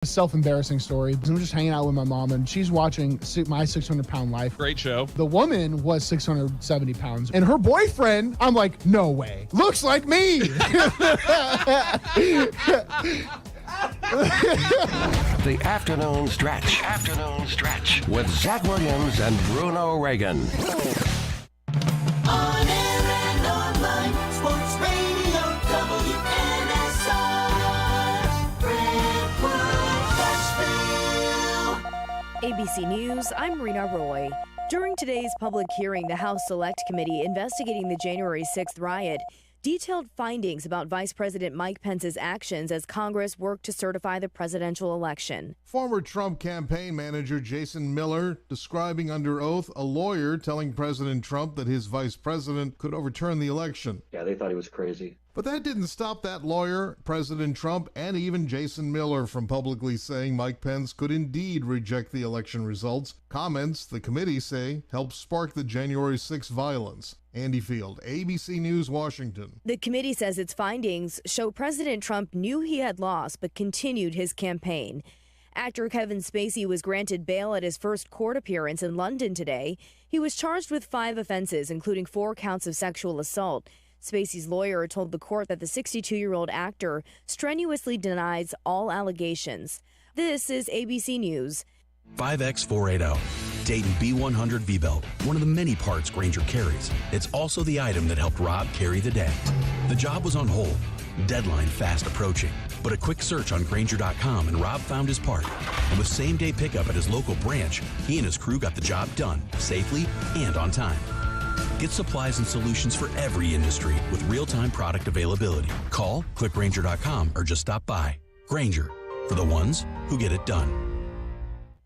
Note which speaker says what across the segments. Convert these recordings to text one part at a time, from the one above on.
Speaker 1: Self-embarrassing story. I'm just hanging out with my mom, and she's watching My 600-Pound Life.
Speaker 2: Great show.
Speaker 1: The woman was 670 pounds, and her boyfriend, I'm like, no way. Looks like me.
Speaker 3: The Afternoon Stretch. Afternoon Stretch with Zach Williams and Bruno Reagan.
Speaker 4: On air and online, Sports Radio WNSR, Brentwood, Nashville.
Speaker 5: ABC News, I'm Marina Roy. During today's public hearing, the House Select Committee investigating the January 6th riot detailed findings about Vice President Mike Pence's actions as Congress worked to certify the presidential election.
Speaker 6: Former Trump campaign manager Jason Miller describing under oath a lawyer telling President Trump that his vice president could overturn the election.
Speaker 7: Yeah, they thought he was crazy.
Speaker 6: But that didn't stop that lawyer, President Trump, and even Jason Miller from publicly saying Mike Pence could indeed reject the election results. Comments, the committee say, helped spark the January 6th violence. Andy Field, ABC News, Washington.
Speaker 5: The committee says its findings show President Trump knew he had lost but continued his campaign. Actor Kevin Spacey was granted bail at his first court appearance in London today. He was charged with 5 offenses, including 4 counts of sexual assault. Spacey's lawyer told the court that the 62-year-old actor strenuously denies all allegations. This is ABC News.
Speaker 8: 5X480. Dayton B100 V-Belt, one of the many parts Grainger carries. It's also the item that helped Rob carry the day. The job was on hold, deadline fast approaching, but a quick search on Grainger.com and Rob found his part. And with same-day pickup at his local branch, he and his crew got the job done, safely and on time. Get supplies and solutions for every industry with real-time product availability. Call, click Grainger.com, or just stop by. Grainger, for the ones who get it done.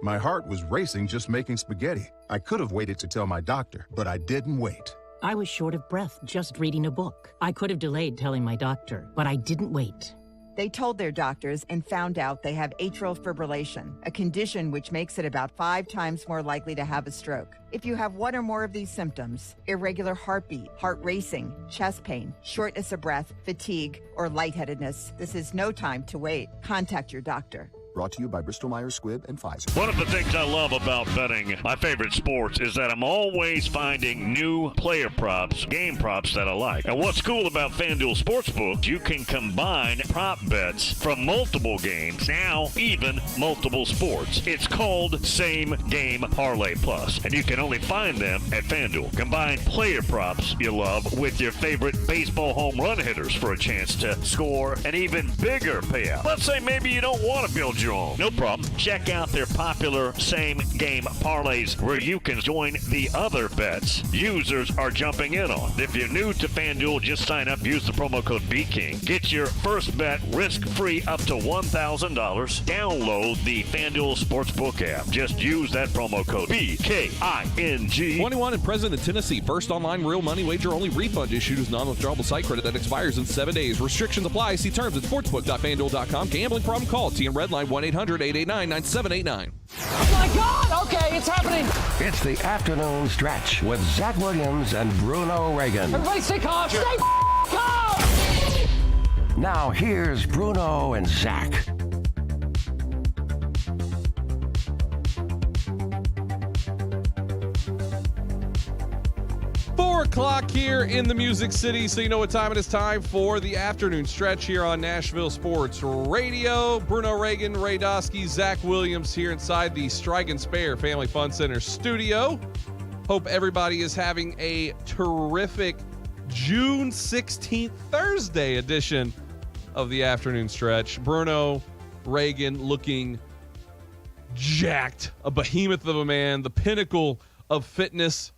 Speaker 9: My heart was racing just making spaghetti. I could have waited to tell my doctor, but I didn't wait.
Speaker 10: I was short of breath just reading a book. I could have delayed telling my doctor, but I didn't wait.
Speaker 11: They told their doctors and found out they have atrial fibrillation, a condition which makes it about 5 times more likely to have a stroke. If you have one or more of these symptoms, irregular heartbeat, heart racing, chest pain, shortness of breath, fatigue, or lightheadedness, this is no time to wait. Contact your doctor.
Speaker 9: Brought to you by Bristol-Myers Squibb and Pfizer.
Speaker 12: One of the things I love about betting my favorite sports is that I'm always finding new player props, game props that I like. And what's cool about FanDuel Sportsbook, you can combine prop bets from multiple games, now even multiple sports. It's called Same Game Parlay Plus, and you can only find them at FanDuel. Combine player props you love with your favorite baseball home run hitters for a chance to score an even bigger payout. Let's say maybe you don't want to build your own. No problem. Check out their popular same-game parlays where you can join the other bets users are jumping in on. If you're new to FanDuel, just sign up, use the promo code BKING. Get your first bet risk-free up to $1,000. Download the FanDuel Sportsbook app. Just use that promo code BKING.
Speaker 2: 21 and present in Tennessee. First online real money wager only. Refund issued as non-withdrawable site credit that expires in 7 days. Restrictions apply. See terms at sportsbook.fanduel.com. Gambling problem? Call TN Redline 1-800-889-9789.
Speaker 4: Oh my God! Okay, it's happening.
Speaker 3: It's the Afternoon Stretch with Zach Williams and Bruno Reagan.
Speaker 4: Everybody stay calm. Stay calm.
Speaker 3: Now here's Bruno and Zach.
Speaker 2: 4 o'clock here in the Music City, so you know what time it is. Time for the Afternoon Stretch here on Nashville Sports Radio. Bruno Reagan, Ray Dosky, Zach Williams here inside the Strike and Spare Family Fun Center studio. Hope everybody is having a terrific June 16th, Thursday edition of the Afternoon Stretch. Bruno Reagan looking jacked, a behemoth of a man, the pinnacle of fitness.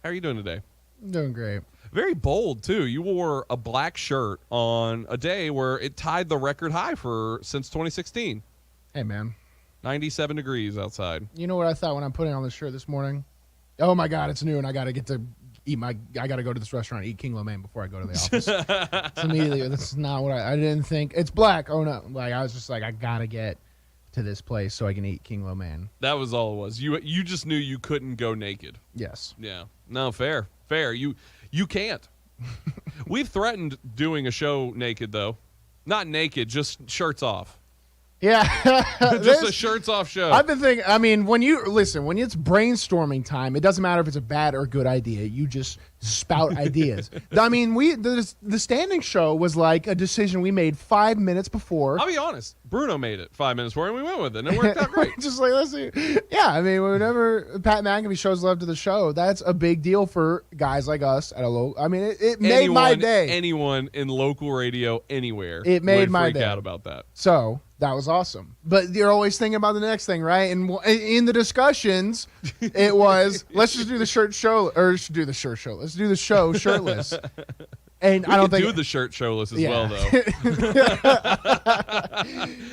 Speaker 2: How are you doing today?
Speaker 1: I'm doing great.
Speaker 2: Very bold, too. You wore a black shirt on a day where it tied the record high since 2016.
Speaker 1: Hey, man.
Speaker 2: 97 degrees outside.
Speaker 1: You know what I thought when I'm putting on this shirt this morning? Oh, my God, it's noon. I got to get to eat I got to go to this restaurant and eat King Lo Mein before I go to the office. It's immediately, that's not what I didn't think. It's black. Oh, no. Like, I was just like, I got to get to this place so I can eat King Lo Mein.
Speaker 2: That was all it was. You just knew you couldn't go naked.
Speaker 1: Yes.
Speaker 2: Yeah. No, fair. You can't. We've threatened doing a show naked, though. Not naked, just shirts off.
Speaker 1: Yeah.
Speaker 2: Just a shirts off show.
Speaker 1: I've been thinking, I mean, when it's brainstorming time, it doesn't matter if it's a bad or good idea. You just spout ideas. I mean, the standing show was like a decision we made 5 minutes before.
Speaker 2: I'll be honest. Bruno made it 5 minutes before, and we went with it, and it worked out great.
Speaker 1: Just like, let's see. Yeah, I mean, whenever Pat McAfee shows love to the show, that's a big deal for guys like us at a low. I mean, it made my day.
Speaker 2: Anyone in local radio anywhere
Speaker 1: it made
Speaker 2: would
Speaker 1: my
Speaker 2: freak
Speaker 1: day.
Speaker 2: out about that.
Speaker 1: So that was awesome. But you're always thinking about the next thing, right? And in the discussions, it was, let's just do the shirt show, or do the shirt show. Let's do the show shirtless. And
Speaker 2: We
Speaker 1: I don't
Speaker 2: could
Speaker 1: think
Speaker 2: do the shirt showless as well, though.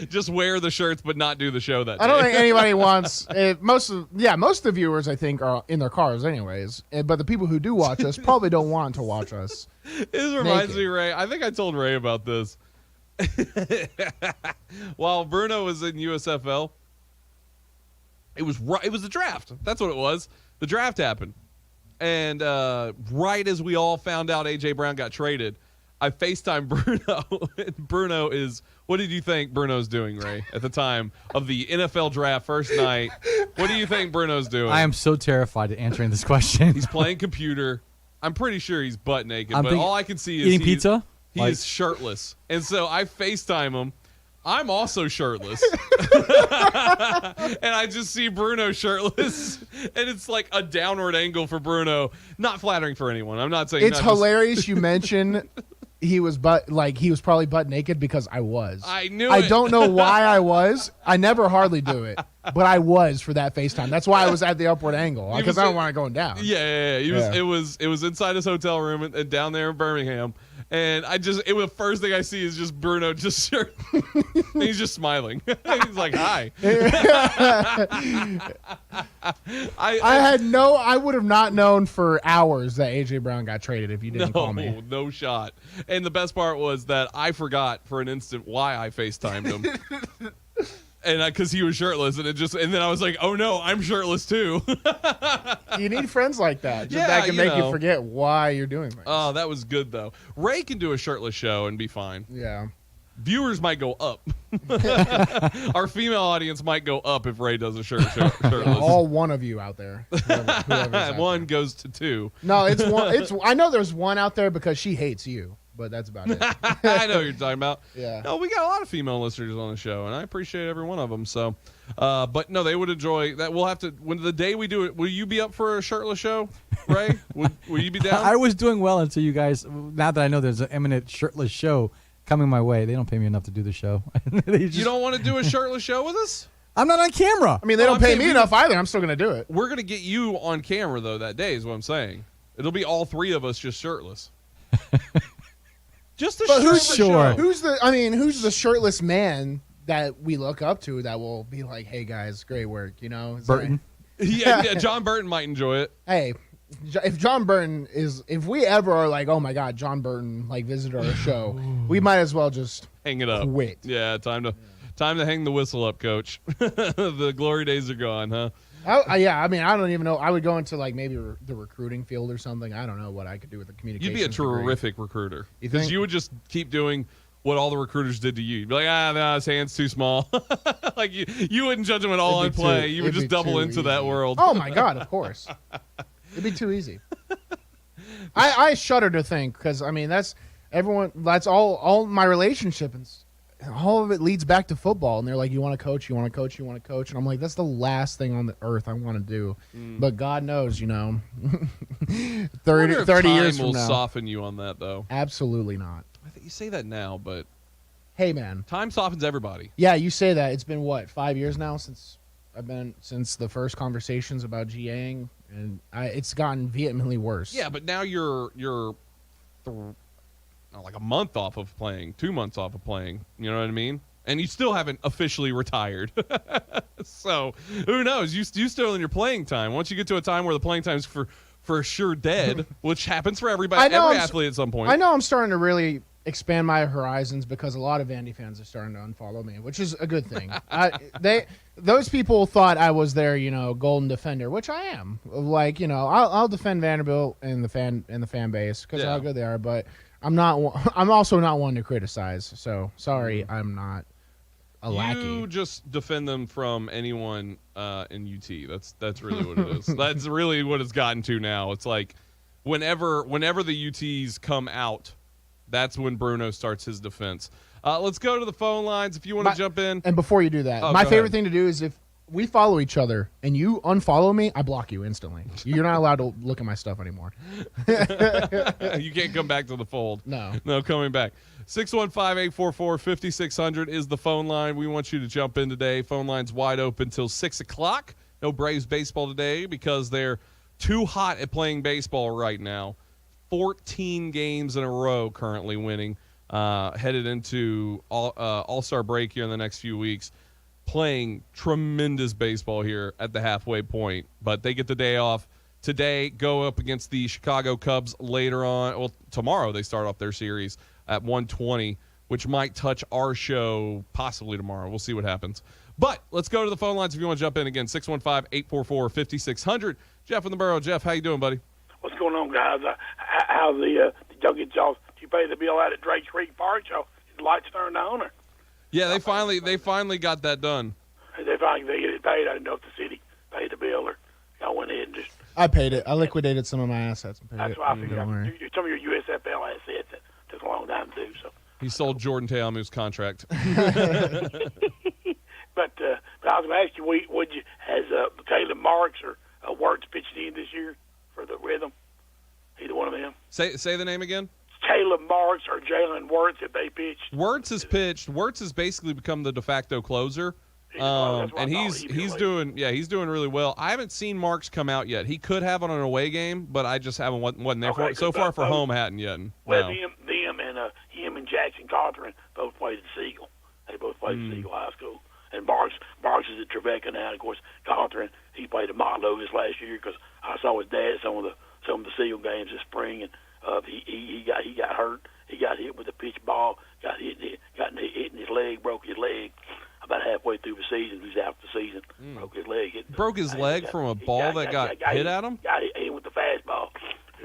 Speaker 2: Just wear the shirts, but not do the show that day.
Speaker 1: I don't think anybody wants most of the viewers I think are in their cars anyways. But the people who do watch us probably don't want to watch us.
Speaker 2: This reminds me, Ray. I think I told Ray about this. While Bruno was in USFL, it was the draft. That's what it was. The draft happened. And right as we all found out A.J. Brown got traded, I FaceTimed Bruno. And Bruno is, what did you think Bruno's doing, Ray, at the time of the NFL draft first night? What do you think Bruno's doing?
Speaker 7: I am so terrified of answering this question.
Speaker 2: He's playing computer. I'm pretty sure he's butt naked, but all I can see is
Speaker 7: eating pizza.
Speaker 2: He is shirtless. And so I FaceTime him. I'm also shirtless. And I just see Bruno shirtless. And it's like a downward angle for Bruno. Not flattering for anyone. I'm not saying
Speaker 1: it's hilarious you mention he was probably butt naked because I was.
Speaker 2: I knew
Speaker 1: I
Speaker 2: it.
Speaker 1: don't know why I was. I never hardly do it. But I was for that FaceTime. That's why I was at the upward angle. Because I don't want it going down.
Speaker 2: Yeah. It was inside his hotel room and down there in Birmingham. And it was the first thing I see is just Bruno just shirt. He's just smiling. He's like, hi.
Speaker 1: I would have not known for hours that A.J. Brown got traded if you didn't call me.
Speaker 2: No shot. And the best part was that I forgot for an instant why I FaceTimed him. And because he was shirtless, and then I was like, "Oh no, I'm shirtless too."
Speaker 1: You need friends like that. That can make you forget why you're doing things.
Speaker 2: Oh, that was good though. Ray can do a shirtless show and be fine.
Speaker 1: Yeah.
Speaker 2: Viewers might go up. Our female audience might go up if Ray does a shirtless.
Speaker 1: All one of you out there. Whoever's out
Speaker 2: one
Speaker 1: there.
Speaker 2: goes to two.
Speaker 1: No, it's one. I know there's one out there because she hates you. But that's about it.
Speaker 2: I know what you're talking about.
Speaker 1: Yeah.
Speaker 2: No, we got a lot of female listeners on the show, and I appreciate every one of them. So, but no, they would enjoy that. We'll have to, when the day we do it, will you be up for a shirtless show, Ray? Will you be down?
Speaker 7: I was doing well until you guys, now that I know there's an imminent shirtless show coming my way, they don't pay me enough to do the show.
Speaker 2: You don't want to do a shirtless show with us?
Speaker 7: I'm not on camera.
Speaker 1: I mean, they don't pay me enough either. I'm still going to do it.
Speaker 2: We're going to get you on camera, though, that day is what I'm saying. It'll be all three of us just shirtless. Just a shirtless show.
Speaker 1: Who's the shirtless man that we look up to that will be like, hey guys, great work, you know?
Speaker 7: Burton.
Speaker 2: Yeah, John Burton might enjoy it.
Speaker 1: Hey, if John Burton if we ever are like, oh my God, John Burton like visited our show, we might as well just
Speaker 2: hang it up.
Speaker 1: Quit.
Speaker 2: Yeah, time to hang the whistle up, Coach. The glory days are gone, huh?
Speaker 1: Yeah, I mean, I don't even know. I would go into like maybe the recruiting field or something. I don't know what I could do with the communication.
Speaker 2: You'd be a terrific recruiter
Speaker 1: because
Speaker 2: because you would just keep doing what all the recruiters did to you. You'd be like, no, his hand's too small. Like you wouldn't judge him at all on play. You would just double into that world.
Speaker 1: Oh my God, of course. It'd be too easy. I shudder to think because I mean that's all my relationship and all of it leads back to football, and they're like, you want to coach, and I'm like, that's the last thing on the earth I want to do. But God knows, 30 years from
Speaker 2: will
Speaker 1: now.
Speaker 2: soften you on that, though.
Speaker 1: Absolutely not.
Speaker 2: I think you say that now, but
Speaker 1: hey, man,
Speaker 2: time softens everybody.
Speaker 1: Yeah, you say that. It's been 5 years now since the first conversations about GAing, and it's gotten vehemently worse.
Speaker 2: Yeah, but now you're like a month off of playing, 2 months off of playing. You know what I mean? And you still haven't officially retired. So who knows? You still in your playing time. Once you get to a time where the playing time's for sure dead, which happens for everybody, every athlete at some point.
Speaker 1: I know I'm starting to really expand my horizons because a lot of Vandy fans are starting to unfollow me, which is a good thing. Those people thought I was their, golden defender, which I am. Like, I'll defend Vanderbilt and the fan base because of how good they are, but I'm also not one to criticize. So sorry, I'm not a lackey.
Speaker 2: You just defend them from anyone in UT. That's really what it is. That's really what it's gotten to now. It's like whenever the UTs come out, that's when Bruno starts his defense. Let's go to the phone lines if you want to jump in.
Speaker 1: And before you do that, my favorite thing to do is if we follow each other and you unfollow me, I block you instantly. You're not allowed to look at my stuff anymore.
Speaker 2: You can't come back to the fold. No coming back. 615-844-5600 is the phone line. We want you to jump in today. Phone line's wide open till 6 o'clock. No Braves baseball today because they're too hot at playing baseball right now. 14 games in a row currently winning. Headed into All-Star break here in the next few weeks. Playing tremendous baseball here at the halfway point. But they get the day off today, go up against the Chicago Cubs later on. Well, tomorrow they start off their series at 1:20, which might touch our show possibly tomorrow. We'll see what happens. But let's go to the phone lines if you want to jump in again. 615-844-5600. Jeff in the Borough. Jeff, how you doing, buddy?
Speaker 13: What's going on, guys? How did y'all get y'all? Did you pay the bill out at Drake Creek Park? Y'all, the lights turned on, or?
Speaker 2: Yeah, they finally got that done.
Speaker 13: They finally get it paid. I didn't know if the city paid the bill or y'all went in and just.
Speaker 1: I paid it. I liquidated some of my assets and paid
Speaker 13: That's
Speaker 1: it.
Speaker 13: what I figured. Some of your USFL assets that took a long time to do. So.
Speaker 2: He sold Jordan Teamu's contract.
Speaker 13: But I was going to ask you, has Caleb Marks or Wirtz pitched in this year for the Rhythm? Either one of them.
Speaker 2: Say the name again.
Speaker 13: Caleb Marks or Jalen Wirtz if they pitched.
Speaker 2: Wirtz has pitched. Wirtz has basically become the de facto closer. And he's doing really well. I haven't seen Marks come out yet. He could have on an away game, but I just wasn't there for it. So far for home, hadn't yet.
Speaker 13: Well, him and Jackson Cawthorn both played at Siegel. They both played at Siegel High School. And Marks is at Trevecca now. And of course, Cawthorn, he played at Motlow this last year because I saw his dad at some of the Siegel games this spring, and he got hurt. He got hit with a pitch ball. Got hit in his leg, broke his leg. About halfway through the season, he was out for the season. Broke his leg.
Speaker 2: Broke his leg from a ball that got hit at him?
Speaker 13: Got hit with the fastball.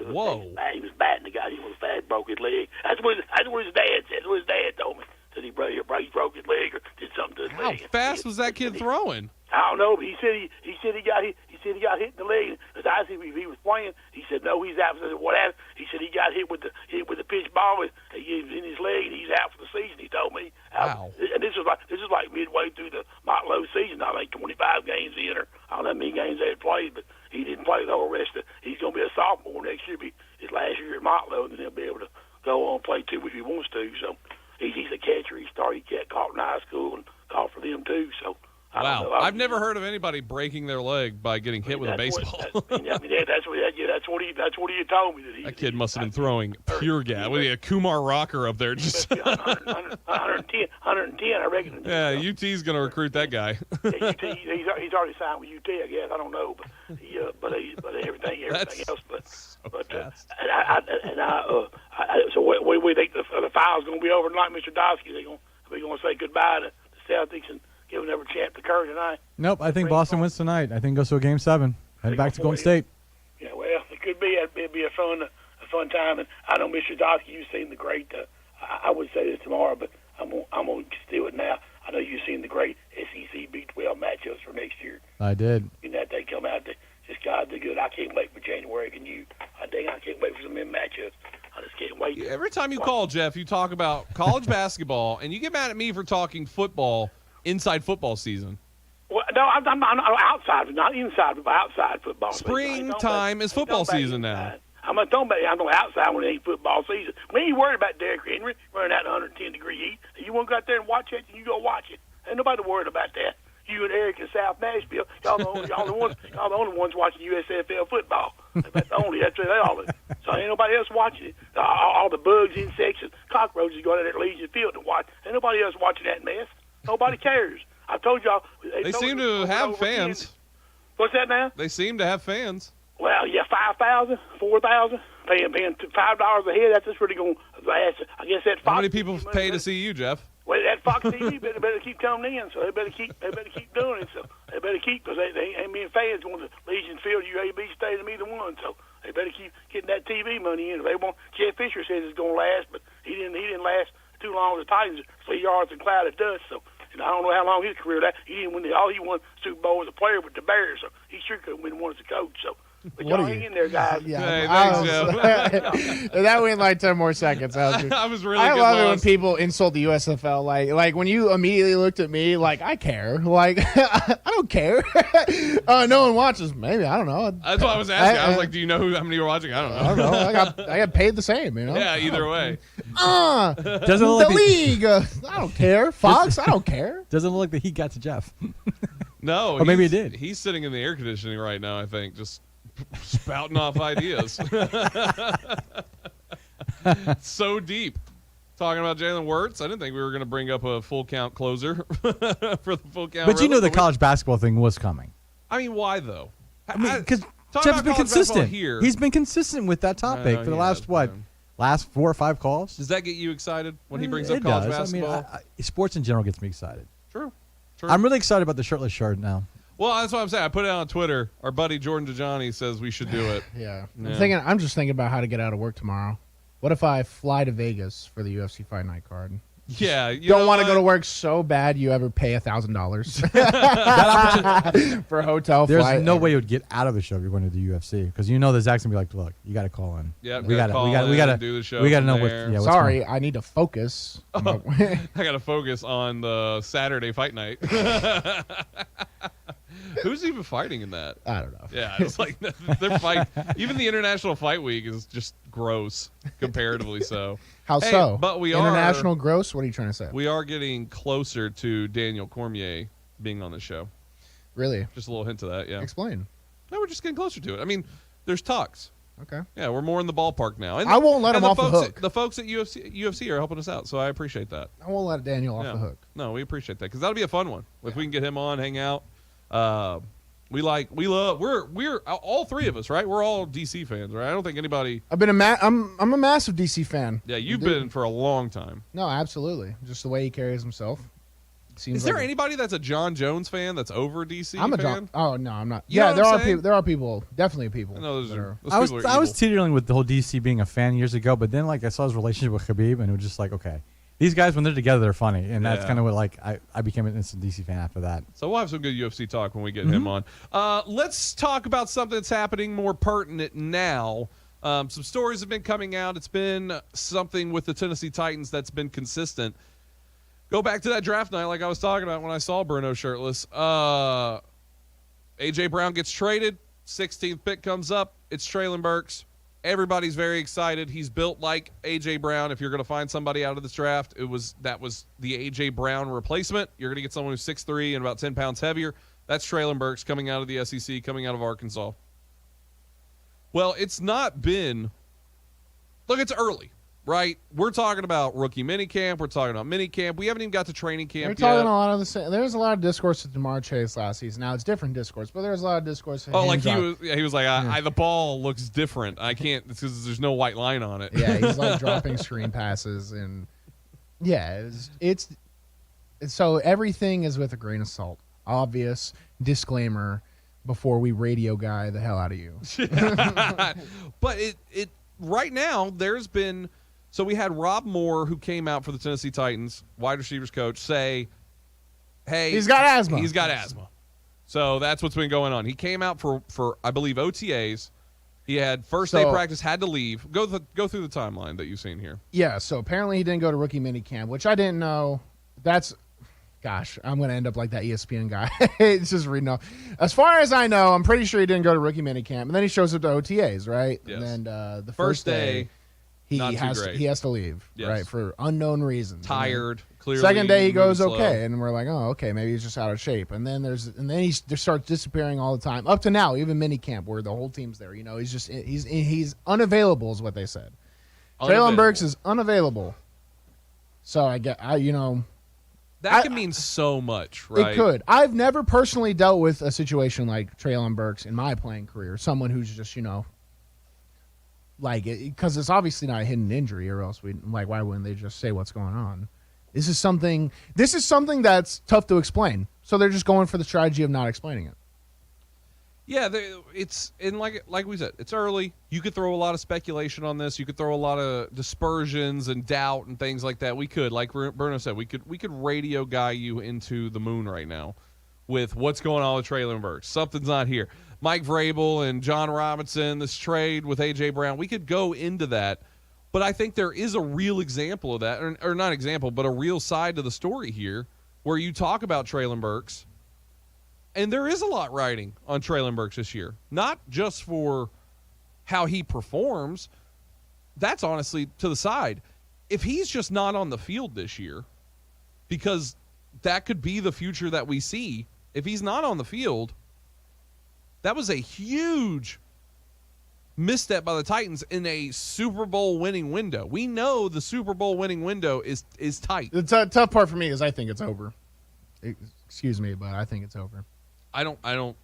Speaker 2: Whoa.
Speaker 13: He was batting. The guy hit with a fast, broke his leg. That's what his dad said. That's what his dad told me. That he broke his leg or did something to his leg.
Speaker 2: How fast was that kid throwing?
Speaker 13: I don't know, but he said he got hit. He said he got hit in the leg. As I said, if he was playing, he said no, he's out. I said, what happened? He said he got hit with the pitch ball. He was in his leg, and he's out for the season. He told me.
Speaker 2: Wow.
Speaker 13: And this is like midway through the Motlow season. I think 25 games in, or I don't know how many games they had played, but he didn't play the whole rest. He's going to be a sophomore next year. Be his last year at Motlow, and then he'll be able to go on and play 2 if he wants to. So he's a catcher. He caught in high school and caught for them too. So.
Speaker 2: Wow, I've never heard of anybody breaking their leg by getting hit with a baseball.
Speaker 13: That's what he told me.
Speaker 2: That kid must have been throwing pure gas. What, a Kumar Rocker up there? Just
Speaker 13: 110, I reckon.
Speaker 2: Yeah, UT's going to recruit that guy.
Speaker 13: Yeah, UT, he's already signed with UT, I guess. I don't know, but everything else. So we think the file's going to be over tonight, Mr. Dosky. We're going to say goodbye to the Celtics and give another chance to Curry tonight.
Speaker 7: Nope, I think Boston wins tonight. I think goes to a Game 7. Head back to Golden State.
Speaker 13: Yeah, well, it could be. It'd be a fun time. And I know, Mr. Dosky, you've seen the great. I would say this tomorrow, but I'm gonna do it now. I know you've seen the great SEC Big 12 matchups for next year.
Speaker 7: I did.
Speaker 13: And that they come out, just God, they're good. I can't wait for January. Can you? I can't wait for some of them matchups. I just can't wait.
Speaker 2: Every time you call, Jeff, you talk about college basketball, and you get mad at me for talking football. Inside football season.
Speaker 13: Well, no, I'm outside, not inside, but outside football.
Speaker 2: Springtime is football season now.
Speaker 13: I'm not talking about outside when it ain't football season. We ain't worried about Derrick Henry running out 110-degree heat. You want to go out there and watch it, you go watch it. Ain't nobody worried about that. You and Eric in South Nashville, y'all the only ones watching USFL football. That's all. So ain't nobody else watching it. All the bugs, insects, and cockroaches going out at Legion Field to watch. Ain't nobody else watching that mess. Nobody cares. I told y'all.
Speaker 2: They seem to have fans.
Speaker 13: What's that now?
Speaker 2: They seem to have fans.
Speaker 13: Well, yeah, 5,000, 4,000, paying $5 a head. That's just really going to last. I guess that.
Speaker 2: How many people pay to see you, Jeff?
Speaker 13: Well, that Fox TV better keep coming in, so they better keep doing it. So they better keep, because they ain't many fans going to Legion Field, UAB Stadium, either one. So they better keep getting that TV money in. If they want, Jeff Fisher says it's going to last, but he didn't last too long. The Titans 3 yards and cloud of dust. So And I don't know how long his career that he didn't win. All he won Super Bowl as a player with the Bears, so he sure could have won one as a coach. So. But y'all hang in there, guys.
Speaker 1: Yeah,
Speaker 2: hey, thanks, Joe.
Speaker 1: That went like 10 more seconds.
Speaker 2: I was really.
Speaker 1: I
Speaker 2: good
Speaker 1: love
Speaker 2: loss.
Speaker 1: it when people insult the USFL. Like when you immediately looked at me, like I care. Like I don't care. No one watches. Maybe I don't know.
Speaker 2: That's what I was asking. I was like, do you know how many are watching? I don't know.
Speaker 1: I don't know. I got paid the same. You know.
Speaker 2: Yeah. Either way.
Speaker 7: Doesn't look
Speaker 1: the
Speaker 7: like
Speaker 1: league. I don't care. Fox. I don't care.
Speaker 7: Doesn't look like the heat got to Jeff.
Speaker 2: No.
Speaker 7: Or maybe it did.
Speaker 2: He's sitting in the air conditioning right now. I think just spouting off ideas. So deep. Talking about Jalen Wirtz. I didn't think we were going to bring up a full count closer for the full count.
Speaker 7: But you know the college basketball thing was coming.
Speaker 2: I mean, why though?
Speaker 7: I mean, because
Speaker 2: Talk
Speaker 7: Jeff's
Speaker 2: about
Speaker 7: been
Speaker 2: college basketball
Speaker 7: consistent.
Speaker 2: here.
Speaker 7: He's been consistent with that topic for the last last 4 or 5 calls.
Speaker 2: Does that get you excited when he brings
Speaker 7: It
Speaker 2: up college
Speaker 7: does.
Speaker 2: basketball?
Speaker 7: I mean, sports in general gets me excited.
Speaker 2: True.
Speaker 7: I'm really excited about the shirtless shirt now.
Speaker 2: Well, that's what I'm saying. I put it on Twitter. Our buddy Jordan DeJohnny says we should do it.
Speaker 1: Yeah. I'm just thinking about how to get out of work tomorrow. What if I fly to Vegas for the UFC Fight Night card?
Speaker 2: Yeah, you
Speaker 1: don't want to go to work so bad you ever pay $1,000 for a hotel
Speaker 7: There's
Speaker 1: flight.
Speaker 7: no way you would get out of the show if you're going to the UFC because you know that Zach's gonna be like, look, you got to call in.
Speaker 2: Yeah,
Speaker 7: we got to
Speaker 2: do the show.
Speaker 7: We got to know what.
Speaker 2: there.
Speaker 7: Yeah, what's
Speaker 1: Sorry,
Speaker 7: going on.
Speaker 1: I need to focus.
Speaker 2: I got to focus on the Saturday fight night. Who's even fighting in that?
Speaker 1: I don't know.
Speaker 2: Yeah, it's like they're fighting. Even the International Fight Week is just gross, comparatively so.
Speaker 1: How so?
Speaker 2: But we
Speaker 1: International gross? What are you trying to say?
Speaker 2: We are getting closer to Daniel Cormier being on the show.
Speaker 1: Really?
Speaker 2: Just a little hint of that, yeah.
Speaker 1: Explain.
Speaker 2: No, we're just getting closer to it. I mean, there's talks.
Speaker 1: Okay.
Speaker 2: Yeah, we're more in the ballpark now. And
Speaker 1: I won't let him off the hook.
Speaker 2: The folks at UFC are helping us out, so I appreciate that.
Speaker 1: I won't let Daniel off the hook.
Speaker 2: No, we appreciate that because that'll be a fun one. If we can get him on, hang out. We're all three of us, right? We're all DC fans, right? I don't think anybody.
Speaker 1: I'm a massive DC fan.
Speaker 2: Yeah, you've been for a long time.
Speaker 1: No, absolutely. Just the way he carries himself.
Speaker 2: Is there anybody that's a John Jones fan that's over DC?
Speaker 1: I'm a
Speaker 2: fan?
Speaker 1: John. Oh no, I'm not.
Speaker 2: You know
Speaker 1: Yeah, there
Speaker 2: what I'm
Speaker 1: are
Speaker 2: saying?
Speaker 1: people. There are people. Definitely people.
Speaker 2: I know those are.
Speaker 7: I was teetering with the whole DC being a fan years ago, but then like I saw his relationship with Khabib, and it was just like, okay, these guys when they're together, they're funny, and that's kind of what like I became an instant DC fan after that.
Speaker 2: So we'll have some good UFC talk when we get him on. Let's talk about something that's happening more pertinent now. Some stories have been coming out. It's been something with the Tennessee Titans that's been consistent. Go back to that draft night like I was talking about when I saw Bruno shirtless. A.J. Brown gets traded. 16th pick comes up. It's Traylon Burks. Everybody's very excited. He's built like A.J. Brown. If you're going to find somebody out of this draft, that was the A.J. Brown replacement. You're going to get someone who's 6'3" and about 10 pounds heavier. That's Traylon Burks coming out of the SEC, coming out of Arkansas. Well, it's not been – look, it's early, right? We're talking about rookie minicamp. We're talking about minicamp. We haven't even got to training camp
Speaker 1: We're talking
Speaker 2: yet.
Speaker 1: a lot of the same. There's a lot of discourse with DeMar Chase last season. Now it's different discourse, but there's a lot of discourse.
Speaker 2: Oh, like he was like, the ball looks different. I can't because there's no white line on it.
Speaker 1: Yeah, he's like dropping screen passes and it's so everything is with a grain of salt. Obvious disclaimer before we radio guy the hell out of you.
Speaker 2: But it right now there's been. So we had Rob Moore, who came out for the Tennessee Titans, wide receivers coach, say, hey.
Speaker 1: He's got asthma.
Speaker 2: He's got asthma. So that's what's been going on. He came out for I believe, OTAs. He had first day practice, had to leave. Go through the timeline that you've seen here.
Speaker 1: Yeah, so apparently he didn't go to rookie minicamp, which I didn't know. Gosh, I'm going to end up like that ESPN guy. It's just reading off. As far as I know, I'm pretty sure he didn't go to rookie minicamp. And then he shows up to OTAs, right?
Speaker 2: Yes.
Speaker 1: And then the
Speaker 2: first day
Speaker 1: he has to leave,
Speaker 2: yes.
Speaker 1: right, for unknown reasons.
Speaker 2: Tired, clearly.
Speaker 1: Second day he goes
Speaker 2: slow.
Speaker 1: okay, and we're like, oh, okay, maybe he's just out of shape. And then he just starts disappearing all the time. Up to now, even minicamp where the whole team's there. You know, he's unavailable is what they said. Traylon Burks is unavailable. So
Speaker 2: that can mean so much, right?
Speaker 1: It could. I've never personally dealt with a situation like Traylon Burks in my playing career. Someone who's just, because it's obviously not a hidden injury, or else why wouldn't they just say what's going on? This is something that's tough to explain. So they're just going for the strategy of not explaining it.
Speaker 2: Yeah, it's and like we said, it's early. You could throw a lot of speculation on this. You could throw a lot of dispersions and doubt and things like that. We could, like Bruno said, we could radio guy you into the moon right now with what's going on with Traylon Burks. Something's not here. Mike Vrabel and John Robinson, this trade with A.J. Brown. We could go into that, but I think there is a real example of that, or not example, but a real side to the story here where you talk about Traylon Burks. And there is a lot riding on Traylon Burks this year, not just for how he performs. That's honestly to the side. If he's just not on the field this year, because that could be the future that we see. If he's not on the field, that was a huge misstep by the Titans in a Super Bowl winning window. We know the Super Bowl winning window is tight.
Speaker 1: The tough part for me is I think it's over. Excuse me, but I think it's over.
Speaker 2: I don't 100%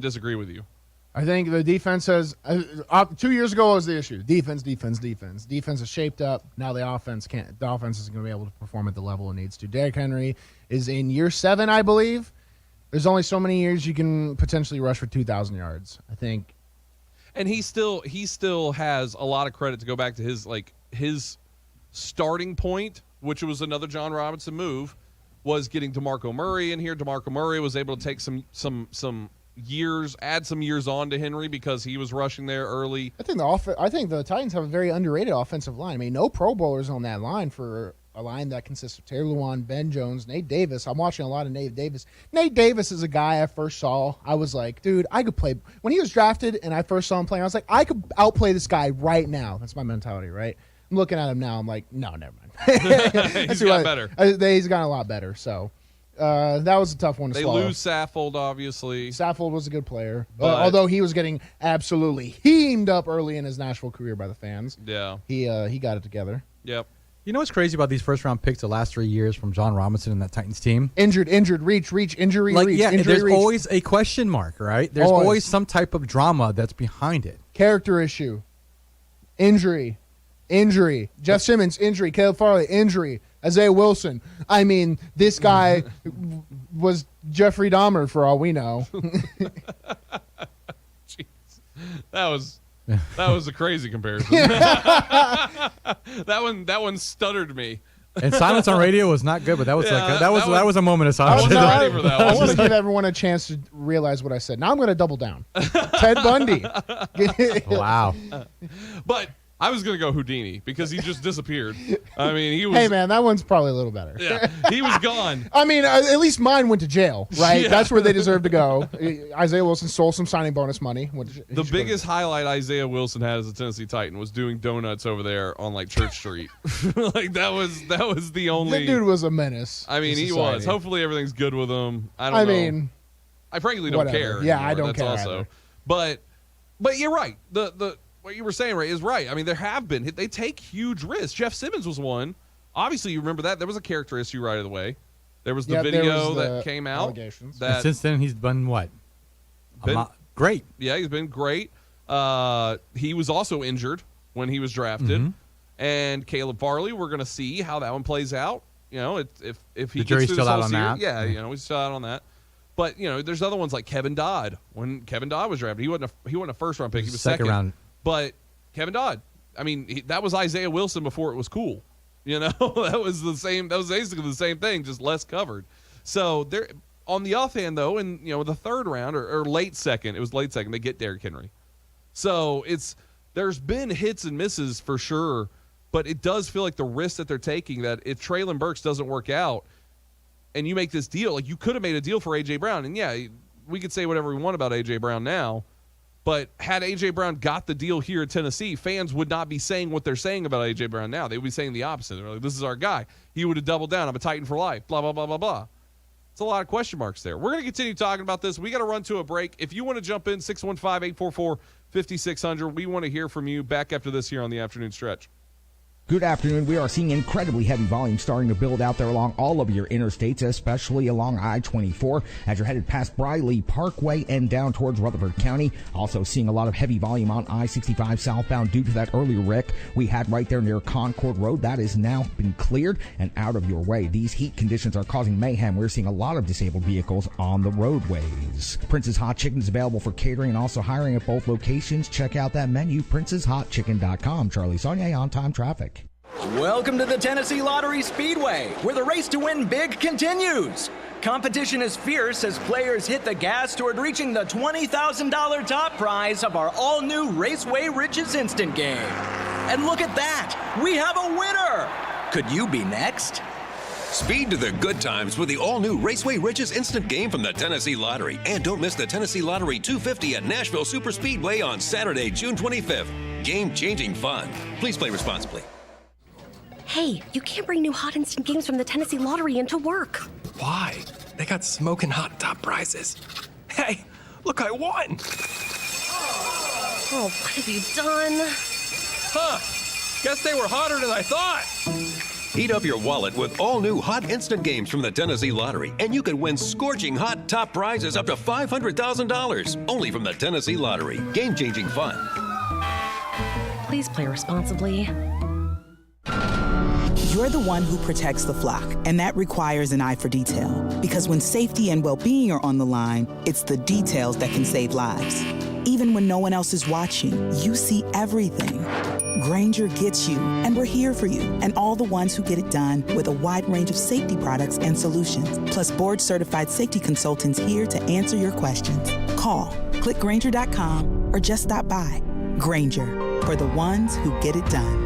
Speaker 2: disagree with you.
Speaker 1: I think the defense has 2 years ago was the issue. Defense. Defense is shaped up. Now the offense isn't going to be able to perform at the level it needs to. Derrick Henry is in year 7, I believe. There's only so many years you can potentially rush for 2,000 yards, I think.
Speaker 2: And he still has a lot of credit to go back to his starting point, which was another John Robinson move, was getting DeMarco Murray in here. DeMarco Murray was able to take some years, add some years on to Henry because he was rushing there early.
Speaker 1: I think the Titans have a very underrated offensive line. I mean, no Pro Bowlers on that line for a line that consists of Taylor Lewan, Ben Jones, Nate Davis. I'm watching a lot of Nate Davis. Nate Davis is a guy I first saw. I was like, dude, I could play. When he was drafted and I first saw him playing, I was like, I could outplay this guy right now. That's my mentality, right? I'm looking at him now. I'm like, no, never mind.
Speaker 2: He's got better.
Speaker 1: He's gotten a lot better. So that was a tough one to swallow.
Speaker 2: They lose Saffold, obviously.
Speaker 1: Saffold was a good player, although he was getting absolutely heamed up early in his Nashville career by the fans.
Speaker 2: Yeah,
Speaker 1: he got it together.
Speaker 2: Yep.
Speaker 7: You know what's crazy about these first-round picks the last 3 years from John Robinson and that Titans team?
Speaker 1: Injured, reach, injury, reach.
Speaker 7: Yeah,
Speaker 1: injury,
Speaker 7: there's
Speaker 1: reach.
Speaker 7: always a question mark, right? There's always some type of drama that's behind it.
Speaker 1: Character issue. Injury. Jeff Simmons, injury. Caleb Farley, injury. Isaiah Wilson. I mean, this guy was Jeffrey Dahmer for all we know.
Speaker 2: Jeez. That was a crazy comparison. That one stuttered me.
Speaker 7: And silence on radio was not good, but that was that was a moment of silence.
Speaker 2: I
Speaker 1: want to give everyone a chance to realize what I said. Now I'm going to double down. Ted Bundy.
Speaker 7: Wow.
Speaker 2: But I was going to go Houdini because he just disappeared. I mean, he was.
Speaker 1: Hey, man, that one's probably a little better.
Speaker 2: Yeah, he was gone.
Speaker 1: I mean, at least mine went to jail, right?
Speaker 2: Yeah.
Speaker 1: That's where they deserve to go. Isaiah Wilson stole some signing bonus money.
Speaker 2: The biggest highlight Isaiah Wilson had as a Tennessee Titan was doing donuts over there on like Church Street. Like that was the only.
Speaker 1: That dude was a menace.
Speaker 2: I mean, he was. Hopefully, everything's good with him. I don't know.
Speaker 1: Mean,
Speaker 2: I frankly don't care.
Speaker 1: Yeah,
Speaker 2: anymore.
Speaker 1: I don't
Speaker 2: That's
Speaker 1: care.
Speaker 2: Also,
Speaker 1: either.
Speaker 2: But you're right. The what you were saying, Ray, is right. I mean, there have been. They take huge risks. Jeff Simmons was one. Obviously, you remember that. There was a character issue right away. There was the video that came out.
Speaker 7: And since then, he's been what? Great.
Speaker 2: Yeah, he's been great. He was also injured when he was drafted.
Speaker 7: Mm-hmm.
Speaker 2: And Caleb Farley, we're going to see how that one plays out. You know, if he
Speaker 7: the jury's
Speaker 2: gets
Speaker 7: still out on
Speaker 2: series,
Speaker 7: that.
Speaker 2: Yeah, you know, he's still out on that. But you know, there's other ones like Kevin Dodd. When Kevin Dodd was drafted, he wasn't a first round pick. He was second
Speaker 7: round.
Speaker 2: But Kevin Dodd, I mean, that was Isaiah Wilson before it was cool. You know, that was the same. That was basically the same thing, just less covered. So there, on the offhand though, in the third round or late second, it was late second. They get Derrick Henry. So there's been hits and misses for sure, but it does feel like the risk that they're taking. That if Traylon Burks doesn't work out, and you make this deal, like you could have made a deal for A.J. Brown, and yeah, we could say whatever we want about A.J. Brown now. But had A.J. Brown got the deal here at Tennessee, fans would not be saying what they're saying about A.J. Brown now. They would be saying the opposite. They're like, this is our guy. He would have doubled down. I'm a Titan for life. Blah, blah, blah, blah, blah. It's a lot of question marks there. We're going to continue talking about this. We got to run to a break. If you want to jump in, 615-844-5600. We want to hear from you back after this here on the afternoon stretch.
Speaker 14: Good afternoon. We are seeing incredibly heavy volume starting to build out there along all of your interstates, especially along I-24 as you're headed past Briley Parkway and down towards Rutherford County. Also seeing a lot of heavy volume on I-65 southbound due to that earlier wreck we had right there near Concord Road. That has now been cleared and out of your way. These heat conditions are causing mayhem. We're seeing a lot of disabled vehicles on the roadways. Prince's. Prince's Hot Chicken is available for catering and also hiring at both locations. Check out that menu, princeshotchicken.com. Charlie Saunier, on-time traffic.
Speaker 15: Welcome to the Tennessee Lottery Speedway, where the race to win big continues. Competition is fierce as players hit the gas toward reaching the $20,000 top prize of our all-new Raceway Riches instant game. And look at that! We have a winner! Could you be next?
Speaker 16: Speed to the good times with the all-new Raceway Riches instant game from the Tennessee Lottery. And don't miss the Tennessee Lottery 250 at Nashville Super Speedway on Saturday, June 25th. Game-changing fun. Please play responsibly.
Speaker 17: Hey, you can't bring new hot instant games from the Tennessee Lottery into work.
Speaker 18: Why? They got smoking hot top prizes. Hey, look, I won!
Speaker 17: Oh, what have you done?
Speaker 18: Huh, guess they were hotter than I thought.
Speaker 16: Heat up your wallet with all new hot instant games from the Tennessee Lottery, and you can win scorching hot top prizes up to $500,000. Only from the Tennessee Lottery. Game-changing fun.
Speaker 17: Please play responsibly.
Speaker 19: You're the one who protects the flock, and that requires an eye for detail. Because when safety and well-being are on the line, it's the details that can save lives. Even when no one else is watching, you see everything. Grainger gets you, and we're here for you, and all the ones who get it done with a wide range of safety products and solutions, plus board-certified safety consultants here to answer your questions. Call, click Grainger.com, or just stop by. Grainger, for the ones who get it done.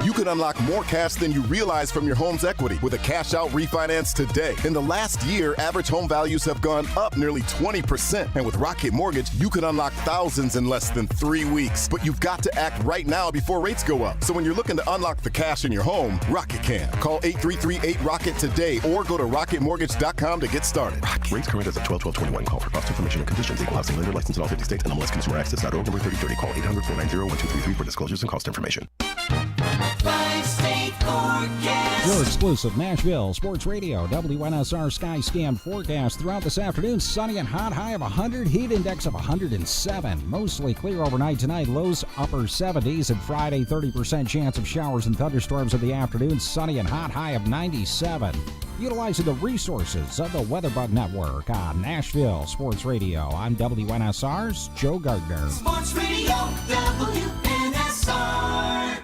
Speaker 9: You could unlock more cash than you realize from your home's equity with a cash-out refinance today. In the last year, average home values have gone up nearly 20%. And with Rocket Mortgage, you could unlock thousands in less than 3 weeks. But you've got to act right now before rates go up. So when you're looking to unlock the cash in your home, Rocket can. Call 833-8ROCKET today or go to rocketmortgage.com to get started.
Speaker 20: Rates current as of 12/12/21. Call for cost information and conditions. Equal housing lender license in all 50 states. NMLSConsumerAccess.org number 3030. Call 800-490-1233 for disclosures and cost information.
Speaker 21: Your exclusive Nashville Sports Radio, WNSR Sky Scan forecast throughout this afternoon. Sunny and hot, high of 100, heat index of 107. Mostly clear overnight tonight, lows upper 70s. And Friday, 30% chance of showers and thunderstorms in the afternoon. Sunny and hot, high of 97. Utilizing the resources of the WeatherBug Network on Nashville Sports Radio. I'm WNSR's Joe Gardner.
Speaker 4: Sports Radio, WNSR.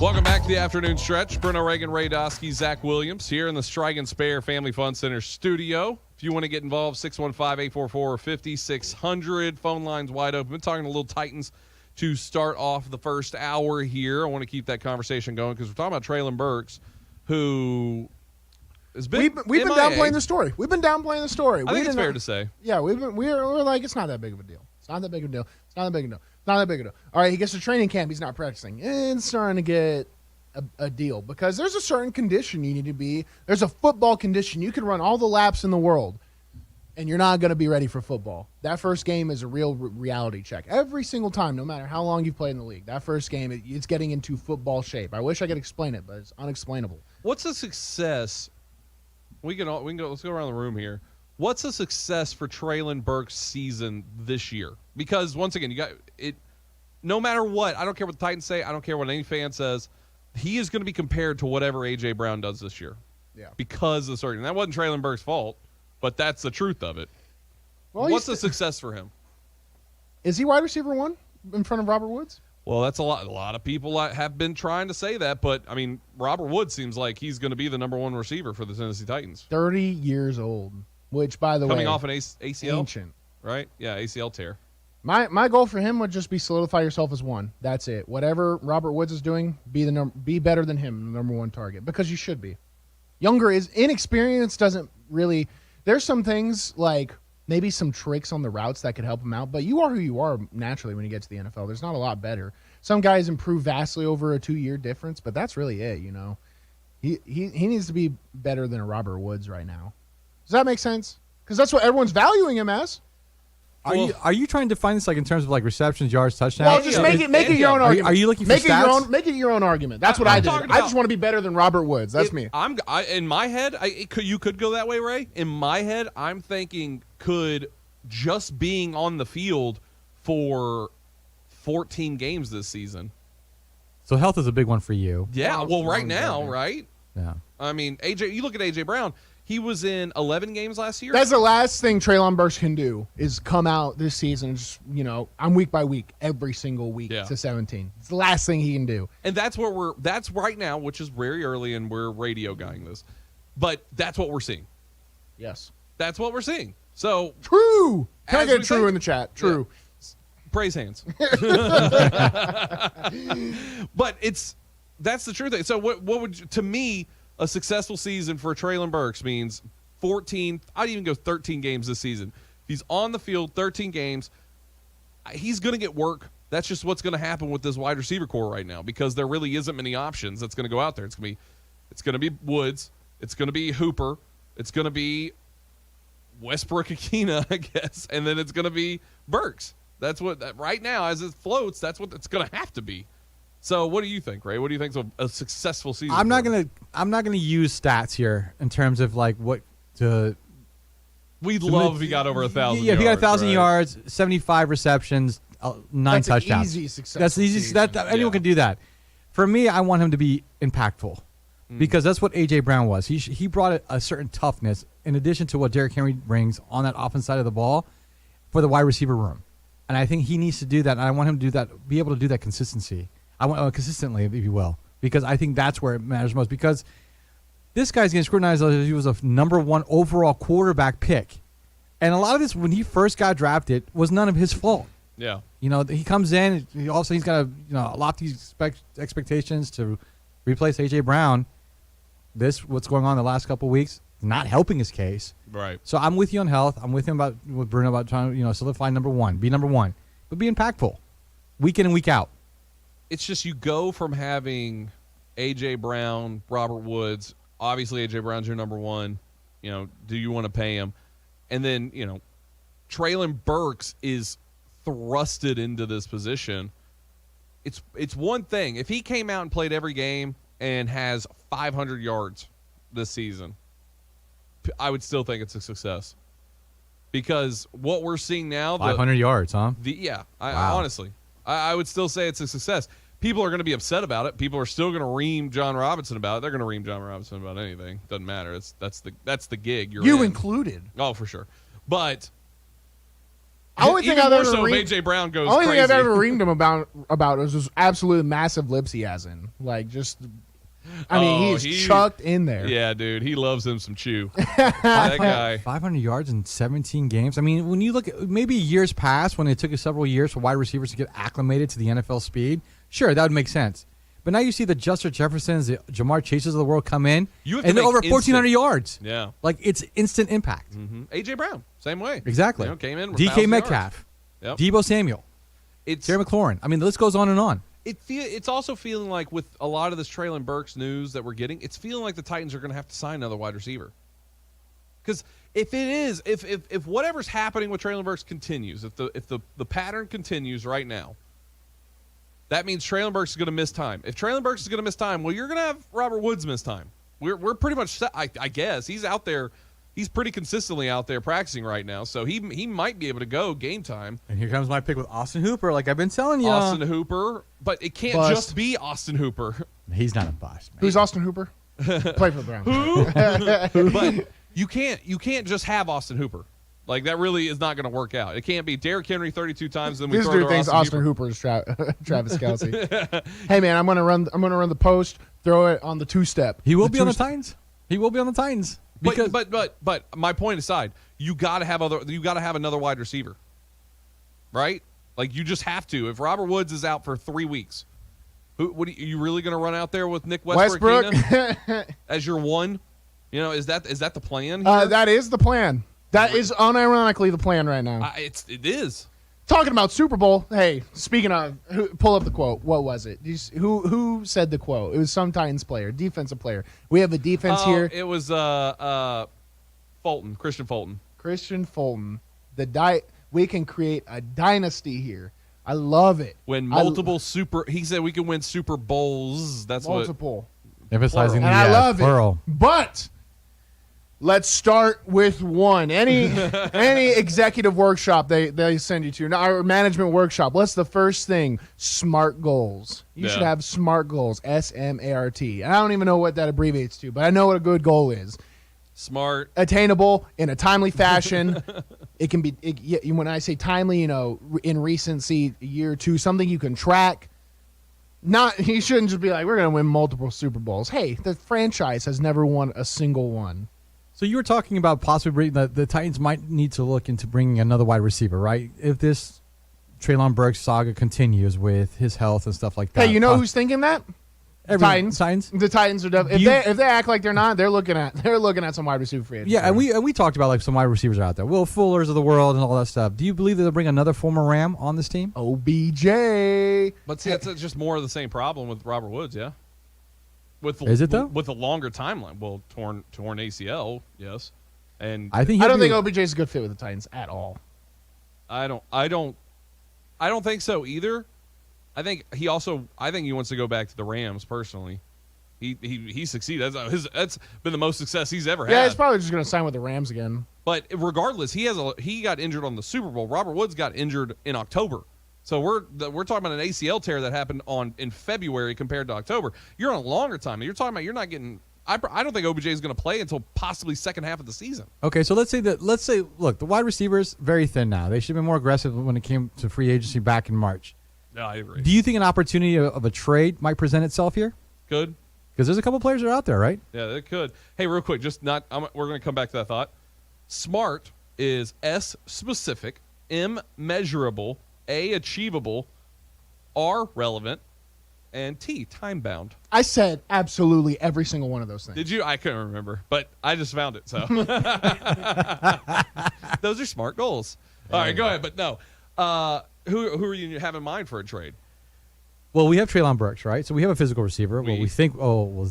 Speaker 2: Welcome back to the afternoon stretch. Bruno, Reagan, Ray Dosky, Zach Williams here in the Strigan Spare Family Fun Center studio. If you want to get involved, 615-844-5600. Phone lines wide open. Been talking to little Titans to start off the first hour here. I want to keep that conversation going because we're talking about Traylon Burks, who has been
Speaker 1: We've been downplaying the story. We've been downplaying the story.
Speaker 2: I think it's fair to say.
Speaker 1: Yeah, we're like, it's not that big of a deal. It's not that big of a deal. It's not that big of a deal. Not that big of a deal. All right, he gets to training camp. He's not practicing. It's starting to get a deal because there's a certain condition you need to be. There's a football condition. You can run all the laps in the world, and you're not going to be ready for football. That first game is a real reality check. Every single time, no matter how long you've played in the league, that first game, it's getting into football shape. I wish I could explain it, but it's unexplainable.
Speaker 2: What's a success? We can go. Let's go around the room here. What's a success for Traylon Burks' season this year? Because once again, you got it. No matter what, I don't care what the Titans say. I don't care what any fan says. He is going to be compared to whatever A.J. Brown does this year.
Speaker 1: Yeah.
Speaker 2: Because of the certain. That wasn't Traylon Burks' fault, but that's the truth of it.
Speaker 1: Well,
Speaker 2: what's the success for him?
Speaker 1: Is he wide receiver one in front of Robert Woods?
Speaker 2: Well, that's a lot. A lot of people have been trying to say that, but I mean, Robert Woods seems like he's going to be the number one receiver for the Tennessee Titans.
Speaker 1: 30 years old, which, by the way,
Speaker 2: coming off an ACL,
Speaker 1: ancient,
Speaker 2: right? Yeah, ACL tear.
Speaker 1: My goal for him would just be solidify yourself as one. That's it. Whatever Robert Woods is doing, be better than him, the number one target, because you should be. Younger is inexperience doesn't really. There's some things like maybe some tricks on the routes that could help him out, but you are who you are naturally when you get to the NFL. There's not a lot better. Some guys improve vastly over a 2-year difference, but that's really it. You know, he needs to be better than a Robert Woods right now. Does that make sense? Because that's what everyone's valuing him as.
Speaker 7: Are you trying to define this like in terms of like receptions, yards, touchdowns?
Speaker 1: Well, just make it your own argument.
Speaker 7: Are you looking for stats?
Speaker 1: Make it your own argument. That's what I did. I just want to be better than Robert Woods. That's me.
Speaker 2: In my head, you could go that way, Ray. In my head, I'm thinking could just being on the field for 14 games this season.
Speaker 7: So health is a big one for you.
Speaker 2: Yeah, well, right now, right?
Speaker 7: Yeah.
Speaker 2: I mean, you look at A.J. Brown. He was in 11 games last year.
Speaker 1: That's the last thing Treylon Burks can do is come out this season and just, I'm week by week, every single week to 17. It's the last thing he can do.
Speaker 2: And that's right now, which is very early, and we're radio guying this. But that's what we're seeing.
Speaker 1: Yes.
Speaker 2: That's what we're seeing. So
Speaker 1: true. Can I get a true in the chat? True.
Speaker 2: Yeah. Praise hands. But that's the true thing. So what would to me a successful season for Treylon Burks means 14, I'd even go 13 games this season. If he's on the field 13 games, he's going to get work. That's just what's going to happen with this wide receiver core right now because there really isn't many options that's going to go out there. It's going to be Woods, it's going to be Hooper, it's going to be Westbrook-Akina, I guess, and then it's going to be Burks. That's what right now as it floats, that's what it's going to have to be. So, what do you think, Ray? What do you think is a successful season?
Speaker 7: I'm not gonna use stats here in terms of like what to.
Speaker 2: We'd love if he got over 1,000.
Speaker 7: Yeah, if he got 1,000
Speaker 2: right?
Speaker 7: yards, 75 receptions, 9 touchdowns.
Speaker 1: Easy successful.
Speaker 7: That's easy. Anyone can do that. For me, I want him to be impactful because that's what A.J. Brown was. He brought a certain toughness in addition to what Derrick Henry brings on that offense side of the ball for the wide receiver room, and I think he needs to do that. And I want him to do that, be able to do that consistently, if you will, because I think that's where it matters most. Because this guy's getting scrutinized as he was a number 1 overall quarterback pick, and a lot of this when he first got drafted was none of his fault.
Speaker 2: Yeah,
Speaker 7: he comes in. He's got a lofty expectations to replace A.J. Brown. What's going on the last couple of weeks, not helping his case.
Speaker 2: Right.
Speaker 7: So I'm with you on health. I'm with him with Bruno about trying to solidify number 1, be number 1, but be impactful, week in and week out.
Speaker 2: It's just you go from having A.J. Brown, Robert Woods. Obviously, A.J. Brown's your number 1. Do you want to pay him? And then, Treylon Burks is thrusted into this position. It's one thing. If he came out and played every game and has 500 yards this season, I would still think it's a success. Because what we're seeing now...
Speaker 7: 500 yards, huh?
Speaker 2: Honestly. I would still say it's a success. People are going to be upset about it. People are still going to ream John Robinson about it. They're going to ream John Robinson about anything. Doesn't matter. That's the gig.
Speaker 1: You included.
Speaker 2: Oh, for sure. But
Speaker 1: only thing I've ever
Speaker 2: AJ Brown goes
Speaker 1: only
Speaker 2: crazy.
Speaker 1: thing I've ever reamed him about is this absolute massive lips he has in. Like just he's chucked in there.
Speaker 2: Yeah, dude. He loves him some chew. That guy.
Speaker 7: 500 yards in 17 games. I mean, when you look at maybe years past when it took several years for wide receivers to get acclimated to the NFL speed, sure, that would make sense. But now you see the Justin Jeffersons, the Jamar Chases of the world come in, and they're over 1,400 yards.
Speaker 2: Yeah.
Speaker 7: Like, it's instant impact.
Speaker 2: Mm-hmm. A.J. Brown, same way.
Speaker 7: Exactly.
Speaker 2: Came in with
Speaker 7: DK Metcalf,
Speaker 2: yep.
Speaker 7: Debo Samuel, Terry McLaurin. I mean, the list goes on and on.
Speaker 2: It's also feeling like with a lot of this Treylon Burks news that we're getting, it's feeling like the Titans are going to have to sign another wide receiver. Because if whatever's happening with Treylon Burks continues, if the pattern continues right now, that means Treylon Burks is going to miss time. If Treylon Burks is going to miss time, well, you're going to have Robert Woods miss time. We're pretty much set, I guess. He's out there. He's pretty consistently out there practicing right now, so he might be able to go game time.
Speaker 7: And here comes my pick with Austin Hooper, like I've been telling you.
Speaker 2: Austin Hooper, but it can't just be Austin Hooper.
Speaker 7: He's not a bust. Man.
Speaker 1: Who's Austin Hooper? Play for the Browns.
Speaker 2: Who? But you can't just have Austin Hooper. Like that really is not going to work out. It can't be Derrick Henry 32 times. Then we
Speaker 1: this
Speaker 2: throw
Speaker 1: dude thinks Austin Hooper is Travis Kelce. Hey man, I'm gonna run the post. Throw it on the 2-step.
Speaker 7: He will be on the Titans. He will be on the Titans.
Speaker 2: Because, but my point aside, you got to have another wide receiver, right? Like you just have to. If Robert Woods is out for 3 weeks, are you really going to run out there with Nick Westbrook as your one? Is that the plan here?
Speaker 1: That is the plan. That is unironically the plan right now.
Speaker 2: It is.
Speaker 1: Talking about Super Bowl, hey, speaking of, pull up the quote. What was it? Who said the quote? It was some Titans player, defensive player. We have a defense here.
Speaker 2: It was Fulton, Christian Fulton.
Speaker 1: Christian Fulton. We can create a dynasty here. I love it.
Speaker 2: When multiple he said we can win Super Bowls. That's
Speaker 1: multiple.
Speaker 7: Emphasizing
Speaker 1: and
Speaker 7: the
Speaker 1: I love
Speaker 7: plural.
Speaker 1: it. But let's start with one. Any executive workshop they send you to, our management workshop. What's the first thing? SMART goals. You should have SMART goals. SMART. I don't even know what that abbreviates to, but I know what a good goal is.
Speaker 2: Smart,
Speaker 1: attainable in a timely fashion. It can be when I say timely, in recency, a year or two, something you can track. You shouldn't just be like, we're going to win multiple Super Bowls. Hey, the franchise has never won a single one.
Speaker 7: So you were talking about possibly the Titans might need to look into bringing another wide receiver, right? If this Treylon Burks saga continues with his health and stuff like that.
Speaker 1: Hey, you know who's thinking that? Titans. The Titans are definitely. If they act like they're not, they're looking at some wide receiver free agents.
Speaker 7: Yeah, and we talked about like some wide receivers out there, Will Fullers of the world and all that stuff. Do you believe that they'll bring another former Ram on this team?
Speaker 1: OBJ.
Speaker 2: But see, that's just more of the same problem with Robert Woods, yeah.
Speaker 7: Is it though?
Speaker 2: With a longer timeline, well, torn ACL, yes, and
Speaker 1: I don't think OBJ is a good fit with the Titans at all.
Speaker 2: I don't think so either. I think he wants to go back to the Rams personally. He succeeded. That's been the most success he's ever had.
Speaker 1: Yeah, he's probably just going to sign with the Rams again.
Speaker 2: But regardless, he got injured on the Super Bowl. Robert Woods got injured in October. So we're talking about an ACL tear that happened in February compared to October. You're on a longer time. You're talking about you're not getting. I don't think OBJ is going to play until possibly second half of the season.
Speaker 7: Okay, so let's say look, the wide receivers very thin now. They should have been more aggressive when it came to free agency back in March.
Speaker 2: No, I agree.
Speaker 7: Do you think an opportunity of a trade might present itself here?
Speaker 2: Could.
Speaker 7: Because there's a couple players that are out there, right?
Speaker 2: Yeah, they could. Hey, real quick, we're going to come back to that thought. SMART is S specific, M measurable, A achievable, R relevant, and T time bound.
Speaker 1: I said absolutely every single one of those things.
Speaker 2: Did you? I couldn't remember, but I just found it. So those are SMART goals. All right, go ahead. But no, who are you have in mind for a trade?
Speaker 7: Well, we have Treylon Burks, right? So we have a physical receiver. Well, we think,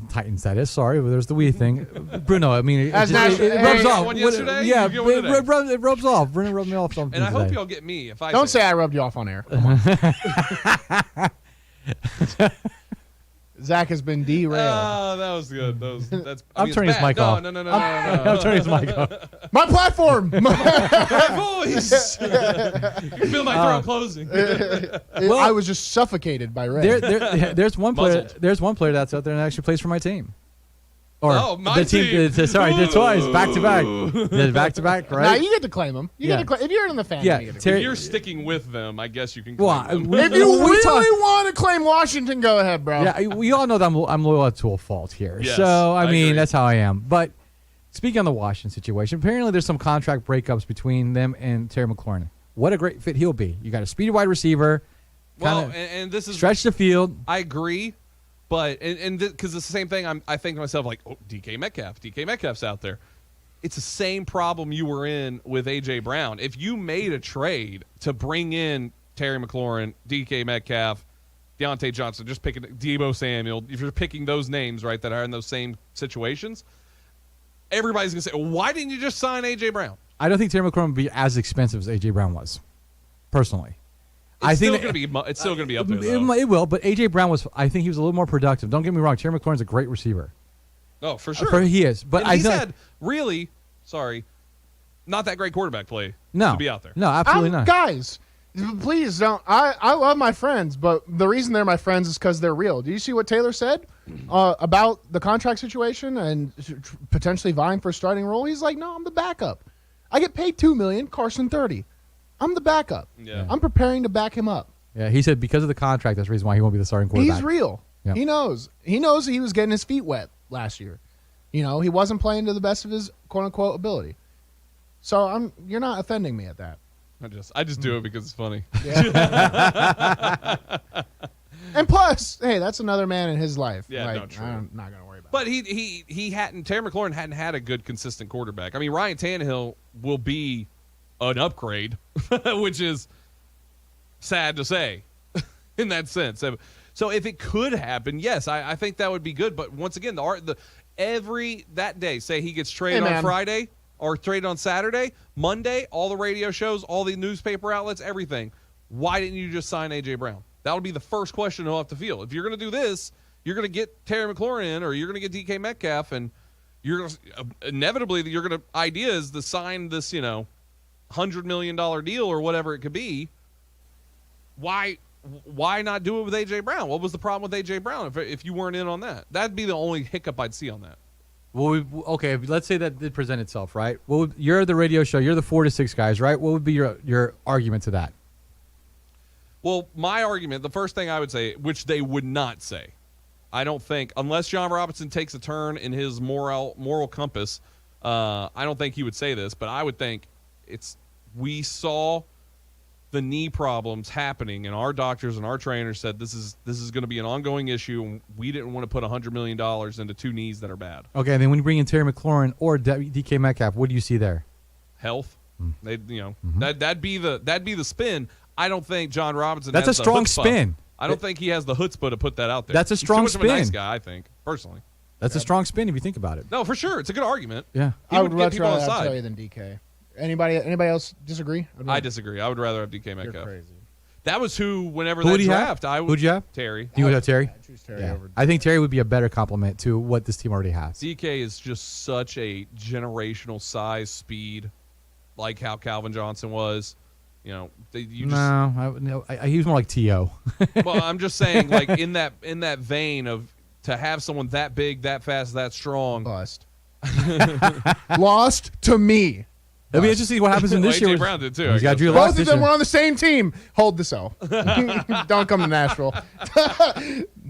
Speaker 7: Titans, that is. Sorry, there's the we thing. Bruno, I mean, it rubs off.
Speaker 2: One yesterday?
Speaker 7: Yeah, it rubs off. Bruno rubbed me off.
Speaker 2: And I hope y'all get me if I
Speaker 1: don't say I rubbed you off on air. Come on. Zach has been derailed.
Speaker 2: Oh, that was good.
Speaker 7: I'm turning his mic off.
Speaker 2: No.
Speaker 7: I'm turning his mic off.
Speaker 1: My platform.
Speaker 2: My voice. You can feel my throat closing.
Speaker 1: Well, I was just suffocated by Ray.
Speaker 7: There's one player. There's one player that's out there that actually plays for my team.
Speaker 2: Or my team.
Speaker 7: Sorry, did twice, back to back. Back to back, right?
Speaker 1: Now you get to claim them. If you're in the fan,
Speaker 2: if you're sticking with them, I guess you can claim them.
Speaker 1: If you really want to claim Washington, go ahead, bro.
Speaker 7: Yeah, we all know that I'm loyal to a fault here.
Speaker 2: Yes,
Speaker 7: so, I mean,
Speaker 2: agree.
Speaker 7: that's how I am. But speaking on the Washington situation, apparently there's some contract breakups between them and Terry McLaurin. What a great fit he'll be. You got a speedy wide receiver.
Speaker 2: Well, and this is
Speaker 7: stretch the field.
Speaker 2: I agree. But because it's the same thing, I think to myself like, DK Metcalf's out there. It's the same problem you were in with AJ Brown. If you made a trade to bring in Terry McLaurin, DK Metcalf, Deontay Johnson, just picking Deebo Samuel, if you're picking those names right that are in those same situations, everybody's gonna say, why didn't you just sign AJ Brown?
Speaker 7: I don't think Terry McLaurin would be as expensive as AJ Brown was, personally.
Speaker 2: It's still going to be up there, though.
Speaker 7: It will, but A.J. Brown I think he was a little more productive. Don't get me wrong. Terry McLaurin's a great receiver.
Speaker 2: Oh, for sure.
Speaker 7: He is. But
Speaker 2: he's had not that great quarterback play to be out there.
Speaker 7: No, absolutely not.
Speaker 1: Guys, please don't. I love my friends, but the reason they're my friends is because they're real. Do you see what Taylor said about the contract situation and potentially vying for a starting role? He's like, no, I'm the backup. I get paid $2 million, Carson $30. I'm the backup.
Speaker 2: Yeah.
Speaker 1: I'm preparing to back him up.
Speaker 7: Yeah, he said because of the contract, that's the reason why he won't be the starting quarterback.
Speaker 1: He's real.
Speaker 7: Yeah.
Speaker 1: He knows. He knows he was getting his feet wet last year. He wasn't playing to the best of his quote-unquote ability. So you're not offending me at that.
Speaker 2: I just do it because it's funny.
Speaker 1: Yeah. And plus, hey, that's another man in his life.
Speaker 2: Yeah, no, true.
Speaker 1: I'm not going to worry about
Speaker 2: But Terry McLaurin hadn't had a good, consistent quarterback. I mean, Ryan Tannehill will be an upgrade, which is sad to say in that sense. So if it could happen, yes, I think that would be good. But once again, that day, say he gets traded on Friday, or traded on Saturday, Monday, all the radio shows, all the newspaper outlets, everything. Why didn't you just sign A.J. Brown? That'll be the first question he'll have to field. If you're going to do this, you're going to get Terry McLaurin in, or you're going to get DK Metcalf, and you're inevitably idea is to sign this, $100 million deal or whatever it could be. Why not do it with A.J. Brown? What was the problem with A.J. Brown if you weren't in on that? That'd be the only hiccup I'd see on that.
Speaker 7: Well, okay, let's say that did present itself, right? You're the radio show. You're the 4 to 6 guys, right? What would be your argument to that?
Speaker 2: Well, my argument, the first thing I would say, which they would not say, I don't think, unless John Robinson takes a turn in his moral compass, I don't think he would say this, but I would think we saw the knee problems happening, and our doctors and our trainers said this is going to be an ongoing issue, and we didn't want to put $100 million into 2 knees that are bad.
Speaker 7: Okay, and then when you bring in Terry McLaurin or DK Metcalf, what do you see there?
Speaker 2: Health. That'd be the spin. I don't think John Robinson.
Speaker 7: That's
Speaker 2: has
Speaker 7: a strong
Speaker 2: the
Speaker 7: spin.
Speaker 2: I don't think he has the chutzpah to put that out there.
Speaker 7: That's a strong
Speaker 2: He's too much
Speaker 7: spin.
Speaker 2: of a nice guy, I think, personally.
Speaker 7: That's a strong spin if you think about it.
Speaker 2: No, for sure, it's a good argument.
Speaker 7: Yeah,
Speaker 2: he would get people on his side.
Speaker 1: Tell you than DK. Anybody else disagree?
Speaker 2: I disagree. I would rather have DK Metcalf.
Speaker 1: You're crazy.
Speaker 2: That was whenever
Speaker 7: Who
Speaker 2: that
Speaker 7: would you
Speaker 2: draft,
Speaker 7: have?
Speaker 2: I would.
Speaker 7: Who'd you have?
Speaker 2: Terry.
Speaker 7: You would have Terry?
Speaker 1: I choose Terry over.
Speaker 7: I think Terry would be a better complement to what this team already has.
Speaker 2: DK is just such a generational size, speed, like how Calvin Johnson was. He was
Speaker 7: more like T.O.
Speaker 2: Well, I'm just saying, like in that vein of to have someone that big, that fast, that strong.
Speaker 1: Bust. Lost to me.
Speaker 7: It'll be interesting to see what happens in this year.
Speaker 2: A.J. Brown did too.
Speaker 7: He's got Drew
Speaker 1: Both of them were on the same team. Hold the cell. Don't come to Nashville.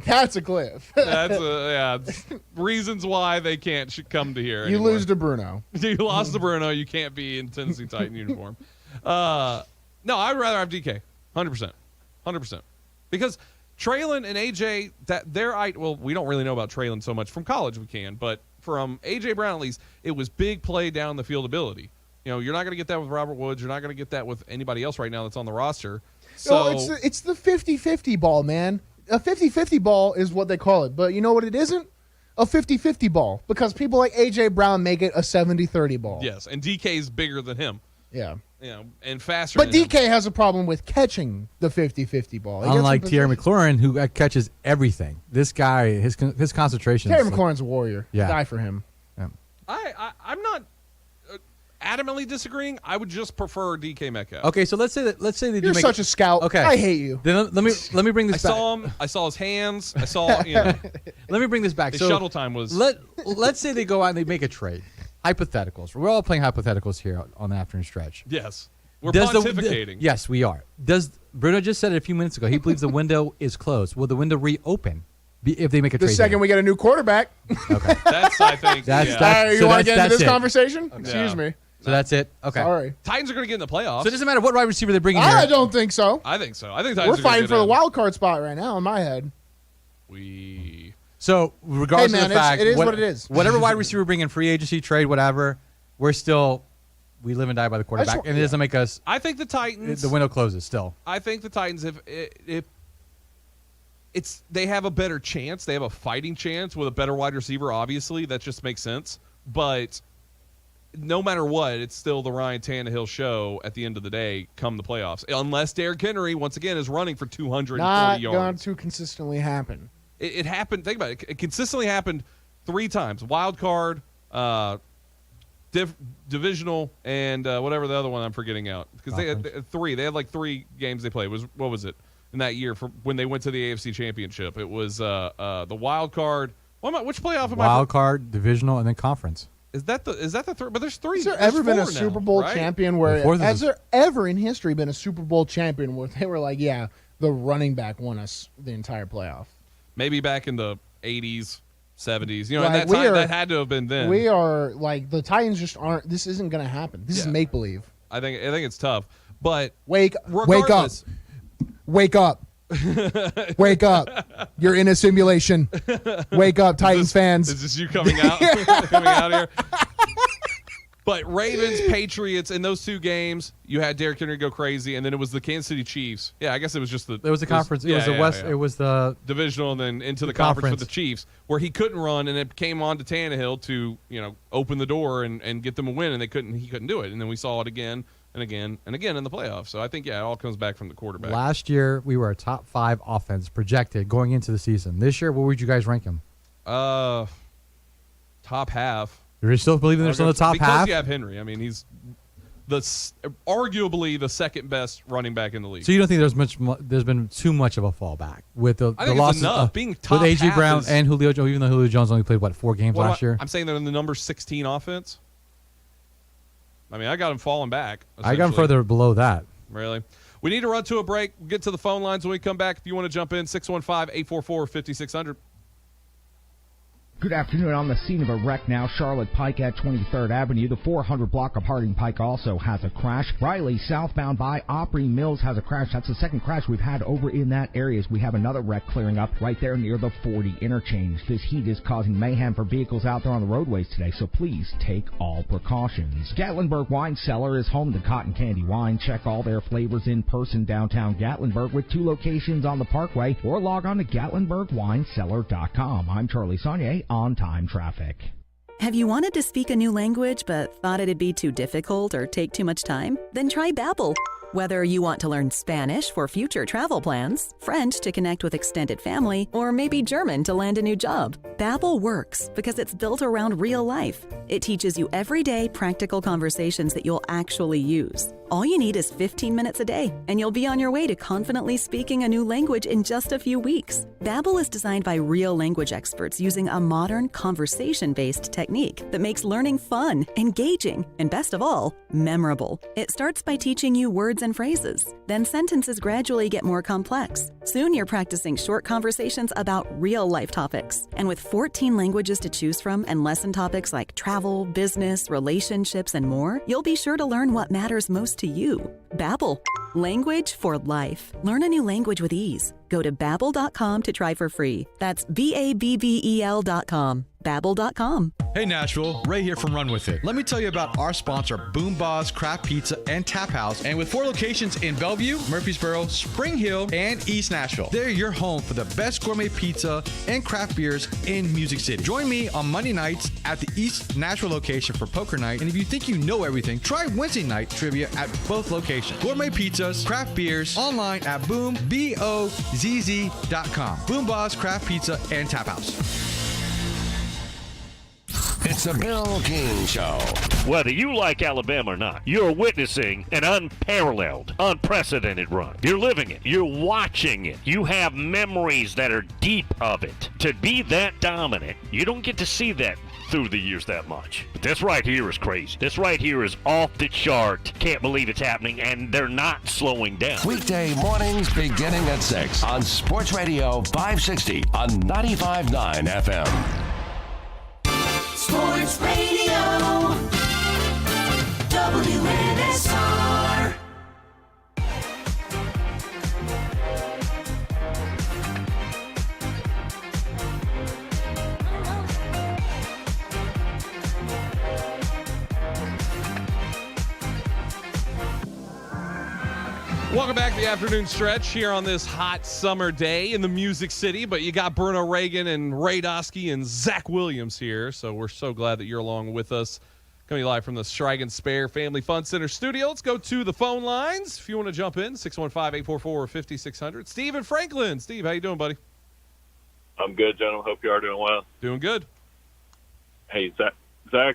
Speaker 1: That's a cliff.
Speaker 2: That's reasons why they can't come to here.
Speaker 1: You
Speaker 2: anymore.
Speaker 1: lose to Bruno.
Speaker 2: You lost to Bruno. You can't be in Tennessee Titan uniform. No, I'd rather have DK. 100%. Because Traylon and AJ, we don't really know about Traylon so much from college. We can, but from AJ Brown at least, it was big play down the field ability. You're not going to get that with Robert Woods. You're not going to get that with anybody else right now that's on the roster. So
Speaker 1: it's the 50-50 ball, man. A 50-50 ball is what they call it, but you know what it isn't? A 50-50 ball, because people like A.J. Brown make it a 70-30 ball.
Speaker 2: Yes, and DK is bigger than him.
Speaker 1: Yeah.
Speaker 2: And faster
Speaker 1: But
Speaker 2: than
Speaker 1: DK has a problem with catching the 50-50 ball.
Speaker 7: Unlike Terry McLaurin, who catches everything. This guy, his concentration.
Speaker 1: Terry McLaurin's a warrior.
Speaker 7: Yeah.
Speaker 1: Die for him.
Speaker 7: Yeah.
Speaker 2: I'm not adamantly disagreeing. I would just prefer DK Metcalf.
Speaker 7: Okay, so let's say that
Speaker 1: you're such a scout. Okay, I hate you.
Speaker 7: Then let me bring this back.
Speaker 2: I saw him. I saw his hands. I saw. Let
Speaker 7: me bring this back.
Speaker 2: The
Speaker 7: so
Speaker 2: shuttle time was.
Speaker 7: Let's say they go out and they make a trade. Hypotheticals. We're all playing hypotheticals here on the afternoon stretch.
Speaker 2: Yes, we're pontificating.
Speaker 7: Yes, we are. Bruno just said it a few minutes ago? He believes the window is closed. Will the window reopen if they make a trade?
Speaker 1: The second we get a new quarterback.
Speaker 7: Okay,
Speaker 2: that's I think.
Speaker 1: You want to get into this conversation? Okay. Excuse me.
Speaker 7: So that's it. Okay.
Speaker 1: Sorry.
Speaker 2: Titans are going to get in the playoffs.
Speaker 7: So it doesn't matter what wide receiver they bring in here.
Speaker 1: I don't think so.
Speaker 2: I think so. I think Titans
Speaker 1: we're fighting for the wild card spot right now in my head.
Speaker 7: So regardless of the fact,
Speaker 1: it is what it is.
Speaker 7: Whatever wide receiver bring in free agency, trade, whatever, we live and die by the quarterback, and it doesn't make us.
Speaker 2: I think the Titans.
Speaker 7: The window closes still.
Speaker 2: I think the Titans, if they have a better chance, they have a fighting chance with a better wide receiver. Obviously, that just makes sense. But no matter what, it's still the Ryan Tannehill show at the end of the day. Come the playoffs, unless Derrick Henry once again is running for 240
Speaker 1: yards.
Speaker 2: Not
Speaker 1: going to consistently happen.
Speaker 2: It happened. Think about it. It consistently happened 3 times: wild card, divisional, and whatever the other one I'm forgetting out. Because they had 3. They had like 3 games they played. What was it in that year for when they went to the AFC Championship? It was the wild card. Which playoff am I?
Speaker 7: Wild card, divisional, and then conference.
Speaker 2: Is that the 3? But there's 3.
Speaker 1: Has there ever been a Super Bowl champion where? Has there ever in history been a Super Bowl champion where they were like, yeah, the running back won us the entire playoff?
Speaker 2: Maybe back in the 80s, 70s. In that time, that had to have been then.
Speaker 1: We are like the Titans just aren't. This isn't going to happen. This is make believe.
Speaker 2: I think it's tough. But
Speaker 1: wake up, wake up. Wake up! You're in a simulation. Wake up, Titans fans.
Speaker 2: Is this you coming out? Coming out here? But Ravens, Patriots, in those two games, you had Derrick Henry go crazy, and then it was the Kansas City Chiefs. Yeah, I guess it was just the.
Speaker 7: It was the conference. It was the West. It was the
Speaker 2: divisional, and then into the conference with the Chiefs, where he couldn't run, and it came on to Tannehill to open the door and get them a win, and he couldn't do it, and then we saw it again and again and again in the playoffs. So I think it all comes back from the quarterback.
Speaker 7: Last year we were a top 5 offense projected going into the season. This year, where would you guys rank him?
Speaker 2: Top half.
Speaker 7: You're still believing they're still in the top
Speaker 2: because
Speaker 7: half?
Speaker 2: You have Henry. I mean, he's arguably the second best running back in the league.
Speaker 7: So you don't think there's been too much of a fallback with the
Speaker 2: I think
Speaker 7: losses
Speaker 2: it's enough. Being top
Speaker 7: with AJ
Speaker 2: half
Speaker 7: Brown and Julio Jones, even though Julio Jones only played 4 games last year.
Speaker 2: I'm saying they're in the number 16 offense. I mean, I got him falling back.
Speaker 7: I got him further below that.
Speaker 2: Really? We need to run to a break. We'll get to the phone lines when we come back. If you want to jump in, 615-844-5600.
Speaker 14: Good afternoon. On the scene of a wreck now, Charlotte Pike at 23rd Avenue. The 400 block of Harding Pike also has a crash. Riley southbound by Opry Mills has a crash. That's the second crash we've had over in that area as we have another wreck clearing up right there near the 40 interchange. This heat is causing mayhem for vehicles out there on the roadways today, so please take all precautions. Gatlinburg Wine Cellar is home to cotton candy wine. Check all their flavors in person downtown Gatlinburg with 2 locations on the Parkway, or log on to GatlinburgWineCellar.com. I'm Charlie Saunier. On-time traffic.
Speaker 6: Have you wanted to speak a new language but thought it'd be too difficult or take too much time? Then try Babbel. Whether you want to learn Spanish for future travel plans, French to connect with extended family, or maybe German to land a new job, Babbel works because it's built around real life. It teaches you everyday practical conversations that you'll actually use. All you need is 15 minutes a day, and you'll be on your way to confidently speaking a new language in just a few weeks. Babbel is designed by real language experts using a modern, conversation-based technique that makes learning fun, engaging, and best of all, memorable. It starts by teaching you words and phrases. Then sentences gradually get more complex. Soon you're practicing short conversations about real-life topics. And with 14 languages to choose from and lesson topics like travel, business, relationships, and more, you'll be sure to learn what matters most to you. Babbel. Language for life. Learn a new language with ease. Go to Babbel.com to try for free. That's BABBEL.com. Babbel.com.
Speaker 22: Hey Nashville, Ray here from Run With It. Let me tell you about our sponsor, Boom Boss Craft Pizza and Tap House. And with 4 locations in Bellevue, Murfreesboro, Spring Hill, and East Nashville, they're your home for the best gourmet pizza and craft beers in Music City. Join me on Monday nights at the East Nashville location for poker night. And if you think you know everything, try Wednesday night trivia at both locations. Gourmet pizzas, craft beers, online at BoomBozz.com. Boom Boss Craft Pizza and Tap House.
Speaker 3: It's the Bill King Show.
Speaker 12: Whether you like Alabama or not, you're witnessing an unparalleled, unprecedented run. You're living it. You're watching it. You have memories that are deep of it. To be that dominant, you don't get to see that through the years that much. But this right here is crazy. This right here is off the chart. Can't believe it's happening, and they're not slowing down.
Speaker 3: Weekday mornings beginning at 6 on Sports Radio 560 on 95.9 FM.
Speaker 4: Sports Radio WNSR.
Speaker 2: Welcome back to the afternoon stretch here on this hot summer day in the Music City. But you got Bruno Reagan and Ray Dosky and Zach Williams here. So we're so glad that you're along with us. Coming live from the Strigan Spare Family Fun Center studio. Let's go to the phone lines. If you want to jump in, 615-844-5600. Steve and Franklin. Steve, how you doing, buddy?
Speaker 23: I'm good, gentlemen. Hope you are doing well.
Speaker 2: Doing good.
Speaker 23: Hey, Zach,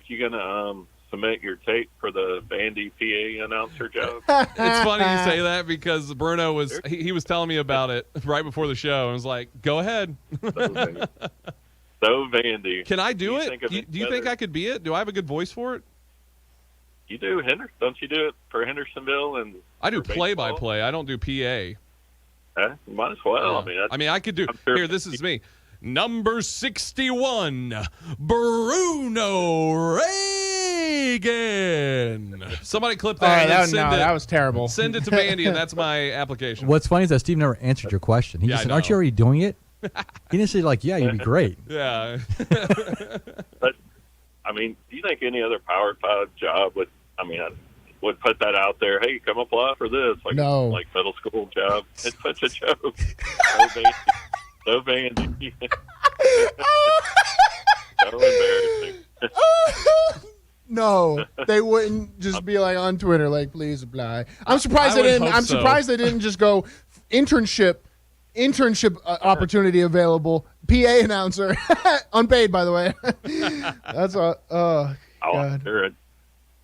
Speaker 23: you going to submit your tape for the Vandy PA announcer job?
Speaker 2: It's funny you say that because Bruno was he was telling me about it right before the show and was like, go ahead.
Speaker 23: So Vandy.
Speaker 2: Can I do it? Do you think I could be it? Do I have a good voice for it?
Speaker 23: You do don't you do it for Hendersonville? And
Speaker 2: I do play-by-play. I don't do PA.
Speaker 23: Might as well.
Speaker 2: I mean, I could do. Sure. Here, this is me. Number 61, Bruno Reagan. Somebody clip that.
Speaker 1: That was terrible.
Speaker 2: Send it to Mandy, and that's my application.
Speaker 7: What's funny is that Steve never answered your question. He just said, "Aren't you already doing it?" He didn't say like, "Yeah, you'd be great."
Speaker 2: Yeah.
Speaker 23: But I mean, do you think any other Power 5 job would put that out there? Hey, come apply for this. Like,
Speaker 1: No.
Speaker 23: Like middle school job. It's such a joke. So Vandy. So embarrassing.
Speaker 1: No, they wouldn't just be like on Twitter, like, please apply. I'm surprised
Speaker 2: I
Speaker 1: they
Speaker 2: would
Speaker 1: didn't.
Speaker 2: hope
Speaker 1: I'm
Speaker 2: so.
Speaker 1: surprised they didn't just go internship opportunity available. PA announcer, unpaid, by the way. That's a. Oh God.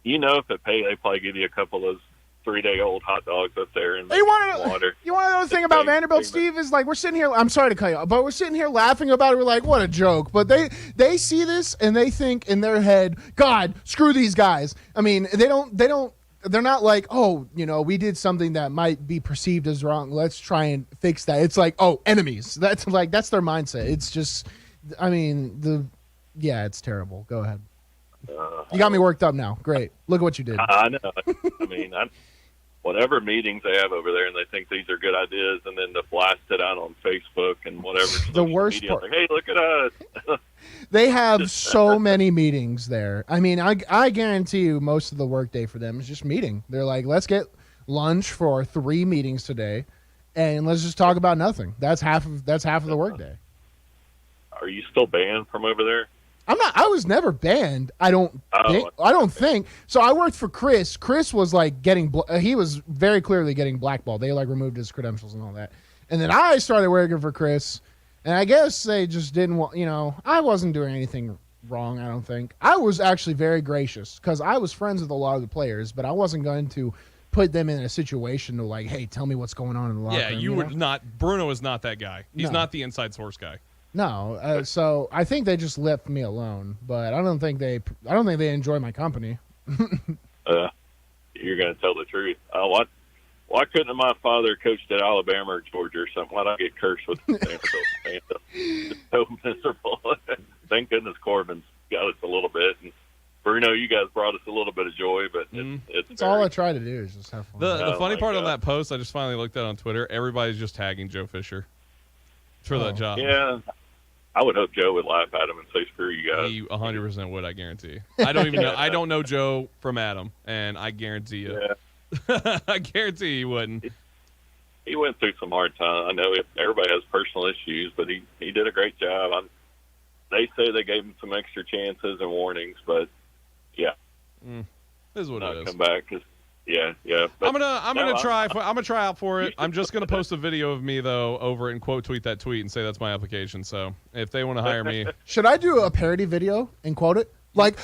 Speaker 23: You know, if they probably give you a couple of those 3-day-old hot dogs up there and
Speaker 1: You want
Speaker 23: water.
Speaker 1: to know the thing about Vanderbilt, Steve, is like we're sitting here. I'm sorry to cut you off, but we're sitting here laughing about it. We're like, what a joke. But they see this and they think in their head, God, screw these guys. I mean, they're not like, oh, we did something that might be perceived as wrong. Let's try and fix that. It's like, oh, enemies. That's their mindset. It's just, I mean, it's terrible. Go ahead. You got me worked up now. Great. Look at what you did.
Speaker 23: I know. I mean, whatever meetings they have over there, and they think these are good ideas, and then to blast it out on Facebook and whatever.
Speaker 1: The worst
Speaker 23: media,
Speaker 1: part.
Speaker 23: like, hey, look at us.
Speaker 1: They have so many meetings there. I mean, I guarantee you most of the workday for them is just meeting. They're like, let's get lunch for 3 meetings today, and let's just talk about nothing. That's half of the workday.
Speaker 23: Are you still banned from over there?
Speaker 1: I'm not. I was never banned. I don't think so. I worked for Chris. Chris was like he was very clearly getting blackballed. They like removed his credentials and all that. And then I started working for Chris, and I guess they just didn't want. I wasn't doing anything wrong. I don't think. I was actually very gracious because I was friends with a lot of the players, but I wasn't going to put them in a situation to like, hey, tell me what's going on in the locker room.
Speaker 2: Yeah, you would not. Bruno is not that guy. He's
Speaker 1: No.
Speaker 2: not the inside source guy.
Speaker 1: No, so I think they just left me alone, but I don't think they enjoy my company.
Speaker 23: You're going to tell the truth. Why couldn't my father coached at Alabama or Georgia or something? Why'd I get cursed with Vanderbilt? It's so miserable. Thank goodness Corbin's got us a little bit, and Bruno, you guys brought us a little bit of joy, but it's
Speaker 1: all I try to do is just have fun.
Speaker 2: The funny part on that post, I just finally looked at on Twitter. Everybody's just tagging Joe Fisher for that job.
Speaker 23: Yeah. I would hope Joe would laugh at him and say, screw you guys.
Speaker 2: He 100% would, I guarantee. I don't even know. I don't know Joe from Adam, and I guarantee you. Yeah. I guarantee he wouldn't.
Speaker 23: He went through some hard time. I know everybody has personal issues, but he did a great job. They say they gave him some extra chances and warnings, but yeah.
Speaker 2: This is what it is.
Speaker 23: Come back 'cause yeah.
Speaker 2: I'm gonna try out for it. I'm just gonna post a video of me though over it and quote tweet that tweet and say that's my application. So if they want to hire me,
Speaker 1: should I do a parody video and quote it like?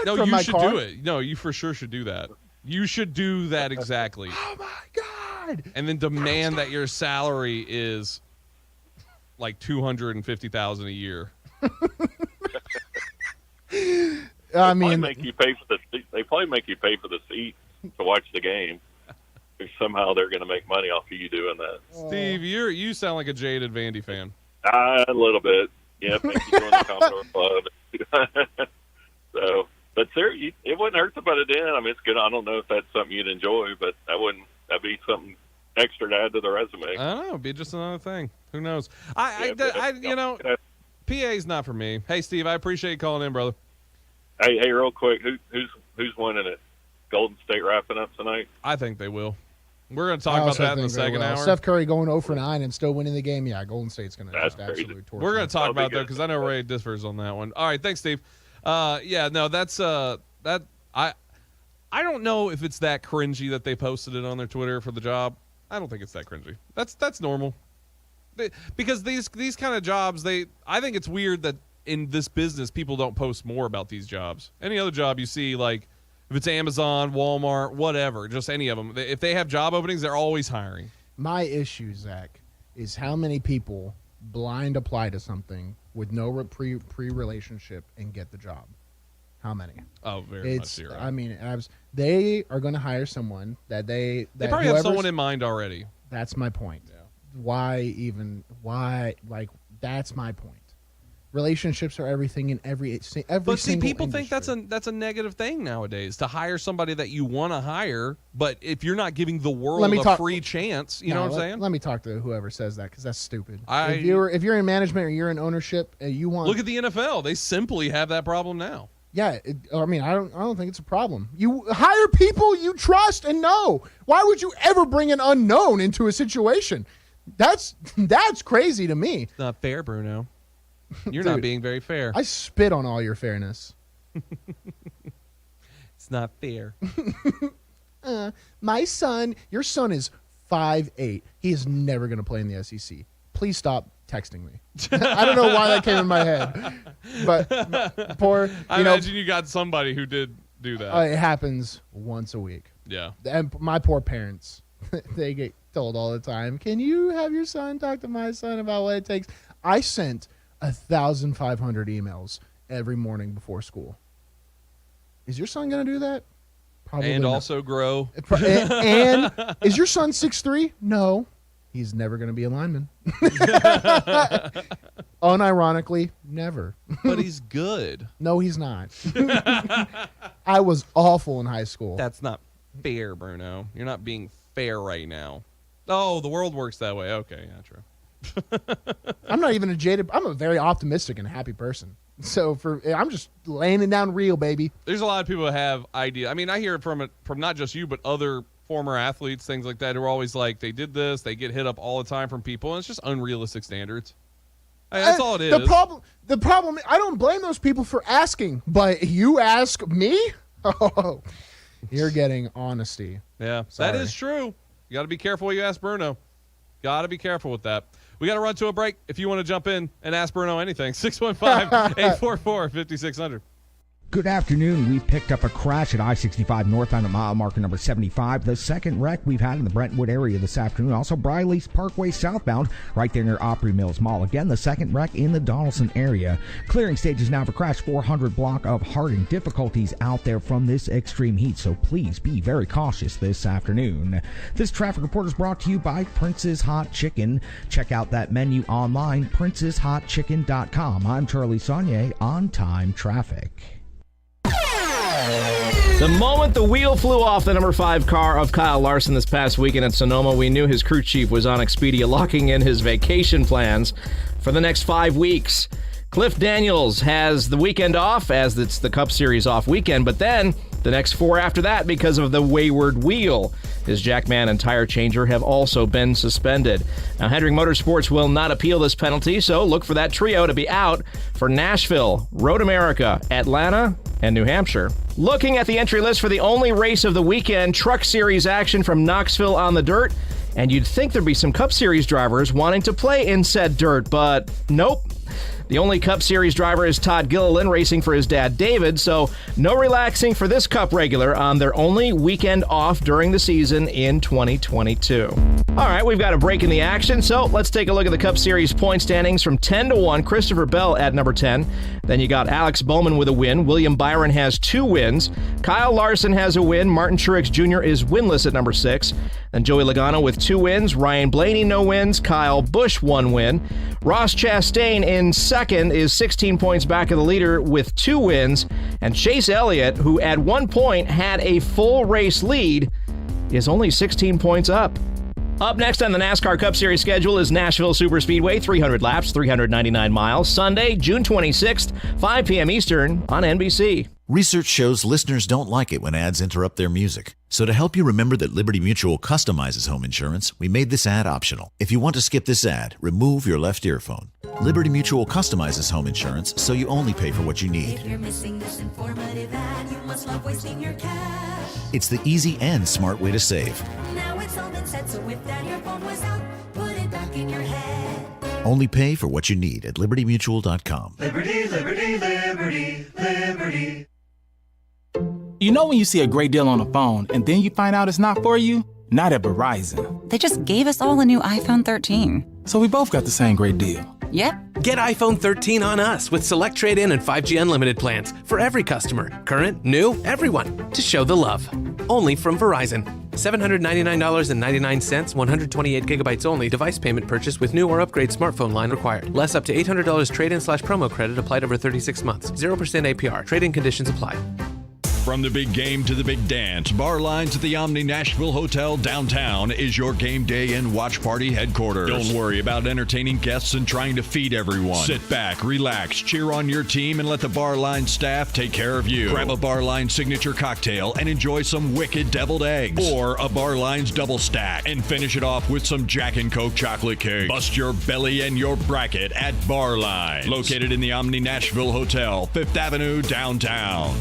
Speaker 2: No,
Speaker 1: from
Speaker 2: you
Speaker 1: my
Speaker 2: should
Speaker 1: car?
Speaker 2: do it. No, you for sure should do that. You should do that exactly.
Speaker 1: Oh my God!
Speaker 2: And then demand that your salary is like $250,000 a year.
Speaker 1: I mean,
Speaker 23: they probably make you pay for the seat to watch the game. Because somehow they're going to make money off of you doing that.
Speaker 2: Steve, you sound like a jaded Vandy fan.
Speaker 23: A little bit. Yeah, maybe join the Commodore Club. So, but sir, it wouldn't hurt to put it in. I mean, it's good. I don't know if that's something you'd enjoy, but that'd be something extra to add to the resume.
Speaker 2: I don't know. It'd be just another thing. Who knows? PA's not for me. Hey, Steve, I appreciate you calling in, brother.
Speaker 23: Hey, real quick, who's winning it? Golden State wrapping up tonight?
Speaker 2: I think they will. We're going to talk about that in the second hour.
Speaker 1: Steph Curry going 0 for 9 and still winning the game. Yeah, Golden State's going to just absolutely torture.
Speaker 2: We're going to talk about that because I know Ray differs on that one. All right, thanks, Steve. That's that. I don't know if it's that cringy that they posted it on their Twitter for the job. I don't think it's that cringy. That's normal. Because these kind of jobs, I think it's weird that in this business people don't post more about these jobs. Any other job you see, like if it's Amazon, Walmart, whatever, just any of them, if they have job openings, they're always hiring.
Speaker 1: My issue, Zach, is how many people blind apply to something with no pre-relationship and get the job. How many?
Speaker 2: Oh, very much zero.
Speaker 1: I mean, they are going to hire someone that they
Speaker 2: probably have someone in mind already.
Speaker 1: That's my point. Yeah. Why? Like, that's my point. Relationships are everything in every
Speaker 2: But see,
Speaker 1: single
Speaker 2: people
Speaker 1: industry.
Speaker 2: think that's a negative thing nowadays, to hire somebody that you want to hire, but if you're not giving the world a free chance, you know what I'm saying?
Speaker 1: Let me talk to whoever says that, because that's stupid.
Speaker 2: I-
Speaker 1: If you're in management or you're in ownership, you want
Speaker 2: Look at the NFL. They simply have that problem now.
Speaker 1: Yeah, I don't think it's a problem. You hire people you trust and know. Why would you ever bring an unknown into a situation? That's crazy to me.
Speaker 2: It's not fair, Bruno. You're
Speaker 1: Dude,
Speaker 2: not being very fair.
Speaker 1: I spit on all your fairness.
Speaker 2: It's not fair.
Speaker 1: Your son is 5'8". He is never going to play in the SEC. Please stop texting me. I don't know why that came in my head, but
Speaker 2: I imagine you got somebody who did do that.
Speaker 1: It happens once a week.
Speaker 2: Yeah.
Speaker 1: And my poor parents, they get told all the time, can you have your son talk to my son about what it takes? I sent 1,500 emails every morning before school. Is your son going to do that? Probably
Speaker 2: and
Speaker 1: not.
Speaker 2: also grow.
Speaker 1: And is your son 6'3"? No. He's never going to be a lineman. Unironically, never.
Speaker 2: But he's good.
Speaker 1: No, he's not. I was awful in high school.
Speaker 2: That's not fair, Bruno. You're not being fair right now. Oh, the world works that way. Okay, yeah, true.
Speaker 1: I'm not even I'm a very optimistic and happy person. So I'm just laying it down real, baby.
Speaker 2: There's a lot of people who have ideas. I mean, I hear it from not just you, but other former athletes, things like that, who are always like, they did this, they get hit up all the time from people, and it's just unrealistic standards. That's all it is.
Speaker 1: The problem, I don't blame those people for asking, but you ask me? Oh, you're getting honesty.
Speaker 2: Yeah,
Speaker 1: Sorry.
Speaker 2: that is true. You got to be careful what you ask Bruno. Got to be careful with that. We got to run to a break. If you want to jump in and ask Bruno anything, 615-844-5600.
Speaker 14: Good afternoon. We picked up a crash at I-65 northbound at mile marker number 75. The second wreck we've had in the Brentwood area this afternoon. Also, Briley's Parkway southbound, right there near Opry Mills Mall. Again, the second wreck in the Donaldson area. Clearing stages now for crash 400 block of Harding. Difficulties out there from this extreme heat, so please be very cautious this afternoon. This traffic report is brought to you by Prince's Hot Chicken. Check out that menu online, princeshotchicken.com. I'm Charlie Saunier, On Time Traffic.
Speaker 5: The moment the wheel flew off the number 5 car of Kyle Larson this past weekend at Sonoma, we knew his crew chief was on Expedia locking in his vacation plans for the next 5 weeks. Cliff Daniels has the weekend off, as it's the Cup Series off weekend, but then the next 4 after that because of the wayward wheel. His Jackman and tire changer have also been suspended. Now, Hendrick Motorsports will not appeal this penalty, so look for that trio to be out for Nashville, Road America, Atlanta, and New Hampshire. Looking at the entry list for the only race of the weekend, Truck Series action from Knoxville on the dirt, and you'd think there'd be some Cup Series drivers wanting to play in said dirt, but nope. The only Cup Series driver is Todd Gilliland, racing for his dad, David, so no relaxing for this Cup regular on their only weekend off during the season in 2022. All right, we've got a break in the action, so let's take a look at the Cup Series point standings from 10-1. Christopher Bell at number 10. Then you got Alex Bowman with a win. William Byron has 2 wins. Kyle Larson has a win. Martin Truex Jr. is winless at number 6. Then Joey Logano with 2 wins. Ryan Blaney, no wins. Kyle Busch, 1 win. Ross Chastain in second is 16 points back of the leader with 2 wins. And Chase Elliott, who at one point had a full race lead, is only 16 points up. Up next on the NASCAR Cup Series schedule is Nashville Superspeedway, 300 laps, 399 miles, Sunday, June 26th, 5 p.m. Eastern on NBC.
Speaker 8: Research shows listeners don't like it when ads interrupt their music. So to help you remember that Liberty Mutual customizes home insurance, we made this ad optional. If you want to skip this ad, remove your left earphone. Liberty Mutual customizes home insurance so you only pay for what you need.
Speaker 4: If you're missing this informative ad, you must love wasting your cash.
Speaker 8: It's the easy and smart way to save.
Speaker 4: Now it's all been said, so if that earphone was out, put it back in your head.
Speaker 8: Only pay for what you need at libertymutual.com.
Speaker 4: Liberty, liberty, liberty, liberty.
Speaker 10: You know when you see a great deal on a phone and then you find out it's not for you? Not at Verizon.
Speaker 24: They just gave us all a new iPhone 13.
Speaker 10: So we both got the same great deal.
Speaker 24: Yep.
Speaker 25: Get iPhone 13 on us with select trade-in and 5G unlimited plans for every customer, current, new, everyone, to show the love. Only from Verizon. $799.99, 128 gigabytes only. Device payment purchase with new or upgrade smartphone line required. Less up to $800 trade-in/promo credit applied over 36 months. 0% APR. Trade-in conditions apply.
Speaker 11: From the big game to the big dance, Bar Lines at the Omni Nashville Hotel downtown is your game day and watch party headquarters. Don't worry about entertaining guests and trying to feed everyone. Sit back, relax, cheer on your team, and let the Bar Lines staff take care of you. Grab a Bar Lines signature cocktail and enjoy some wicked deviled eggs. Or a Bar Lines double stack and finish it off with some Jack and Coke chocolate cake. Bust your belly and your bracket at Bar Lines. Located in the Omni Nashville Hotel, 5th Avenue, downtown.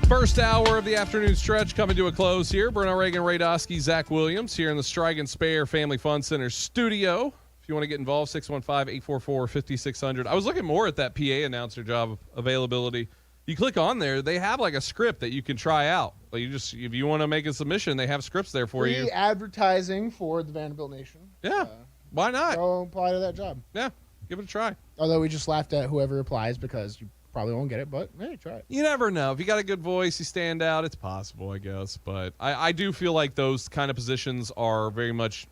Speaker 2: First hour of the afternoon stretch coming to a close here. Bruno, Reagan, Ray Dosky, Zach Williams here in the Strike and Spare Family Fun Center studio. If you want to get involved, 615-844-5600. I was looking more at that PA announcer job availability. You click on there, they have like a script that you can try out. Like if you want to make a submission, they have scripts there for you.
Speaker 1: Free advertising for the Vanderbilt Nation.
Speaker 2: Yeah, why not?
Speaker 1: Go apply to that job.
Speaker 2: Yeah, give it a try.
Speaker 1: Although we just laughed at whoever applies because you probably won't get it, but hey, try it.
Speaker 2: You never know. If you got a good voice, you stand out, it's possible, I guess. But I do feel like those kind of positions are very much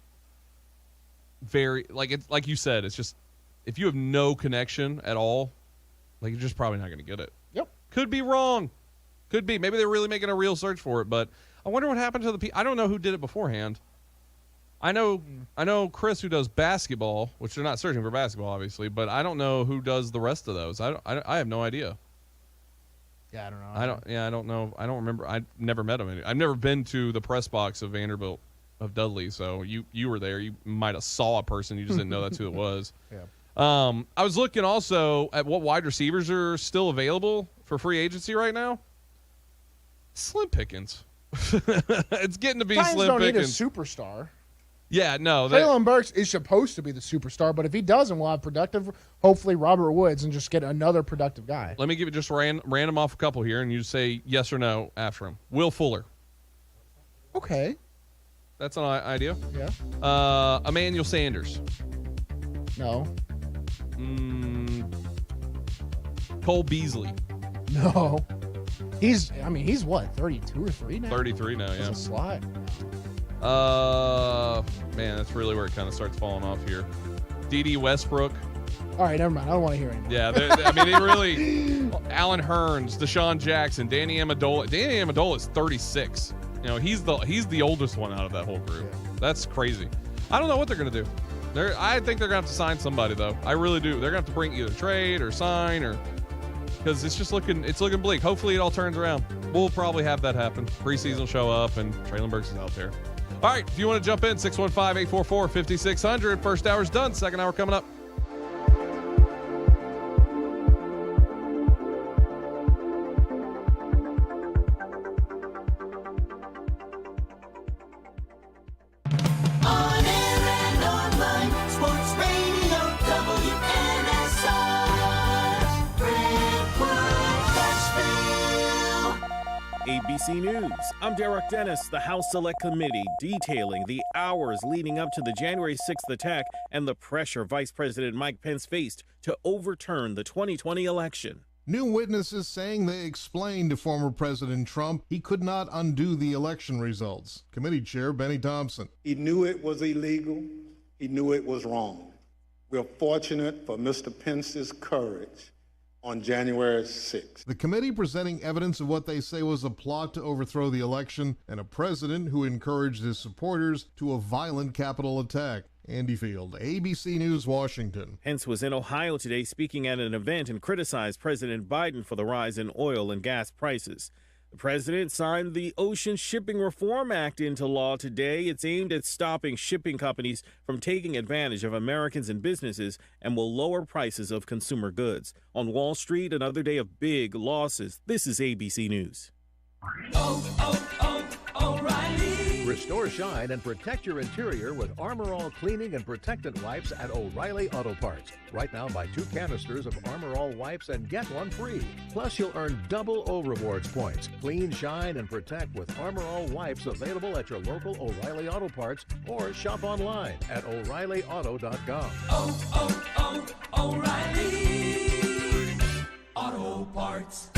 Speaker 2: like you said, it's just if you have no connection at all, like you're just probably not going to get it.
Speaker 1: Yep.
Speaker 2: Could be wrong. Could be. Maybe they're really making a real search for it, but I wonder what happened to the people. I don't know who did it beforehand. I know Chris, who does basketball, which they're not searching for basketball, obviously, but I don't know who does the rest of those. I have no idea.
Speaker 1: Yeah, I don't know.
Speaker 2: I don't know. I don't remember. I've never met him. I've never been to the press box of Vanderbilt of Dudley, so you were there. You might have saw a person. You just didn't know that's who it was.
Speaker 1: Yeah.
Speaker 2: I was looking also at what wide receivers are still available for free agency right now. Slim pickings. It's getting to be
Speaker 1: Titans
Speaker 2: slim
Speaker 1: don't
Speaker 2: pickings.
Speaker 1: need a superstar.
Speaker 2: Yeah, no.
Speaker 1: Traylon Burks is supposed to be the superstar, but if he doesn't, we'll have productive, hopefully Robert Woods, and just get another productive guy.
Speaker 2: Let me give it just random off a couple here, and you say yes or no after him. Will Fuller.
Speaker 1: Okay.
Speaker 2: That's an idea.
Speaker 1: Yeah.
Speaker 2: Emmanuel Sanders.
Speaker 1: No.
Speaker 2: Cole Beasley.
Speaker 1: No. He's what, 32 or 3 now?
Speaker 2: 33 now, yeah.
Speaker 1: He's a slot.
Speaker 2: Man, that's really where it kind of starts falling off here. D.D. Westbrook.
Speaker 1: All right, never mind. I don't want to hear anymore.
Speaker 2: Yeah, they really. Alan Hearns, Deshaun Jackson, Danny Amendola. Danny Amendola is 36. You know, he's the oldest one out of that whole group. Yeah. That's crazy. I don't know what they're going to do. I think they're going to have to sign somebody, though. I really do. They're going to have to bring either trade or sign or because it's looking bleak. Hopefully it all turns around. We'll probably have that happen. Preseason will show up and Traylon Burks is out there. All right, if you want to jump in, 615-844-5600. First hour's done. Second hour coming up.
Speaker 4: On air and online, Sports Radio WNSR, Brentwood, Nashville.
Speaker 13: ABC News. I'm Derek Dennis. The House Select Committee detailing the hours leading up to the January 6th attack and the pressure Vice President Mike Pence faced to overturn the 2020 election.
Speaker 15: New witnesses saying they explained to former President Trump he could not undo the election results. Committee Chair Benny Thompson.
Speaker 16: He knew it was illegal. He knew it was wrong. We're fortunate for Mr. Pence's courage on January 6th.
Speaker 15: The committee presenting evidence of what they say was a plot to overthrow the election and a president who encouraged his supporters to a violent Capitol attack. Andy Field, ABC News, Washington.
Speaker 13: Pence was in Ohio today speaking at an event and criticized President Biden for the rise in oil and gas prices. The president signed the Ocean Shipping Reform Act into law today. It's aimed at stopping shipping companies from taking advantage of Americans and businesses and will lower prices of consumer goods. On Wall Street, another day of big losses. This is ABC News.
Speaker 4: O'Reilly.
Speaker 9: Restore shine and protect your interior with Armor All cleaning and protectant wipes at O'Reilly Auto Parts. Right now, buy 2 canisters of Armor All wipes and get 1 free. Plus, you'll earn double O Rewards points. Clean, shine, and protect with Armor All wipes available at your local O'Reilly Auto Parts or shop online at O'ReillyAuto.com.
Speaker 4: O'Reilly Auto Parts.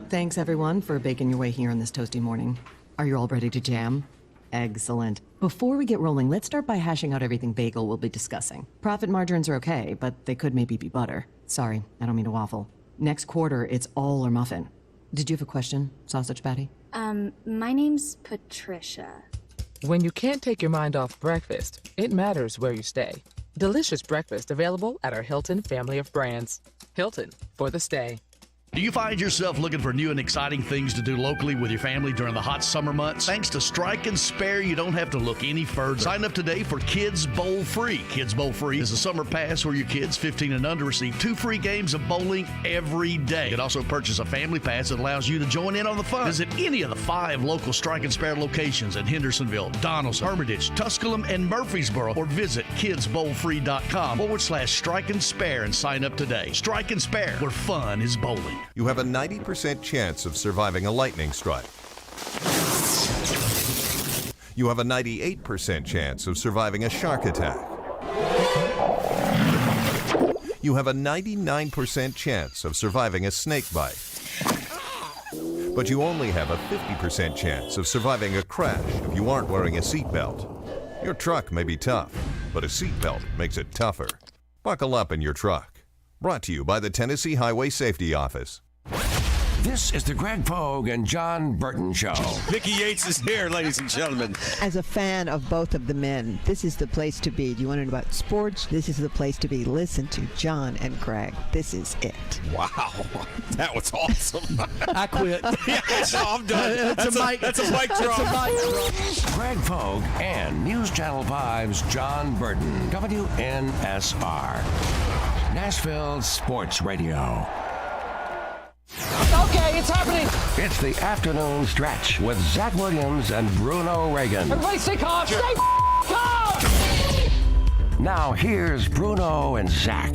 Speaker 17: Thanks, everyone, for baking your way here on this toasty morning. Are you all ready to jam? Excellent. Before we get rolling, let's start by hashing out everything bagel we'll be discussing. Profit margins are okay, but they could maybe be butter. Sorry, I don't mean to waffle. Next quarter, it's all or muffin. Did you have a question, Sausage Patty?
Speaker 18: My name's Patricia.
Speaker 19: When you can't take your mind off breakfast, it matters where you stay. Delicious breakfast available at our Hilton family of brands. Hilton, for the stay.
Speaker 20: Do you find yourself looking for new and exciting things to do locally with your family during the hot summer months? Thanks to Strike and Spare, you don't have to look any further. Sign up today for Kids Bowl Free. Kids Bowl Free is a summer pass where your kids 15 and under receive 2 free games of bowling every day. You can also purchase a family pass that allows you to join in on the fun. Visit any of the 5 local Strike and Spare locations in Hendersonville, Donaldson, Hermitage, Tusculum, and Murfreesboro, or visit kidsbowlfree.com/Strike and Spare and sign up today. Strike and Spare, where fun is bowling.
Speaker 26: You have a 90% chance of surviving a lightning strike. You have a 98% chance of surviving a shark attack. You have a 99% chance of surviving a snake bite. But you only have a 50% chance of surviving a crash if you aren't wearing a seatbelt. Your truck may be tough, but a seatbelt makes it tougher. Buckle up in your truck. Brought to you by the Tennessee Highway Safety Office.
Speaker 3: This is the Greg Pogue and John Burton Show.
Speaker 27: Mickey Yates is here, ladies and gentlemen.
Speaker 28: As a fan of both of the men, this is the place to be. Do you want to know about sports? This is the place to be. Listen to John and Greg. This is it.
Speaker 27: Wow, that was awesome.
Speaker 7: I quit.
Speaker 27: Yeah, I'm done. That's a mic drop.
Speaker 3: Greg Pogue and News Channel 5's John Burton, WNSR, Nashville Sports Radio.
Speaker 29: Okay, it's happening.
Speaker 3: It's the afternoon stretch with Zach Williams and Bruno Reagan.
Speaker 29: Everybody stay calm. Stay calm.
Speaker 3: Now here's Bruno and Zach.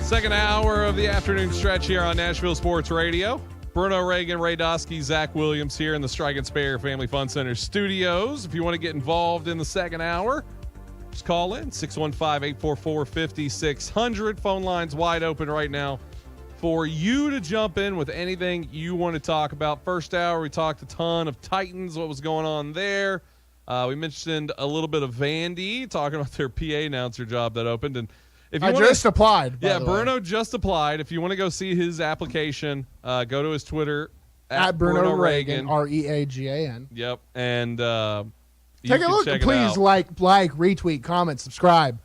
Speaker 2: Second hour of the afternoon stretch here on Nashville Sports Radio. Bruno Reagan, Ray Dosky, Zach Williams here in the Strike and Spare Family Fun Center studios. If you want to get involved in the second hour, just call in 615-844-5600. Phone lines wide open right now for you to jump in with anything you want to talk about. First hour, we talked a ton of Titans, what was going on there. We mentioned a little bit of Vandy, talking about their PA announcer job that opened. And if you
Speaker 1: just applied.
Speaker 2: Yeah, Bruno just applied. If you want to go see his application, go to his Twitter
Speaker 1: at Bruno Reagan, Reagan.
Speaker 2: Yep, and
Speaker 1: take a look. Please like, retweet, comment, subscribe.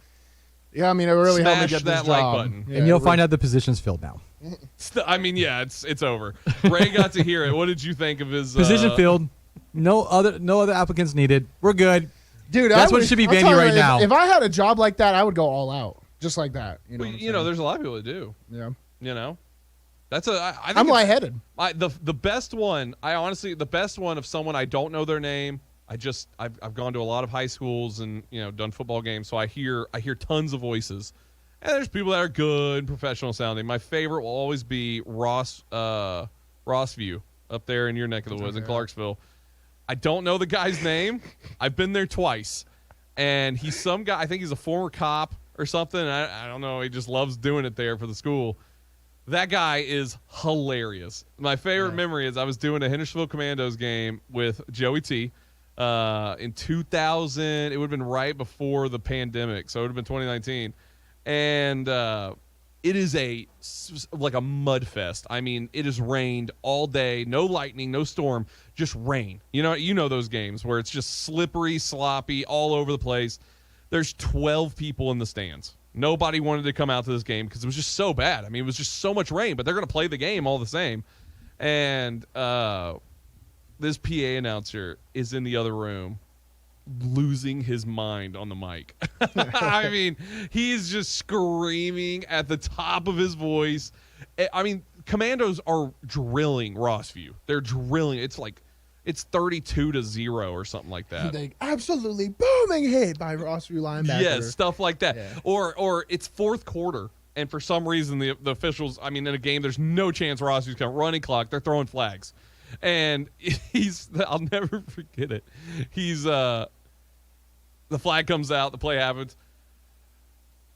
Speaker 1: Yeah, I mean, it really helped me get
Speaker 2: that
Speaker 1: this
Speaker 2: like
Speaker 1: job.
Speaker 2: button,
Speaker 7: and you'll find out the position's filled now.
Speaker 2: I mean, yeah, it's over. Ray got to hear it. What did you think of his
Speaker 7: position filled? No other applicants needed. We're good,
Speaker 1: dude.
Speaker 7: That's what it should be Vandy right now.
Speaker 1: If I had a job like that, I would go all out. Just like that,
Speaker 2: you know, there's a lot of people that do.
Speaker 1: Yeah,
Speaker 2: you know, that's I think
Speaker 1: I'm lightheaded.
Speaker 2: The best one. The best one of someone I don't know their name. I've gone to a lot of high schools and done football games, so I hear tons of voices, and there's people that are good and professional sounding. My favorite will always be Rossview up there in your neck of the woods in Clarksville. I don't know the guy's name. I've been there twice, and he's some guy. I think he's a former cop or something. I don't know. He just loves doing it there for the school. That guy is hilarious. My favorite memory is I was doing a Hendersonville Commandos game with Joey T in 2000. It would have been right before the pandemic, so it would have been 2019. And it is like a mud fest. I mean, it has rained all day. No lightning, no storm, just rain. You know those games where it's just slippery, sloppy, all over the place. There's 12 people in the stands. Nobody wanted to come out to this game because it was just so bad. I mean, it was just so much rain, but they're going to play the game all the same. And this PA announcer is in the other room losing his mind on the mic. I mean, he's just screaming at the top of his voice. I mean, Commandos are drilling Rossview. They're drilling. It's 32-0 or something like that.
Speaker 1: They absolutely booming hit by Rossview linebacker.
Speaker 2: Yes, stuff like that.
Speaker 1: Yeah.
Speaker 2: Or it's fourth quarter, and for some reason the officials, I mean, in a game, there's no chance Rossview's going to running clock. They're throwing flags. And I'll never forget it. The flag comes out, the play happens.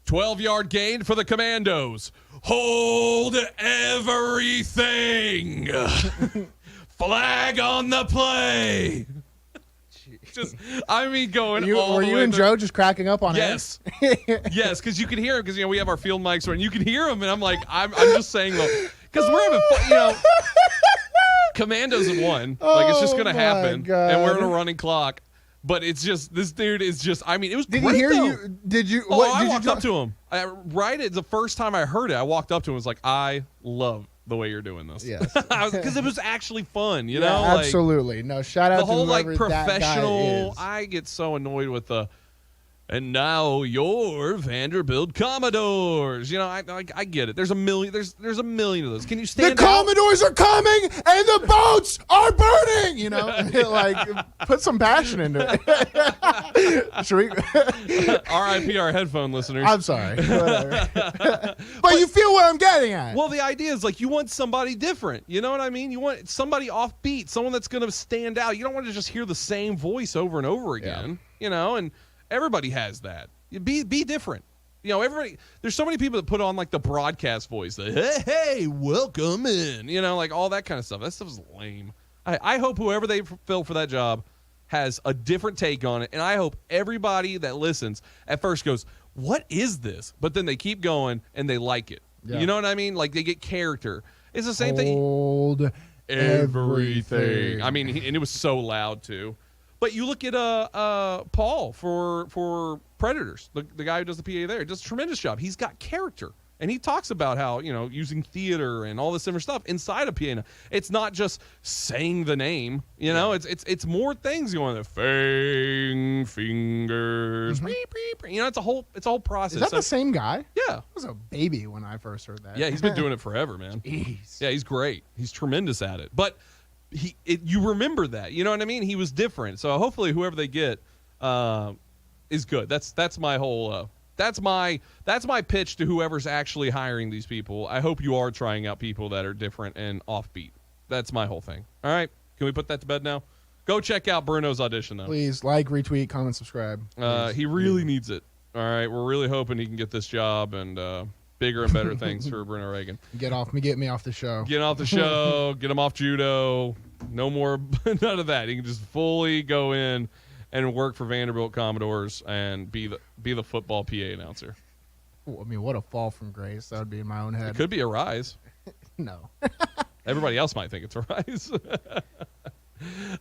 Speaker 2: 12-yard gain for the Commandos. Hold everything. Flag on the play. Just, I mean, going all
Speaker 1: were
Speaker 2: the
Speaker 1: you
Speaker 2: way
Speaker 1: and
Speaker 2: through.
Speaker 1: Joe just cracking up on
Speaker 2: Yes. Yes, because you can hear him, because we have our field mics, and you can hear him, and I'm like, I'm just saying, because we're having fun, Commandos have won. Like, it's just going to happen,
Speaker 1: God.
Speaker 2: and we're in a running clock. But it's just, this dude is just, I mean, it was
Speaker 1: Did
Speaker 2: great,
Speaker 1: he hear
Speaker 2: though.
Speaker 1: you? Did you?
Speaker 2: Oh,
Speaker 1: what,
Speaker 2: I
Speaker 1: did
Speaker 2: walked
Speaker 1: you
Speaker 2: up to him. The first time I heard it, I walked up to him and was like, I love the way you're doing this.
Speaker 1: Yes.
Speaker 2: Because it was actually fun, you
Speaker 1: Yeah,
Speaker 2: know?
Speaker 1: absolutely. No, shout out
Speaker 2: the
Speaker 1: to
Speaker 2: whole,
Speaker 1: whoever
Speaker 2: professional,
Speaker 1: that guy is.
Speaker 2: I get so annoyed with and now your Vanderbilt Commodores. I get it. There's a million of those. Can you stand
Speaker 1: The
Speaker 2: out?
Speaker 1: Commodores are coming and the boats are burning. Put some passion into it. Should we?
Speaker 2: R.I.P. our headphone listeners.
Speaker 1: I'm sorry. Whatever. but you feel what I'm getting at.
Speaker 2: Well, the idea is you want somebody different. You know what I mean? You want somebody offbeat, someone that's going to stand out. You don't want to just hear the same voice over and over again. And everybody has that. Be different. Everybody. There's so many people that put on the broadcast voice. Hey, welcome in. All that kind of stuff. That stuff's lame. I hope whoever they fill for that job has a different take on it, and I hope everybody that listens at first goes, "What is this?" But then they keep going and they like it.
Speaker 1: Yeah.
Speaker 2: You know what I mean? They get character. It's the same
Speaker 1: Hold
Speaker 2: thing.
Speaker 1: everything.
Speaker 2: I mean, and it was so loud too. But you look at Paul for Predators, the guy who does the PA there, does a tremendous job. He's got character, and he talks about how using theater and all this different stuff inside of PA. It's not just saying the name, It's more things going on. Fang fingers, it's a whole process.
Speaker 1: Is that the same guy?
Speaker 2: Yeah,
Speaker 1: I was a baby when I first heard that.
Speaker 2: Yeah, he's been doing it forever, man.
Speaker 1: Jeez.
Speaker 2: Yeah, he's great. He's tremendous at it. But you remember that, you know what I mean? He was different. So hopefully whoever they get is good. That's my whole that's my pitch to whoever's actually hiring these people. I hope you are trying out people that are different and offbeat. That's my whole thing. All right, can we put that to bed now? Go check out Bruno's audition though.
Speaker 1: Please retweet, comment, subscribe.
Speaker 2: He really needs it. All right, we're really hoping he can get this job and bigger and better things for Bruno Reagan.
Speaker 1: Get me off the show.
Speaker 2: Get off the show. Get him off judo. No more, none of that. He can just fully go in and work for Vanderbilt Commodores and be the football PA announcer.
Speaker 1: I mean, what a fall from grace that would be in my own head.
Speaker 2: It could be a rise.
Speaker 1: No.
Speaker 2: Everybody else might think it's a rise.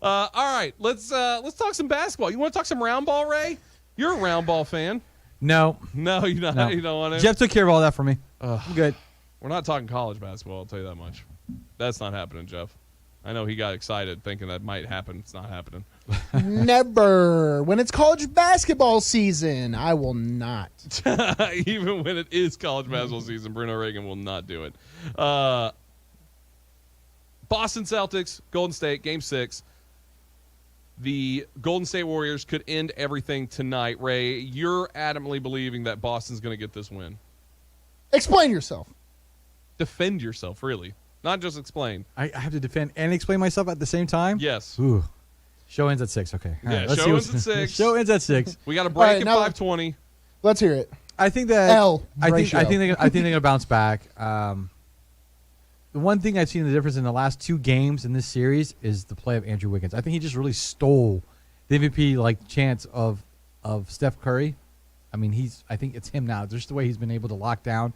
Speaker 2: All right, let's talk some basketball. You want to talk some round ball, Ray? You're a round ball fan.
Speaker 7: No,
Speaker 2: you're not.
Speaker 7: No.
Speaker 2: You don't want to.
Speaker 7: Jeff took care of all that for me. I'm good.
Speaker 2: We're not talking college basketball. I'll tell you that much. That's not happening, Jeff. I know he got excited thinking that might happen. It's not happening.
Speaker 1: Never. When it's college basketball season, I will not.
Speaker 2: Even when it is college basketball season, Bruno Reagan will not do it. Boston Celtics, Golden State, Game 6. The Golden State Warriors could end everything tonight. Ray, you're adamantly believing that Boston's going to get this win.
Speaker 1: Explain yourself.
Speaker 2: Defend yourself, really. Not just explain.
Speaker 7: I have to defend and explain myself at the same time?
Speaker 2: Yes.
Speaker 7: Ooh. Show ends at 6. Okay. All right, let's
Speaker 2: show
Speaker 7: see
Speaker 2: ends at 6.
Speaker 7: Show ends at 6.
Speaker 2: We got a break at 5:20.
Speaker 1: Let's hear it.
Speaker 7: I think that I think they're going to bounce back. The one thing I've seen the difference in the last 2 games in this series is the play of Andrew Wiggins. I think he just really stole the MVP chance of Steph Curry. I mean, I think it's him now. Just the way he's been able to lock down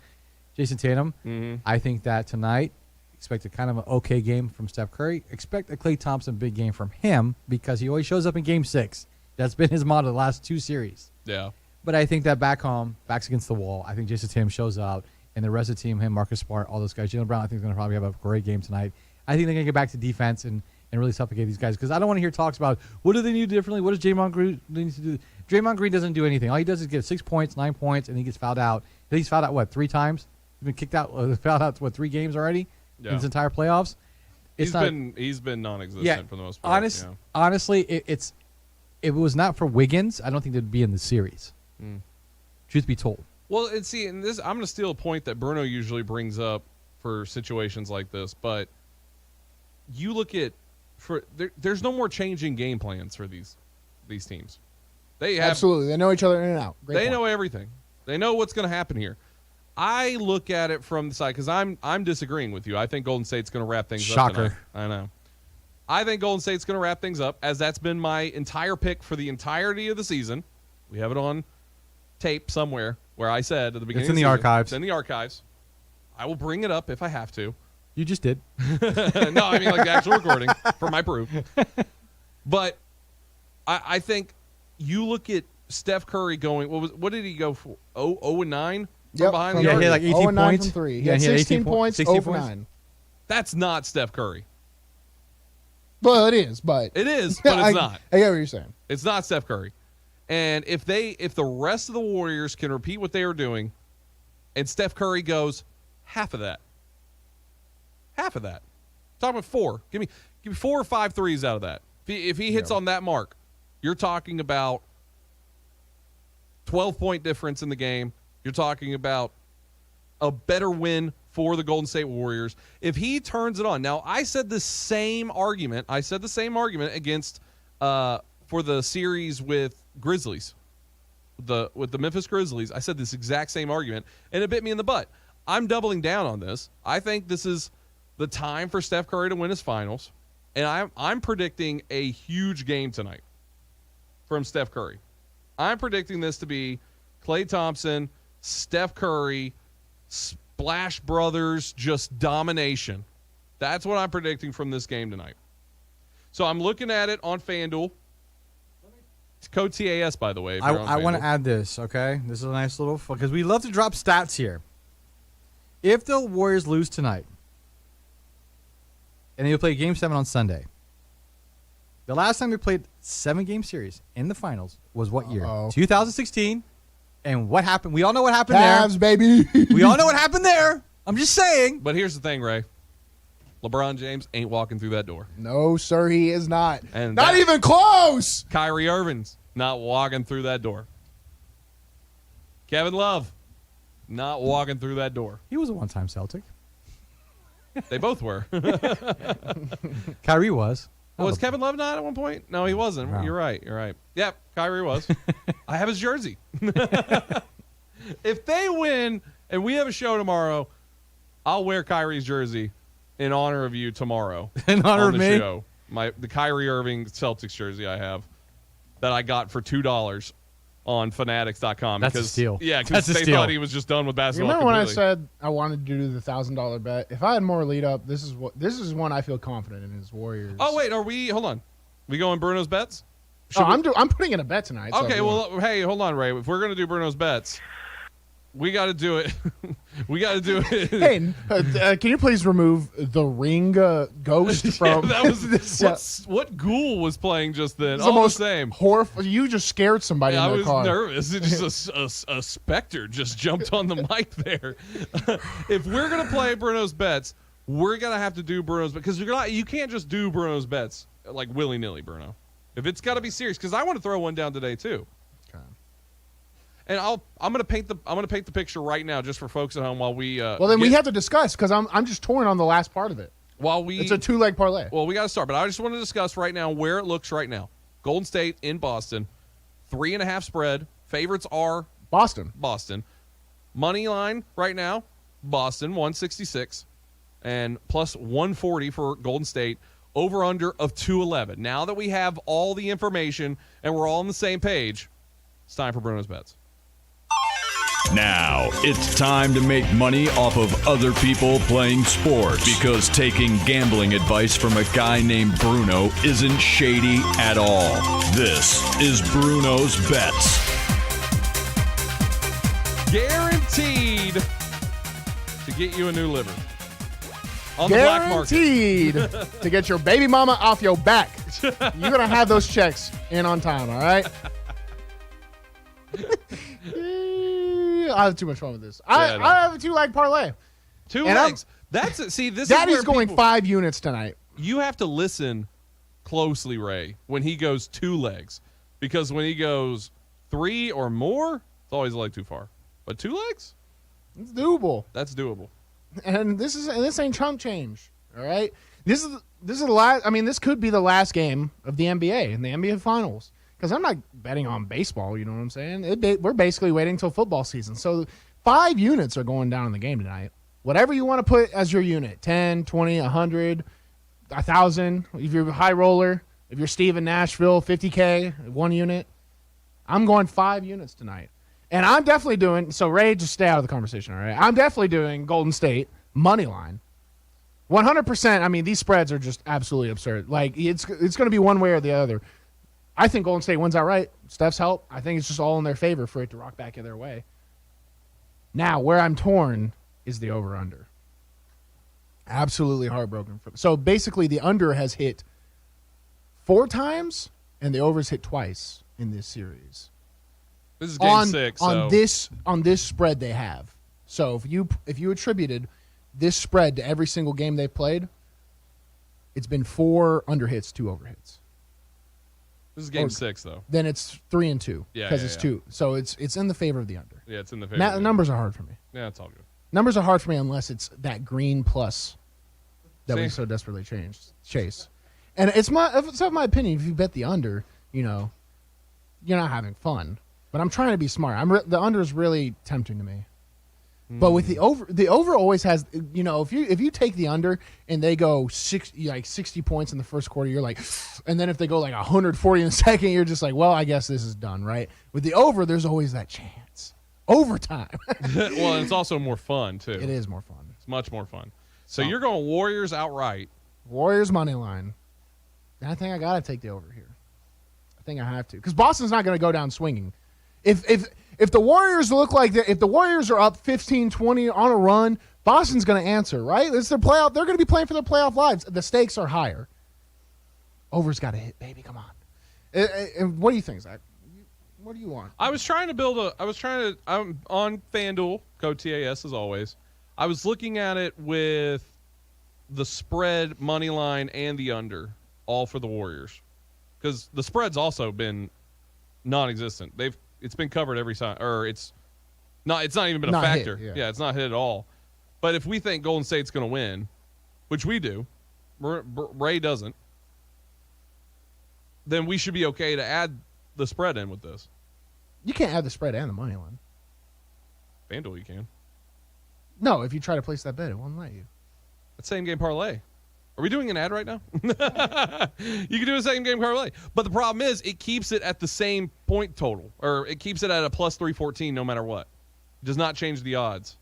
Speaker 7: Jason Tatum.
Speaker 2: Mm-hmm.
Speaker 7: I think that tonight, expect a kind of an okay game from Steph Curry. Expect a Klay Thompson big game from him because he always shows up in Game 6. That's been his motto the last 2 series.
Speaker 2: Yeah.
Speaker 7: But I think that back home, backs against the wall, I think Jason Tatum shows out. And the rest of the team, him, Marcus Smart, all those guys, Jaylen Brown, I think is going to probably have a great game tonight. I think they're going to get back to defense and and really suffocate these guys. Because I don't want to hear talks about what do they need differently. What does Draymond Green need to do? Draymond Green doesn't do anything. All he does is get 6 points, 9 points, and he gets fouled out. He's fouled out, what, 3 times? He's been kicked out, fouled out, 3 games already in his entire playoffs?
Speaker 2: He's been non-existent for the most part.
Speaker 7: Honestly, if it was not for Wiggins, I don't think they'd be in the series. Truth be told.
Speaker 2: Well, and see, and this, I'm going to steal a point that Bruno usually brings up for situations like this, but you look at there's no more changing game plans for these teams. They have,
Speaker 1: absolutely, they know each other in and out. Great
Speaker 2: they
Speaker 1: point.
Speaker 2: know everything. They know what's going to happen here. I look at it from the side because I'm disagreeing with you. I think Golden State's going to wrap things up tonight.
Speaker 7: Shocker.
Speaker 2: I know. I think Golden State's going to wrap things up, as that's been my entire pick for the entirety of the season. We have it on tape somewhere where I said at the beginning
Speaker 7: it's in
Speaker 2: of
Speaker 7: the
Speaker 2: season,
Speaker 7: archives.
Speaker 2: It's in the archives. I will bring it up if I have to.
Speaker 7: You just did.
Speaker 2: No, I mean like the actual recording for my proof. But I think you look at Steph Curry going, what did he go for? 0-9?
Speaker 1: Yep,
Speaker 2: behind the
Speaker 7: he
Speaker 2: arc?
Speaker 7: had like 18 points.
Speaker 1: From 3. He
Speaker 7: Yeah,
Speaker 1: had
Speaker 7: he had
Speaker 1: 16
Speaker 7: 18
Speaker 1: points,
Speaker 7: 16
Speaker 1: over
Speaker 7: points.
Speaker 1: 9.
Speaker 2: That's not Steph Curry.
Speaker 1: Well, it is, but
Speaker 2: It is, but it's not.
Speaker 1: I get what you're saying.
Speaker 2: It's not Steph Curry. And if the rest of the Warriors can repeat what they were doing, and Steph Curry goes half of that. Talking about 4. Give me 4 or 5 threes out of that. If he hits on that mark, you're talking about 12-point difference in the game. You're talking about a better win for the Golden State Warriors. If he turns it on. Now, I said the same argument against for the series with Grizzlies. With the Memphis Grizzlies, I said this exact same argument, and it bit me in the butt. I'm doubling down on this. I think this is the time for Steph Curry to win his finals, and I'm predicting a huge game tonight from Steph Curry. I'm predicting this to be Klay Thompson, Steph Curry, Splash Brothers, just domination. That's what I'm predicting from this game tonight. So I'm looking at it on FanDuel. It's code TAS, by the way.
Speaker 7: I want to add this, okay? This is a nice little, because we love to drop stats here. If the Warriors lose tonight, and they'll play Game 7 on Sunday, the last time they played 7-game series in the finals was what year? 2016. And what happened? We all know what happened
Speaker 1: Cavs,
Speaker 7: there.
Speaker 1: baby.
Speaker 7: We all know what happened there. I'm just saying.
Speaker 2: But here's the thing, Ray. LeBron James ain't walking through that door.
Speaker 1: No, sir, he is not.
Speaker 2: And
Speaker 1: not even close.
Speaker 2: Kyrie Irving's not walking through that door. Kevin Love, not walking through that door.
Speaker 7: He was a one-time Celtic.
Speaker 2: They both were.
Speaker 7: Kyrie was.
Speaker 2: Was Kevin Love not at one point? No, he wasn't.
Speaker 7: No.
Speaker 2: You're right. Yep, Kyrie was. I have his jersey. If they win and we have a show tomorrow, I'll wear Kyrie's jersey in honor of you tomorrow.
Speaker 7: In honor
Speaker 2: on
Speaker 7: of
Speaker 2: the
Speaker 7: me?
Speaker 2: show. The Kyrie Irving Celtics jersey I have that I got for $2 on Fanatics.com.
Speaker 7: That's a steal.
Speaker 2: Yeah, because they thought he was just done with basketball.
Speaker 1: Remember when I
Speaker 2: completely.
Speaker 1: said I wanted to do the $1,000 bet? If I had more lead up, this is one I feel confident in is Warriors.
Speaker 2: Oh wait, hold on. We going Bruno's bets?
Speaker 1: I'm putting in putting in a bet tonight.
Speaker 2: Okay, well, hey, hold on, Ray. If we're gonna do Bruno's bets, we got to do it. We got to do it.
Speaker 1: Hey, can you please remove the ring ghost from?
Speaker 2: That was what ghoul was playing just then.
Speaker 1: It's
Speaker 2: All
Speaker 1: almost
Speaker 2: the same.
Speaker 1: You just scared somebody.
Speaker 2: I
Speaker 1: in their
Speaker 2: was
Speaker 1: car.
Speaker 2: nervous. It just a specter just jumped on the mic there. If we're gonna play Bruno's bets, we're gonna have to do Bruno's bets because you can't just do Bruno's bets like willy nilly, Bruno. If it's got to be serious, because I want to throw one down today too. Okay. And I'm gonna paint the picture right now just for folks at home while we.
Speaker 1: Well, then we have to discuss because I'm just torn on the last part of it. It's a 2-leg parlay.
Speaker 2: Well, we got to start, but I just want to discuss right now where it looks right now. Golden State in Boston, 3.5 spread. Favorites are
Speaker 1: Boston.
Speaker 2: Money line right now, Boston 166, and plus 140 for Golden State. Over under of 211. Now that we have all the information and we're all on the same page, it's time for Bruno's bets.
Speaker 11: Now, it's time to make money off of other people playing sports because taking gambling advice from a guy named Bruno isn't shady at all. This is Bruno's Bets.
Speaker 2: Guaranteed to get you a new liver. On the black market.
Speaker 1: Guaranteed to get your baby mama off your back. You're going to have those checks in on time, all right? I have too much fun with this. I have a 2-leg parlay.
Speaker 2: 2 legs. That's it. See, this
Speaker 1: Daddy's
Speaker 2: is where
Speaker 1: going 5 units tonight.
Speaker 2: You have to listen closely, Ray, when he goes 2 legs. Because when he goes 3 or more, it's always a leg too far. But 2 legs?
Speaker 1: It's doable.
Speaker 2: That's doable.
Speaker 1: And this ain't chump change. All right. This is the last. I mean, this could be the last game of the NBA in the NBA Finals. Because I'm not betting on baseball. You know what I'm saying? We're basically waiting until football season. So 5 units are going down in the game tonight. Whatever you want to put as your unit: 10, 20, 100, 1,000. If you're a high roller, if you're Steve in Nashville, 50K, 1 unit. I'm going 5 units tonight. And I'm definitely doing, so Ray, just stay out of the conversation, all right? I'm definitely doing Golden State money line. 100%. I mean, these spreads are just absolutely absurd. Like, it's going to be one way or the other. I think Golden State wins outright. Steph's help. I think it's just all in their favor for it to rock back their way. Now, where I'm torn is the over-under. Absolutely heartbroken. So, basically, the under has hit 4 times, and the over's hit twice in this series.
Speaker 2: This is game 6.
Speaker 1: On this spread they have. So if you attributed this spread to every single game they've played, it's been 4 under hits, 2 over hits.
Speaker 2: This is game 6, though.
Speaker 1: Then it's 3 and 2 because it's 2. So it's in the favor of the under.
Speaker 2: Yeah, it's in the favor.
Speaker 1: Numbers are hard for me.
Speaker 2: Yeah, it's all good.
Speaker 1: Numbers are hard for me unless it's that green plus that we so desperately chase. And it's my opinion. If you bet the under, you're not having fun. But I'm trying to be smart. The under is really tempting to me. But with the over always has, if you take the under and they go 60 points in the first quarter, you're like, and then if they go like 140 in the second, you're just like, well, I guess this is done, right? With the over, there's always that chance. Overtime.
Speaker 2: Well, and it's also more fun, too.
Speaker 1: It is more fun.
Speaker 2: It's much more fun. So you're going Warriors outright.
Speaker 1: Warriors money line. And I think I got to take the over here. I think I have to. Because Boston's not going to go down swinging. If the Warriors look like if the Warriors are up 15-20 on a run, Boston's going to answer, right? It's their playoff. They're going to be playing for their playoff lives. The stakes are higher. Over's got to hit, baby. Come on. And what do you think, Zach? What do you want?
Speaker 2: I'm on FanDuel, code TAS as always. I was looking at it with the spread, money line, and the under, all for the Warriors. Because the spread's also been non-existent. It's been covered every time, or it's not even been a factor.
Speaker 1: Hit,
Speaker 2: yeah, it's not hit at all. But if we think Golden State's going to win, which we do, Ray doesn't, then we should be okay to add the spread in with this.
Speaker 1: You can't add the spread and the money line.
Speaker 2: FanDuel, you can.
Speaker 1: No, if you try to place that bet, it won't let you.
Speaker 2: That's same game parlay. Are we doing an ad right now? You can do a same game parlay. But the problem is it keeps it at the same point total, or it keeps it at a plus 314 no matter what. It does not change the odds.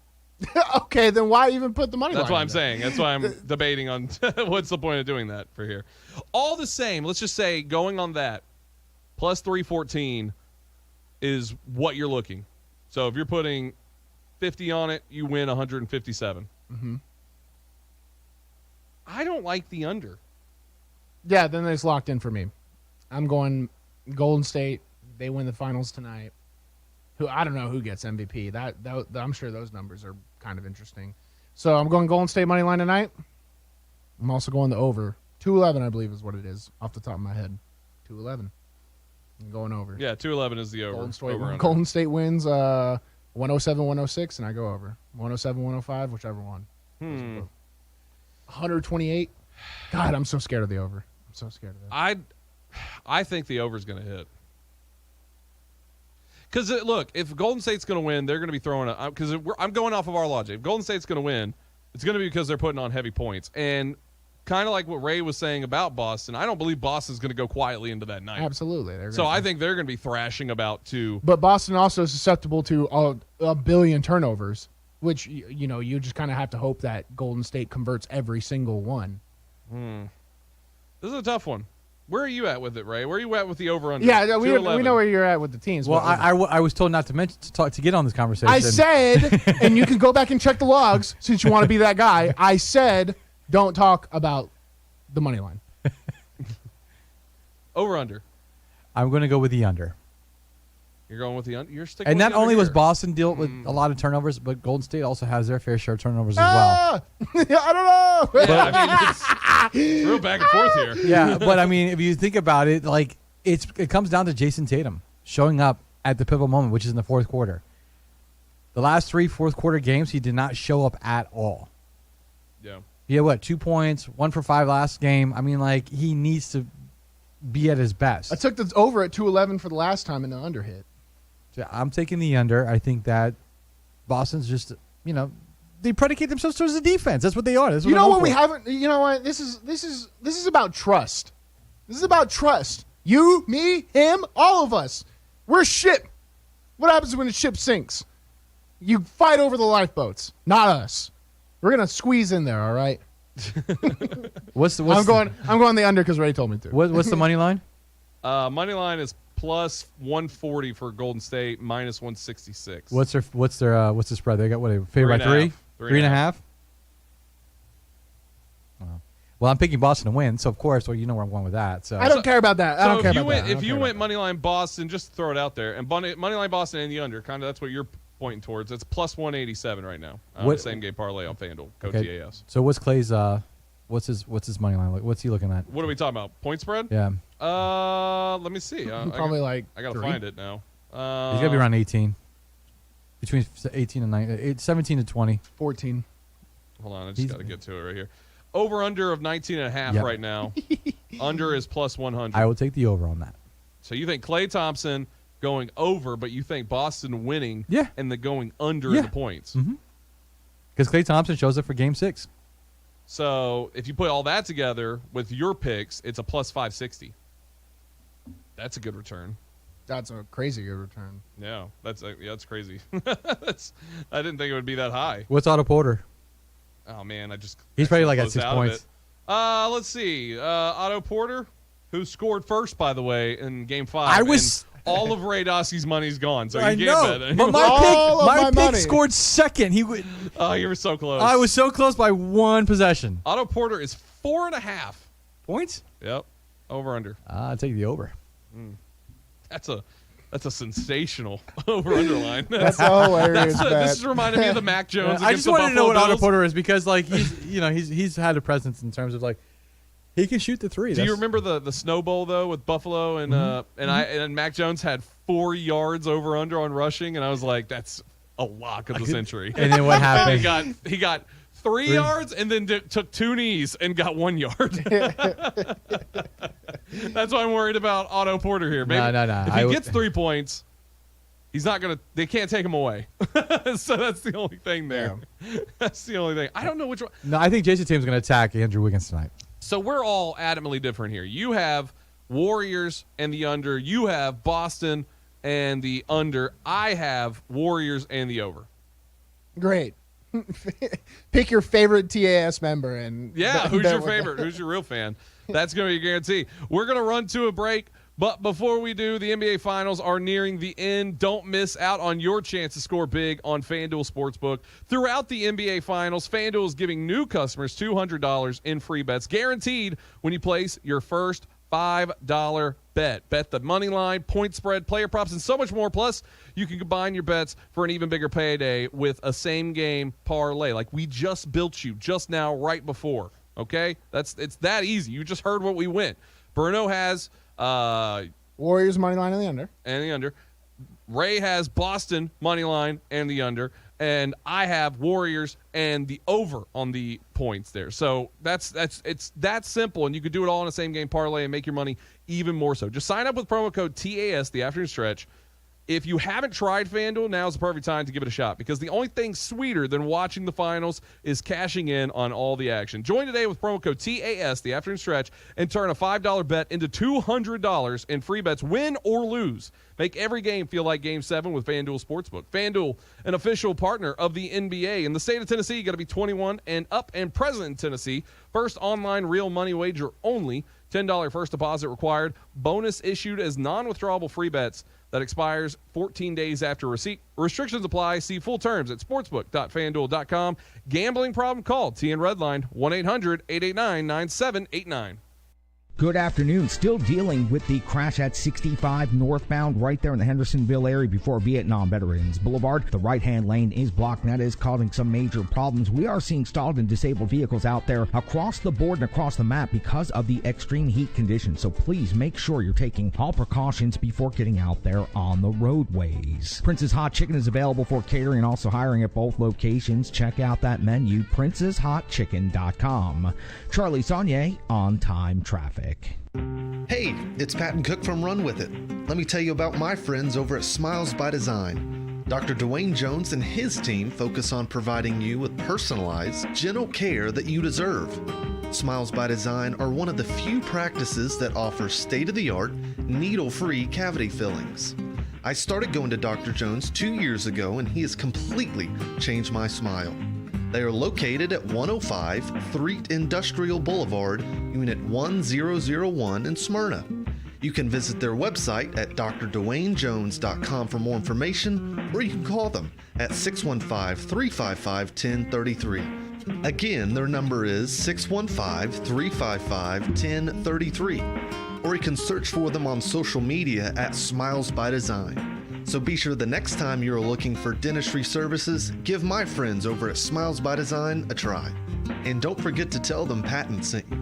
Speaker 1: Okay, then why even put the money line?
Speaker 2: That's what I'm saying. That's why I'm debating on what's the point of doing that for here. All the same, let's just say going on that, plus 314 is what you're looking. So if you're putting 50 on it, you win 157.
Speaker 1: Mm-hmm.
Speaker 2: I don't like the under.
Speaker 1: Yeah, then it's locked in for me. I'm going Golden State. They win the finals tonight. I don't know who gets MVP. That I'm sure those numbers are kind of interesting. So I'm going Golden State money line tonight. I'm also going the over. 211, I believe, is what it is off the top of my head. 211. I'm going over.
Speaker 2: Yeah, 211 is the over.
Speaker 1: Golden State wins 107-106, and I go over. 107-105, whichever one. 128. God, I'm so scared of the over. I'm so scared of that.
Speaker 2: I think the over is going to hit. Because, look, if Golden State's going to win, they're going to be throwing a – because I'm going off of our logic. If Golden State's going to win, it's going to be because they're putting on heavy points. And kind of like what Ray was saying about Boston, I don't believe Boston's going to go quietly into that night.
Speaker 1: Absolutely.
Speaker 2: I think they're going to be thrashing about too.
Speaker 1: But Boston also is susceptible to a billion turnovers, which, you just kind of have to hope that Golden State converts every single one.
Speaker 2: This is a tough one. Where are you at with it, Ray? Where are you at with the over-under?
Speaker 1: Yeah, we know where you're at with the teams.
Speaker 7: Well, I was told not to mention to get on this conversation.
Speaker 1: I said, and you can go back and check the logs since you want to be that guy. I said Don't talk about the money line.
Speaker 2: Over under.
Speaker 7: I'm going to go with the under.
Speaker 2: You're going with the under. You're sticking.
Speaker 7: And
Speaker 2: with
Speaker 7: not
Speaker 2: the under
Speaker 7: only was
Speaker 2: here.
Speaker 7: Boston dealt with a lot of turnovers, but Golden State also has their fair share of turnovers as well.
Speaker 1: I don't know.
Speaker 2: Yeah, I mean, it's real back and forth here.
Speaker 7: Yeah, but I mean, if you think about it, like it comes down to Jason Tatum showing up at the pivotal moment, which is in the fourth quarter. The last 3 fourth quarter games, he did not show up at all.
Speaker 2: Yeah.
Speaker 7: He had 2 points, 1 for 5 last game. I mean, like he needs to be at his best.
Speaker 1: I took the over at 211 for the last time and the under hit.
Speaker 7: So I'm taking the under. I think that Boston's just, they predicate themselves towards the defense. That's what they are. That's what
Speaker 1: You know
Speaker 7: I'm
Speaker 1: what we
Speaker 7: for.
Speaker 1: haven't? You know what? This is about trust. This is about trust. You, me, him, all of us. We're a ship. What happens when a ship sinks? You fight over the lifeboats, not us. We're gonna squeeze in there, all right? I'm going the under because Ray told me to.
Speaker 7: What's the money line?
Speaker 2: Money line is plus 140 for Golden State, minus 166.
Speaker 7: What's the spread? They got what? Favored by 3? 3.5? Well, I'm picking Boston to win, so of course, you know where I'm going with that. So
Speaker 1: I don't care about that. I don't care about that.
Speaker 2: If you went money line Boston, just throw it out there, and money line Boston and the under, kind of that's what you're pointing towards. It's plus 187 right now. Same game parlay on FanDuel. Code TAS.
Speaker 7: So what's Clay's? What's his money line? What's he looking at?
Speaker 2: What are we talking about? Point spread?
Speaker 7: Yeah.
Speaker 2: Let me see.
Speaker 1: Probably
Speaker 2: I gotta
Speaker 1: 3.
Speaker 2: find it now.
Speaker 7: He's gotta be around 18. Between 18 and 19, 17 to 20.
Speaker 1: 14.
Speaker 2: Hold on, I just gotta get to it right here. Over under of 19.5 right now. Under is plus 100.
Speaker 7: I will take the over on that.
Speaker 2: So you think Klay Thompson going over, but you think Boston winning?
Speaker 7: Yeah.
Speaker 2: And the going under in the points.
Speaker 7: Because Klay Thompson shows up for Game 6.
Speaker 2: So if you put all that together with your picks, it's a plus 560. That's a good return.
Speaker 1: That's a crazy good return.
Speaker 2: Yeah, that's crazy. I didn't think it would be that high.
Speaker 7: What's Otto Porter?
Speaker 2: Oh man,
Speaker 7: he's probably like at
Speaker 2: closed
Speaker 7: 6
Speaker 2: out of
Speaker 7: points.
Speaker 2: it. Let's see. Otto Porter, who scored first, by the way, in Game 5. And all of Ray Dosky's money's gone, so you can't bet it.
Speaker 7: But my pick scored second.
Speaker 2: Oh, you were so close.
Speaker 7: I was so close by 1 possession.
Speaker 2: Otto Porter is 4.5
Speaker 7: points.
Speaker 2: Yep, over under.
Speaker 7: I'll take the over.
Speaker 2: That's a sensational over-under line.
Speaker 1: That's hilarious.
Speaker 2: This is reminding me of the Mac Jones.
Speaker 7: I just wanted to know what
Speaker 2: Bills.
Speaker 7: Otto Porter is because, like, he's had a presence in terms of like he can shoot the 3.
Speaker 2: Do you remember the Snow Bowl though with Buffalo and Mac Jones had 4 yards over/under on rushing, and I was like, that's a lock of the century.
Speaker 7: And then what happened?
Speaker 2: He got 3 yards and then took 2 knees and got 1 yard. That's why I'm worried about Otto Porter here. Maybe
Speaker 7: No.
Speaker 2: If he gets 3 points, he's not gonna. They can't take him away. So that's the only thing there. Yeah. That's the only thing. I don't know which one.
Speaker 7: No, I think Jason Tatum's going to attack Andrew Wiggins tonight.
Speaker 2: So we're all adamantly different here. You have Warriors and the under. You have Boston and the under. I have Warriors and the over.
Speaker 1: Great. Pick your favorite TAS member and
Speaker 2: who's your favorite? Who's your real fan? That's going to be a guarantee. We're going to run to a break, but before we do, the NBA Finals are nearing the end. Don't miss out on your chance to score big on FanDuel Sportsbook. Throughout the NBA Finals, FanDuel is giving new customers $200 in free bets, guaranteed when you place your first $5 bet. Bet the money line, point spread, player props, and so much more. Plus, you can combine your bets for an even bigger payday with a same-game parlay like we just built you just now right before. Okay? It's that easy. You just heard what we went. Bruno has
Speaker 1: Warriors money line and the under.
Speaker 2: And the under. Ray has Boston money line and the under. And I have Warriors and the over on the points there. So it's that simple, and you could do it all in a same game parlay and make your money even more so. Just sign up with promo code TAS, the afternoon stretch. If you haven't tried FanDuel, now's the perfect time to give it a shot because the only thing sweeter than watching the finals is cashing in on all the action. Join today with promo code TAS, the afternoon stretch, and turn a $5 bet into $200 in free bets, win or lose. Make every game feel like Game 7 with FanDuel Sportsbook. FanDuel, an official partner of the NBA. In the state of Tennessee, you got to be 21 and up and present in Tennessee. First online real money wager only. $10 first deposit required. Bonus issued as non-withdrawable free bets. that expires 14 days after receipt. Restrictions apply. See full terms at sportsbook.fanduel.com. Gambling problem? Call TN Redline 1-800-889-9789.
Speaker 5: Good afternoon. Still dealing with the crash at 65 northbound right there in the Hendersonville area before Vietnam Veterans Boulevard. The right-hand lane is blocked, and that is causing some major problems. We are seeing stalled and disabled vehicles out there across the board and across the map because of the extreme heat conditions. So please make sure you're taking all precautions before getting out there on the roadways. Prince's Hot Chicken is available for catering and also hiring at both locations. Check out that menu, princeshotchicken.com. Charlie Saunier on Time Traffic.
Speaker 6: Hey, it's Patton Cook from Run With It. Let me tell you about my friends over at Smiles by Design. Dr. Dwayne Jones and his team focus on providing you with personalized, gentle care that you deserve. Smiles by Design are one of the few practices that offer state-of-the-art, needle-free cavity fillings. I started going to Dr. Jones 2 years ago, and he has completely changed my smile. They are located at 105 Threet Industrial Boulevard, Unit 1001 in Smyrna. You can visit their website at drdwaynejones.com for more information, or you can call them at 615-355-1033. Again, their number is 615-355-1033. Or you can search for them on social media at Smiles by Design. So be sure the next time you're looking for dentistry services, give my friends over at Smiles by Design a try. And don't forget to tell them Patton sent you.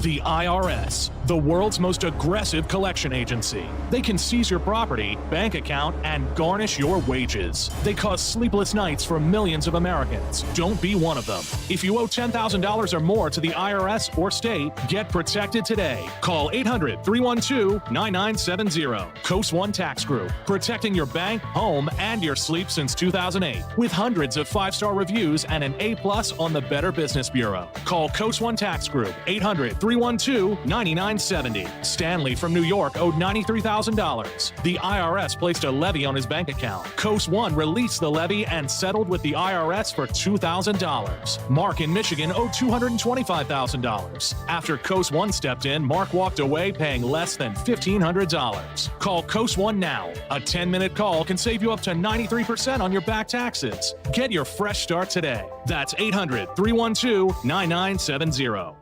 Speaker 8: The IRS, the world's most aggressive collection agency. They can seize your property, bank account, and garnish your wages. They cause sleepless nights for millions of Americans. Don't be one of them. If you owe $10,000 or more to the IRS or state, get protected today. Call 800-312-9970. Coast One Tax Group, protecting your bank, home, and your sleep since 2008. With hundreds of 5-star reviews and an A+ on the Better Business Bureau. Call Coast One Tax Group, 800-312-9970. Stanley from New York owed $93,000. The IRS placed a levy on his bank account. Coast One released the levy and settled with the IRS for $2,000. Mark in Michigan owed $225,000. After Coast One stepped in, Mark walked away paying less than $1,500. Call Coast One now. A 10-minute call can save you up to 93% on your back taxes. Get your fresh start today. That's 800-312-9970.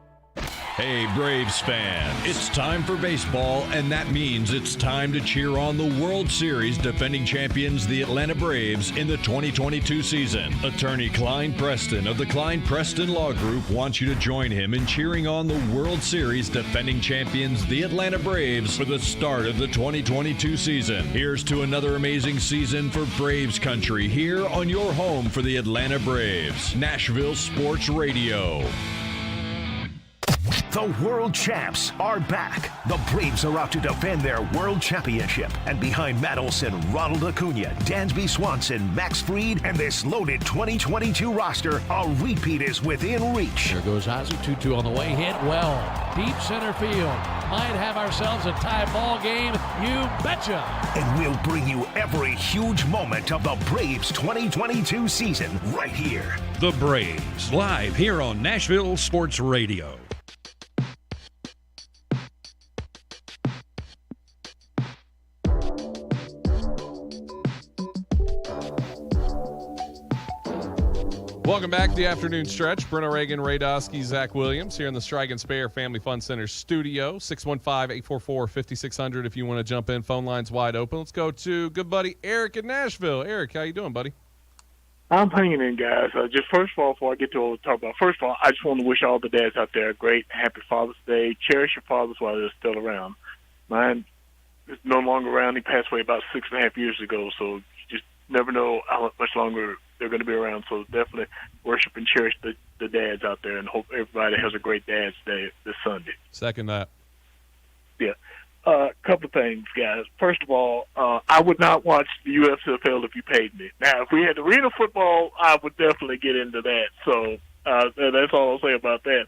Speaker 11: Hey, Braves fan, it's time for baseball, and that means it's time to cheer on the World Series defending champions, the Atlanta Braves, in the 2022 season. Attorney Klein Preston of the Klein Preston Law Group wants you to join him in cheering on the World Series defending champions, the Atlanta Braves, for the start of the 2022 season. Here's to another amazing season for Braves country here on your home for the Atlanta Braves. Nashville Sports Radio.
Speaker 10: The world champs are back. The Braves are out to defend their world championship. And behind Matt Olson, Ronald Acuna, Dansby Swanson, Max Fried, and this loaded 2022 roster, a repeat is within reach.
Speaker 12: There goes Ozzie, 2-2 on the way, hit well. Deep center field. Might have ourselves a tie ball game. You betcha.
Speaker 10: And we'll bring you every huge moment of the Braves 2022 season right here.
Speaker 11: The Braves, live here on Nashville Sports Radio.
Speaker 2: Welcome back to the afternoon stretch. Bruno Reagan, Ray Dosky, Zach Williams here in the Strike and Spare Family Fun Center studio. 615-844-5600 if you want to jump in. Phone lines wide open. Let's go to good buddy Eric in Nashville. Eric, how you doing, buddy?
Speaker 14: I'm hanging in, guys. Just first of all, before I get to what we're talking about, first of all, I just want to wish all the dads out there a great, happy Father's Day. Cherish your fathers while they're still around. Mine is no longer around. He passed away about 6.5 years ago, so you just never know how much longer they're going to be around. So definitely worship and cherish the dads out there, and hope everybody has a great Dad's Day this Sunday.
Speaker 2: Second that.
Speaker 14: Yeah. Couple of things, guys. First of all, I would not watch the USFL if you paid me. Now, if we had arena football, I would definitely get into that. So that's all I'll say about that.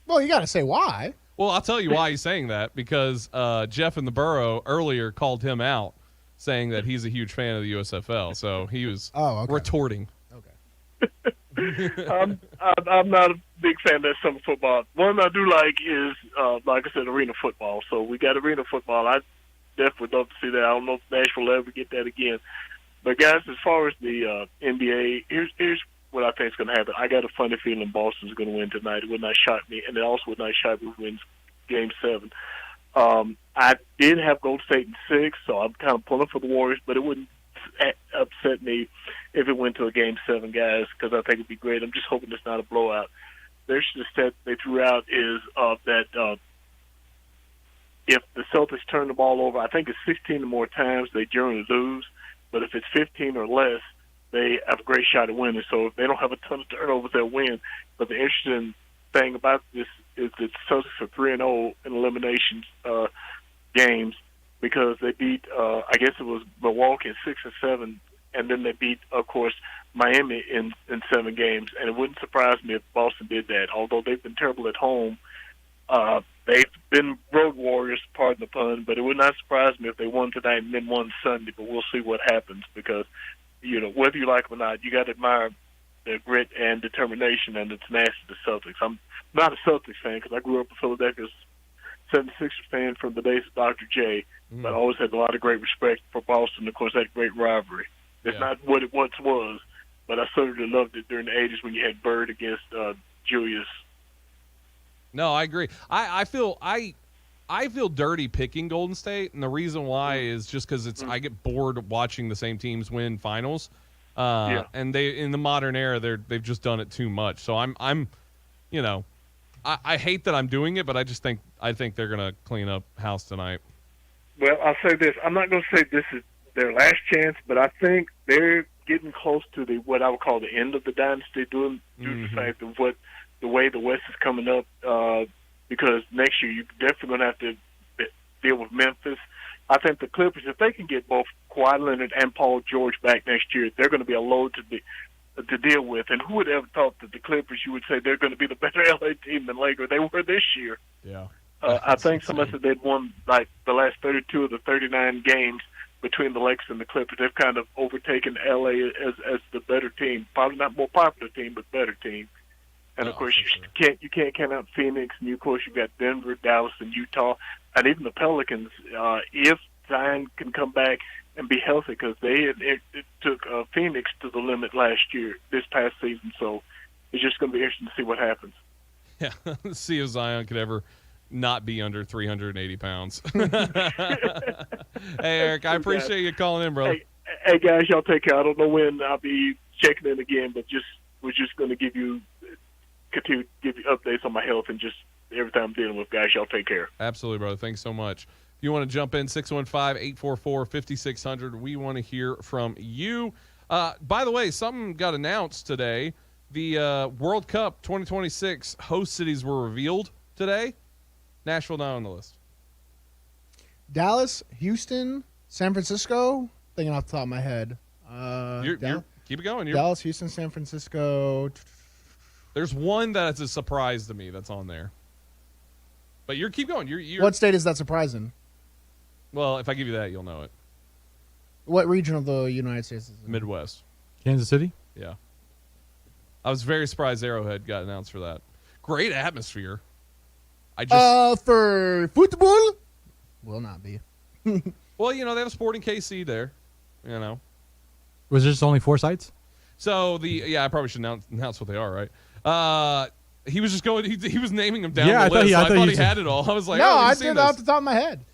Speaker 1: Well, you got to say why.
Speaker 2: Well, I'll tell you why he's saying that, because Jeff in the Borough earlier called him out, saying that he's a huge fan of the USFL. So he was retorting.
Speaker 14: I'm not a big fan of that summer football. One I do like is, like I said, arena football. So we got arena football. I definitely love to see that. I don't know if Nashville will ever get that again. But, guys, as far as the NBA, here's what I think is going to happen. I got a funny feeling Boston's going to win tonight. It would not shock me, and it also would not shock me if it wins Game 7. I did have Golden State in 6, so I'm kind of pulling for the Warriors, but it wouldn't upset me if it went to a Game 7, guys, because I think it'd be great. I'm just hoping it's not a blowout. There's just that they threw out is that if the Celtics turn the ball over, I think it's 16 or more times, they generally lose. But if it's 15 or less, they have a great shot at winning. So if they don't have a ton of turnovers, they'll win. But the interesting thing about this is that the Celtics are 3-0 in elimination games because they beat, I guess it was Milwaukee in 6 and 7, and then they beat, of course, Miami in 7 games. And it wouldn't surprise me if Boston did that. Although they've been terrible at home, they've been road warriors, pardon the pun, but it would not surprise me if they won tonight and then won Sunday. But we'll see what happens because, you know, whether you like them or not, you got to admire their grit and determination and the tenacity of the Celtics. I'm not a Celtics fan because I grew up in Philadelphia, 76ers fan from the days of Dr. J, but I always had a lot of great respect for Boston. Of course, that great rivalry. It's not what it once was, but I certainly loved it during the 80s when you had Bird against Julius.
Speaker 2: No, I agree. I feel dirty picking Golden State, and the reason why is just because I get bored watching the same teams win finals. And they in the modern era they've just done it too much. So I'm you know, I hate that I'm doing it, but I think they're gonna clean up house tonight.
Speaker 14: Well, I'll say this. I'm not going to say this is their last chance, but I think they're getting close to what I would call the end of the dynasty due to the fact of the way the West is coming up, because next year you're definitely going to have to deal with Memphis. I think the Clippers, if they can get both Kawhi Leonard and Paul George back next year, they're going to be a load to deal with. And who would have thought that the Clippers, you would say they're going to be the better LA team than Lakers? They were this year.
Speaker 2: Yeah.
Speaker 14: I think someone said they'd won like the last 32 of the 39 games between the Lakers and the Clippers. They've kind of overtaken LA as the better team, probably not more popular team, but better team. And of course, you can't count out Phoenix, and of course you've got Denver, Dallas, and Utah, and even the Pelicans. If Zion can come back and be healthy, because it took Phoenix to the limit this past season. So it's just going to be interesting to see what happens.
Speaker 2: Yeah, see if Zion could ever not be under 380 pounds. Hey, Eric, I appreciate you calling in, brother.
Speaker 14: Hey, guys, y'all take care. I don't know when I'll be checking in again, but we're just going to continue to give you updates on my health and just everything I'm dealing with, guys. Y'all take care.
Speaker 2: Absolutely, brother. Thanks so much. If you want to jump in, 615-844-5600. We want to hear from you. By the way, something got announced today. The World Cup 2026 host cities were revealed today. Nashville not on the list.
Speaker 1: Dallas, Houston, San Francisco. Thinking off the top of my head.
Speaker 2: Keep it going.
Speaker 1: Dallas, Houston, San Francisco.
Speaker 2: There's one that's a surprise to me that's on there. But keep going.
Speaker 1: What state is that surprising?
Speaker 2: Well, if I give you that, you'll know it.
Speaker 1: What region of the United States is it?
Speaker 2: Midwest.
Speaker 7: Kansas City?
Speaker 2: Yeah. I was very surprised Arrowhead got announced for that. Great atmosphere.
Speaker 1: For football? Will not be.
Speaker 2: Well, they have Sporting KC there.
Speaker 7: Was there just only 4 sites?
Speaker 2: So I probably should announce what they are, right? He was just going. He was naming them down
Speaker 7: the
Speaker 2: list.
Speaker 7: I thought
Speaker 2: he had it all. I was like,
Speaker 1: no,
Speaker 2: I
Speaker 1: did off the top of my head.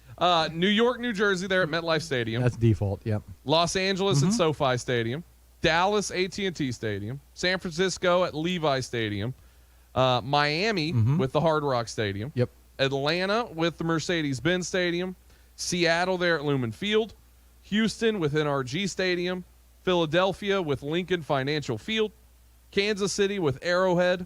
Speaker 2: New York, New Jersey, there at MetLife Stadium.
Speaker 7: That's default. Yep.
Speaker 2: Los Angeles at SoFi Stadium. Dallas, AT&T Stadium. San Francisco at Levi Stadium. Miami with the Hard Rock Stadium.
Speaker 7: Yep.
Speaker 2: Atlanta with the Mercedes-Benz Stadium. Seattle there at Lumen Field. Houston with NRG Stadium. Philadelphia with Lincoln Financial Field. Kansas City with Arrowhead.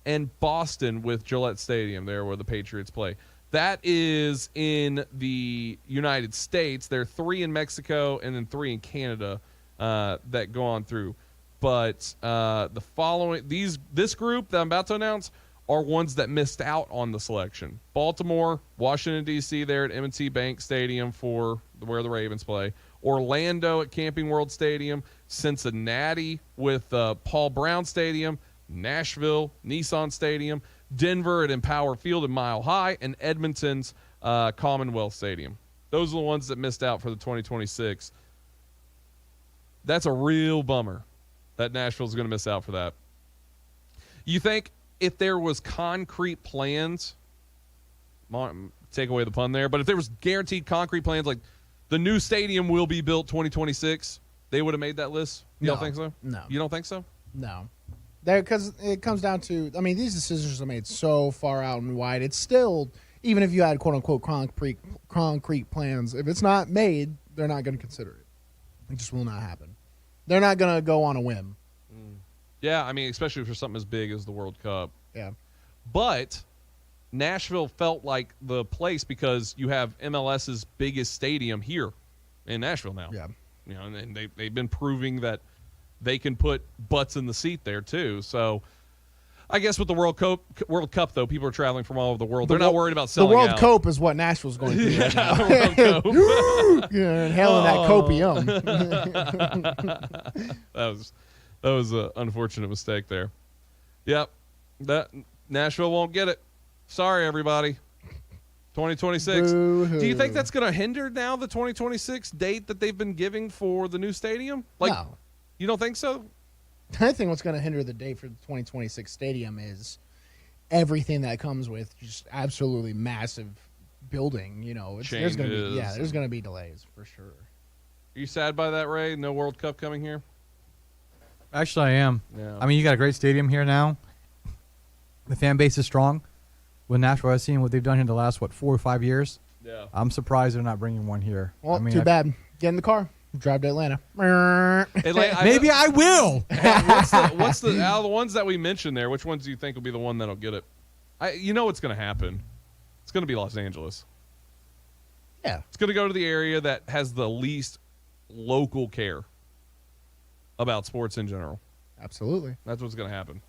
Speaker 2: And Boston with Gillette Stadium, there where the Patriots play. That is in the United States. There are 3 in Mexico and then 3 in Canada that go on through. But this group that I'm about to announce are ones that missed out on the selection. Baltimore, Washington, D.C. there at M&T Bank Stadium for where the Ravens play. Orlando at Camping World Stadium. Cincinnati with Paul Brown Stadium. Nashville, Nissan Stadium, Denver at Empower Field and Mile High, and Edmonton's Commonwealth Stadium. Those are the ones that missed out for the 2026. That's a real bummer that Nashville's going to miss out for that. You think if there was concrete plans, take away the pun there, but if there was guaranteed concrete plans, like the new stadium will be built 2026, they would have made that list? You don't think so?
Speaker 1: No.
Speaker 2: You don't think so?
Speaker 1: No. Because it comes down to, I mean, these decisions are made so far out and wide. It's still, even if you had quote-unquote concrete plans, if it's not made, they're not going to consider it. It just will not happen. They're not going to go on a whim.
Speaker 2: Yeah, I mean, especially for something as big as the World Cup.
Speaker 1: Yeah.
Speaker 2: But Nashville felt like the place because you have MLS's biggest stadium here in Nashville now.
Speaker 1: Yeah.
Speaker 2: You know, and they've been proving that they can put butts in the seat there too. So I guess with the World Cup, though, people are traveling from all over the world. They're not worried about selling out.
Speaker 1: The World Cup is what Nashville's going through right now.
Speaker 2: The World Cup.
Speaker 1: Yeah, inhaling that copium.
Speaker 2: That was an unfortunate mistake there. Yep. That Nashville won't get it. Sorry, everybody. 2026.
Speaker 1: Boo-hoo.
Speaker 2: Do you think that's going to hinder now the 2026 date that they've been giving for the new stadium?
Speaker 1: No.
Speaker 2: You don't think so?
Speaker 1: I think what's going to hinder the date for the 2026 stadium is everything that comes with just absolutely massive building. You know, there's going to be delays for sure.
Speaker 2: Are you sad by that, Ray? No World Cup coming here?
Speaker 7: Actually, I am.
Speaker 2: Yeah.
Speaker 7: I mean, you got a great stadium here now. The fan base is strong. With Nashville, I've seen what they've done in the last, 4 or 5 years.
Speaker 2: Yeah.
Speaker 7: I'm surprised they're not bringing one here.
Speaker 1: Well,
Speaker 7: I mean,
Speaker 1: too bad. Get in the car. Drive to Atlanta.
Speaker 7: Maybe I will.
Speaker 2: What's the out of the ones that we mentioned there? Which ones do you think will be the one that'll get it? You know what's going to happen. It's going to be Los Angeles.
Speaker 1: Yeah.
Speaker 2: It's going to go to the area that has the least local care about sports in general.
Speaker 1: Absolutely.
Speaker 2: That's what's going to happen.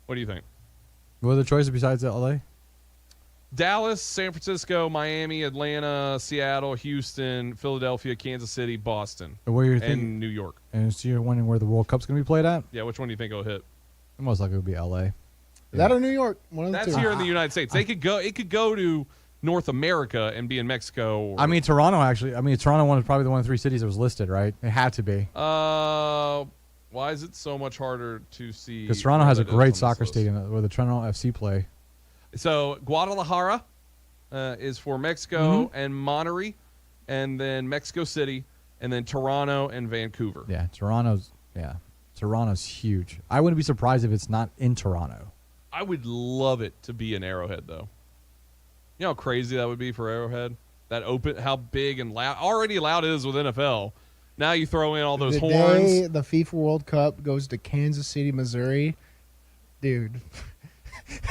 Speaker 2: What do you think?
Speaker 7: What are the choices besides LA?
Speaker 2: Dallas, San Francisco, Miami, Atlanta, Seattle, Houston, Philadelphia, Kansas City, Boston, and New York.
Speaker 7: And so you're wondering where the World Cup's going to be played at?
Speaker 2: Yeah, which one do you think will hit?
Speaker 7: Most likely it would be LA.
Speaker 1: That or New York? One of the
Speaker 2: That's
Speaker 1: two.
Speaker 2: here in the United States. They could go. It could go to North America and be in Mexico.
Speaker 7: I mean, Toronto actually. I mean, Toronto was probably the one of 3 cities that was listed, right? It had to be.
Speaker 2: Why is it so much harder to see?
Speaker 7: Because Toronto has a great soccer stadium where the Toronto FC play.
Speaker 2: So Guadalajara is for Mexico and Monterrey, and then Mexico City, and then Toronto and Vancouver.
Speaker 7: Yeah, Toronto's huge. I wouldn't be surprised if it's not in Toronto.
Speaker 2: I would love it to be in Arrowhead, though. You know how crazy that would be for Arrowhead? That open, how big and loud, already loud it is with NFL. Now you throw in all those horns.
Speaker 1: Day the FIFA World Cup goes to Kansas City, Missouri, dude.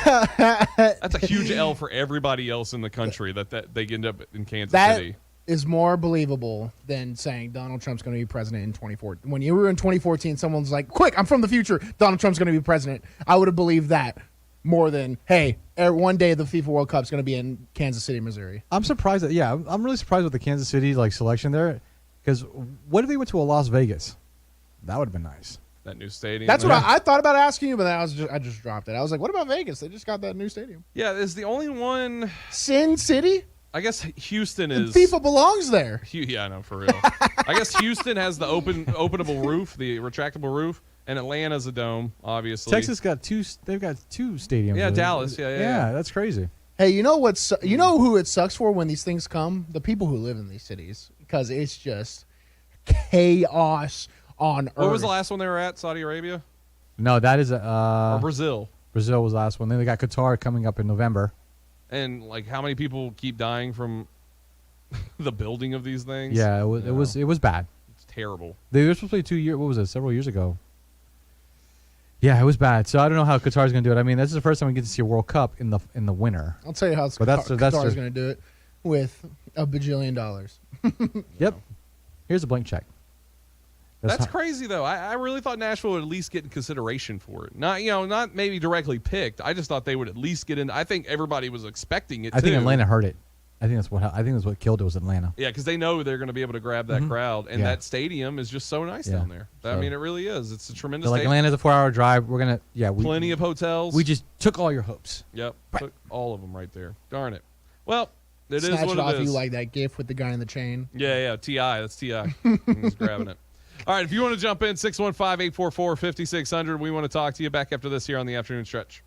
Speaker 2: That's a huge L for everybody else in the country that they end up in Kansas City.
Speaker 1: That is more believable than saying Donald Trump's going to be president in 2014. When you were in 2014, someone's like, quick, I'm from the future. Donald Trump's going to be president. I would have believed that more than, hey, one day the FIFA World Cup's going to be in Kansas City, Missouri.
Speaker 7: I'm surprised I'm really surprised with the Kansas City selection there. Because what if they went to a Las Vegas? That would have been nice.
Speaker 2: That new stadium.
Speaker 1: That's what I thought about asking you, but then I just dropped it. I was like, what about Vegas? They just got that new stadium.
Speaker 2: Yeah, it's the only one.
Speaker 1: Sin City?
Speaker 2: I guess Houston is.
Speaker 1: And FIFA belongs there.
Speaker 2: Yeah, I know, for real. I guess Houston has the openable roof, the retractable roof, and Atlanta's a dome, obviously.
Speaker 7: Texas got they've got 2 stadiums.
Speaker 2: Yeah, Dallas. Yeah,
Speaker 7: that's crazy.
Speaker 1: Hey, you know who it sucks for when these things come? The people who live in these cities, because it's just chaos on Earth.
Speaker 2: What was the last one they were at? Saudi Arabia?
Speaker 7: No, that is
Speaker 2: or Brazil.
Speaker 7: Brazil was the last one. Then they got Qatar coming up in November.
Speaker 2: And like, how many people keep dying from the building of these things?
Speaker 7: Yeah, it was bad.
Speaker 2: It's terrible.
Speaker 7: They were supposed to play 2 years. What was it? Several years ago. Yeah, it was bad. So I don't know how Qatar's going to do it. I mean, this is the first time we get to see a World Cup in the winter.
Speaker 1: I'll tell you how Qatar's going to do it with $1 bajillion.
Speaker 7: Yep. Here's a blank check.
Speaker 2: That's crazy, though. I really thought Nashville would at least get in consideration for it. Not maybe directly picked. I just thought they would at least get in. I think everybody was expecting it.
Speaker 7: I think Atlanta heard it. I think that's what killed it was Atlanta.
Speaker 2: Yeah, because they know they're going to be able to grab that crowd, and
Speaker 7: Yeah.
Speaker 2: that stadium is just so nice down there. I
Speaker 7: So-
Speaker 2: mean, it really is. It's a tremendous.
Speaker 7: They're like
Speaker 2: stadium.
Speaker 7: Atlanta's a 4-hour drive. We're gonna
Speaker 2: Plenty of hotels.
Speaker 7: We just took all your hopes.
Speaker 2: Yep, took all of them right there. Darn it. Well, it
Speaker 1: Snatch
Speaker 2: is what
Speaker 1: it off
Speaker 2: it is.
Speaker 1: you like that gif with the guy in the chain.
Speaker 2: Yeah, T.I. That's T.I. He's grabbing it. All right, if you want to jump in, 615-844-5600. We want to talk to you back after this here on the afternoon stretch.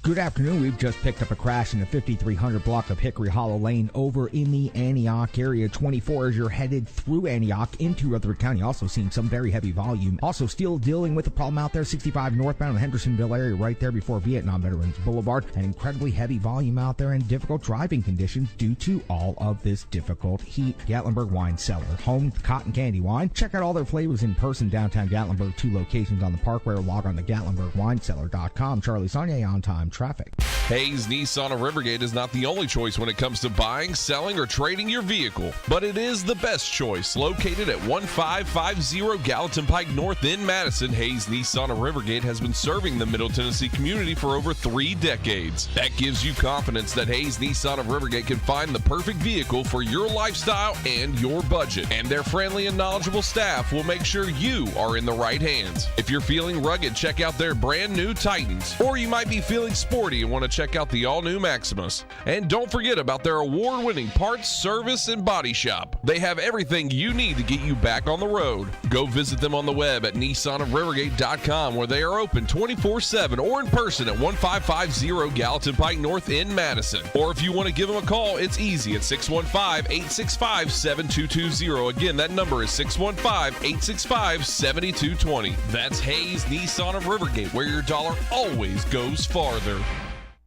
Speaker 5: Good afternoon. We've just picked up a crash in the 5300 block of Hickory Hollow Lane over in the Antioch area. 24 as you're headed through Antioch into Rutherford County. Also seeing some very heavy volume. Also still dealing with a problem out there. 65 northbound in the Hendersonville area right there before Vietnam Veterans Boulevard. An incredibly heavy volume out there and difficult driving conditions due to all of this difficult heat. Gatlinburg Wine Cellar, home to cotton candy wine. Check out all their flavors in person downtown Gatlinburg. 2 locations on the Parkway or log on to GatlinburgWineCellar.com. Charlie Saunier on time traffic.
Speaker 2: Hayes Nissan of Rivergate is not the only choice when it comes to buying, selling, or trading your vehicle, but it is the best choice. Located at 1550 Gallatin Pike North in Madison, Hayes Nissan of Rivergate has been serving the Middle Tennessee community for over 3 decades. That gives you confidence that Hayes Nissan of Rivergate can find the perfect vehicle for your lifestyle and your budget. And their friendly and knowledgeable staff will make sure you are in the right hands. If you're feeling rugged, check out their brand new Titans. Or you might be feeling sporty and want to check out the all-new Maximus. And don't forget about their award-winning parts, service, and body shop. They have everything you need to get you back on the road. Go visit them on the web at nissanofrivergate.com, where they are open 24/7 or in person at 1550 Gallatin Pike North in Madison. Or if you want to give them a call, it's easy at 615-865-7220. Again, that number is 615-865-7220. That's Hayes Nissan of Rivergate, where your dollar always goes farther.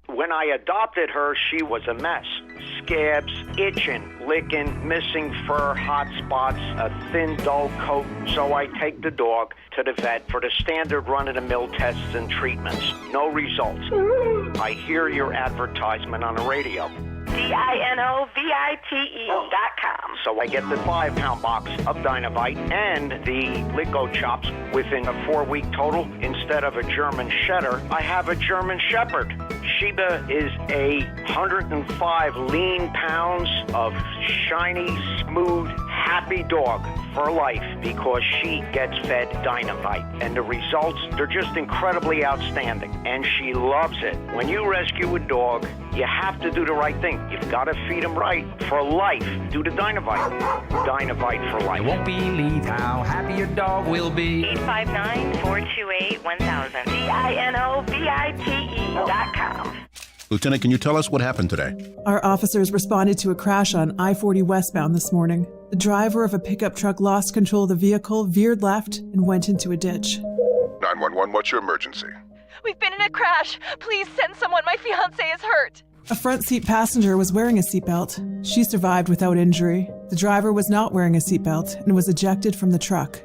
Speaker 9: When I adopted her, she was a mess. Scabs, itching, licking, missing fur, hot spots, a thin, dull coat. So I take the dog to the vet for the standard run-of-the-mill tests and treatments. No results. I hear your advertisement on the radio.
Speaker 4: DINOVITE.com.
Speaker 9: So I get the 5-pound box of Dynavite and the Lico Chops within a 4-week total. Instead of a German Setter, I have a German Shepherd. Sheba is 105 lean pounds of shiny, smooth, happy dog for life because she gets fed Dynavite. And the results, they're just incredibly outstanding. And she loves it. When you rescue a dog, you have to do the right thing. You've got to feed him right for life. Do the Dynavite. Dynavite for life.
Speaker 13: You won't believe how happy your dog will be.
Speaker 4: 859-428-1000. DINOVITE.com.
Speaker 15: Lieutenant, can you tell us what happened today?
Speaker 16: Our officers responded to a crash on I-40 westbound this morning. The driver of a pickup truck lost control of the vehicle, veered left, and went into a ditch.
Speaker 21: 911, what's your emergency?
Speaker 22: We've been in a crash. Please send someone. My fiance is hurt.
Speaker 16: A front seat passenger was wearing a seatbelt. She survived without injury. The driver was not wearing a seatbelt and was ejected from the truck.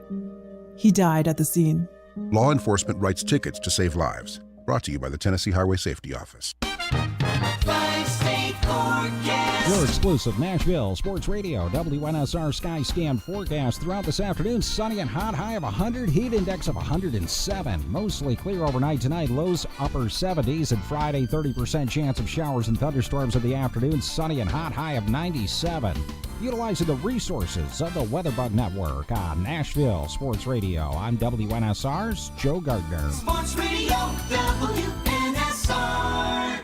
Speaker 16: He died at the scene.
Speaker 15: Law enforcement writes tickets to save lives. Brought to you by the Tennessee Highway Safety Office.
Speaker 23: Your exclusive Nashville Sports Radio WNSR Sky Scan forecast throughout this afternoon. Sunny and hot, high of 100, heat index of 107. Mostly clear overnight tonight, lows upper 70s. And Friday, 30% chance of showers and thunderstorms in the afternoon. Sunny and hot, high of 97. Utilizing the resources of the WeatherBug Network on Nashville Sports Radio. I'm WNSR's Joe Gardner.
Speaker 4: Sports Radio WNSR.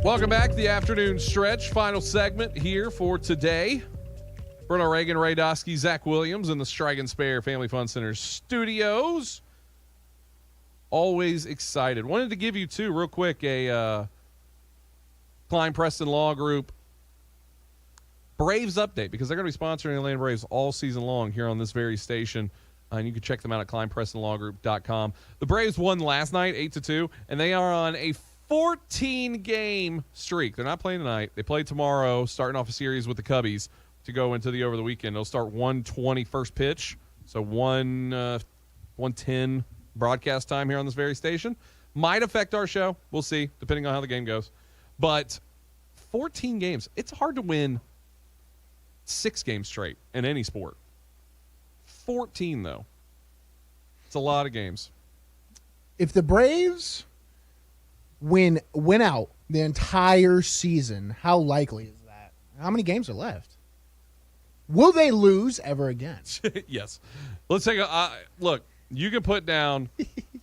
Speaker 2: Welcome back to the afternoon stretch. Final segment here for today. Bruno, Reagan, Ray Dosky, Zach Williams in the Strike and Spare Family Fun Center studios. Always excited. Wanted to give you, too, real quick, a Klein Preston Law Group Braves update, because they're going to be sponsoring the Atlanta Braves all season long here on this very station. And you can check them out at KleinPrestonLawGroup.com. The Braves won last night, 8-2, and they are on a 14-game streak. They're not playing tonight. They play tomorrow, starting off a series with the Cubbies to go into the over the weekend. They'll start 1:20 first pitch, so 1:10 broadcast time here on this very station. Might affect our show. We'll see, depending on how the game goes. But 14 games. It's hard to win 6 games straight in any sport. 14, though. It's a lot of games.
Speaker 1: If the Braves win out the entire season, how likely is that? How many games are left? Will they lose ever again?
Speaker 2: Yes. Let's take a look. You can put down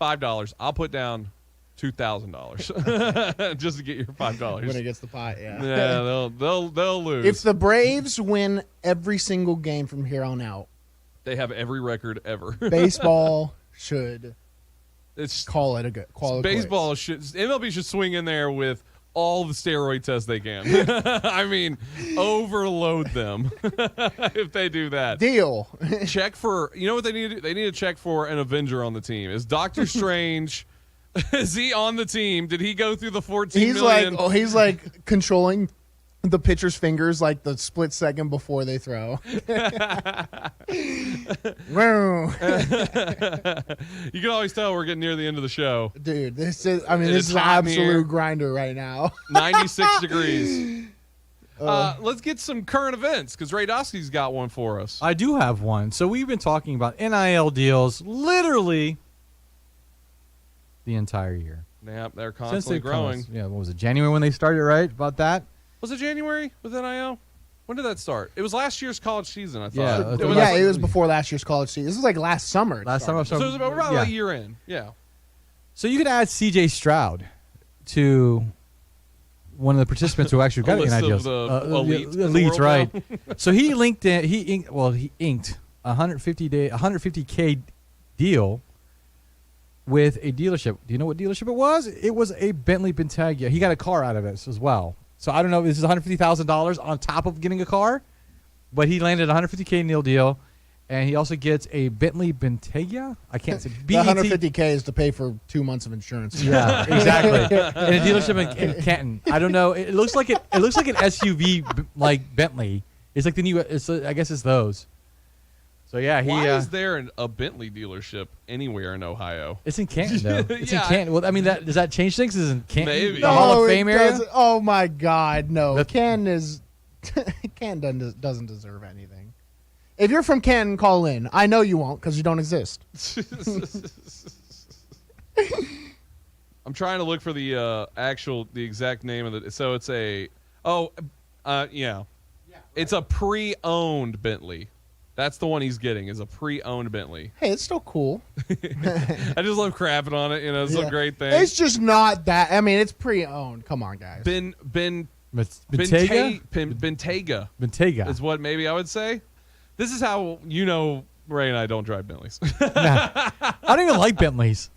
Speaker 2: $5. I'll put down $2,000 just to get your $5.
Speaker 1: When it gets the pot, yeah.
Speaker 2: Yeah, they'll lose.
Speaker 1: If the Braves win every single game from here on out,
Speaker 2: they have every record ever.
Speaker 1: Baseball should call it
Speaker 2: baseball should MLB should swing in there with all the steroid tests they can. I mean, overload them if they do that.
Speaker 1: Deal.
Speaker 2: Check for, you know what they need to do? They need to check for an Avenger on the team. Is Doctor Strange, is he on the team? Did he go through the 14 million?
Speaker 1: He's like controlling the pitcher's fingers like the split second before they throw. You
Speaker 2: can always tell we're getting near the end of the show.
Speaker 1: Dude, this is an absolute grinder right now.
Speaker 2: 96 degrees. Let's get some current events because Ray Dosky's got one for us.
Speaker 7: I do have one. So we've been talking about NIL deals literally the entire year.
Speaker 2: Yeah, they're constantly growing.
Speaker 7: What was it, January when they started, right? About that?
Speaker 2: Was it January with NIL? When did that start? It was last year's college season, I
Speaker 7: Yeah,
Speaker 2: thought.
Speaker 1: It was before last year's college season. This was like last summer.
Speaker 2: So it was about a year in. Yeah.
Speaker 7: So you could add CJ Stroud to one of the participants who actually got
Speaker 2: list
Speaker 7: NIL
Speaker 2: of
Speaker 7: deals.
Speaker 2: the elite in the
Speaker 7: elites,
Speaker 2: world
Speaker 7: right?
Speaker 2: now.
Speaker 7: So he inked a 150K deal with a dealership. Do you know what dealership it was? It was a Bentley Bentayga. He got a car out of it as well. So I don't know if this is $150,000 on top of getting a car, but he landed a $150K nil deal, and he also gets a Bentley Bentayga. I can't say
Speaker 1: The $150K is to pay for 2 months of insurance.
Speaker 7: Yeah, exactly. In a dealership in Canton. I don't know. It looks like an SUV like Bentley. It's like the new. I guess it's those. So yeah,
Speaker 2: Why is there a Bentley dealership anywhere in Ohio?
Speaker 7: It's in Canton, though. It's
Speaker 2: Yeah,
Speaker 7: in Canton. Well, I mean, does that change things? Is in Canton
Speaker 2: Maybe.
Speaker 7: the Hall of Fame area?
Speaker 1: Doesn't. Oh my God, no. Canton doesn't deserve anything. If you're from Canton, call in. I know you won't because you don't exist.
Speaker 2: I'm trying to look for the exact name of it. So it's it's a pre-owned Bentley. That's the one he's getting, is a pre-owned Bentley.
Speaker 1: Hey, it's still cool.
Speaker 2: I just love crapping on it. It's a great thing.
Speaker 1: It's just not that. I mean, it's pre-owned. Come on, guys.
Speaker 7: Bentayga?
Speaker 2: Bentayga is what maybe I would say. This is how Ray and I don't drive Bentleys.
Speaker 7: I don't even like Bentleys.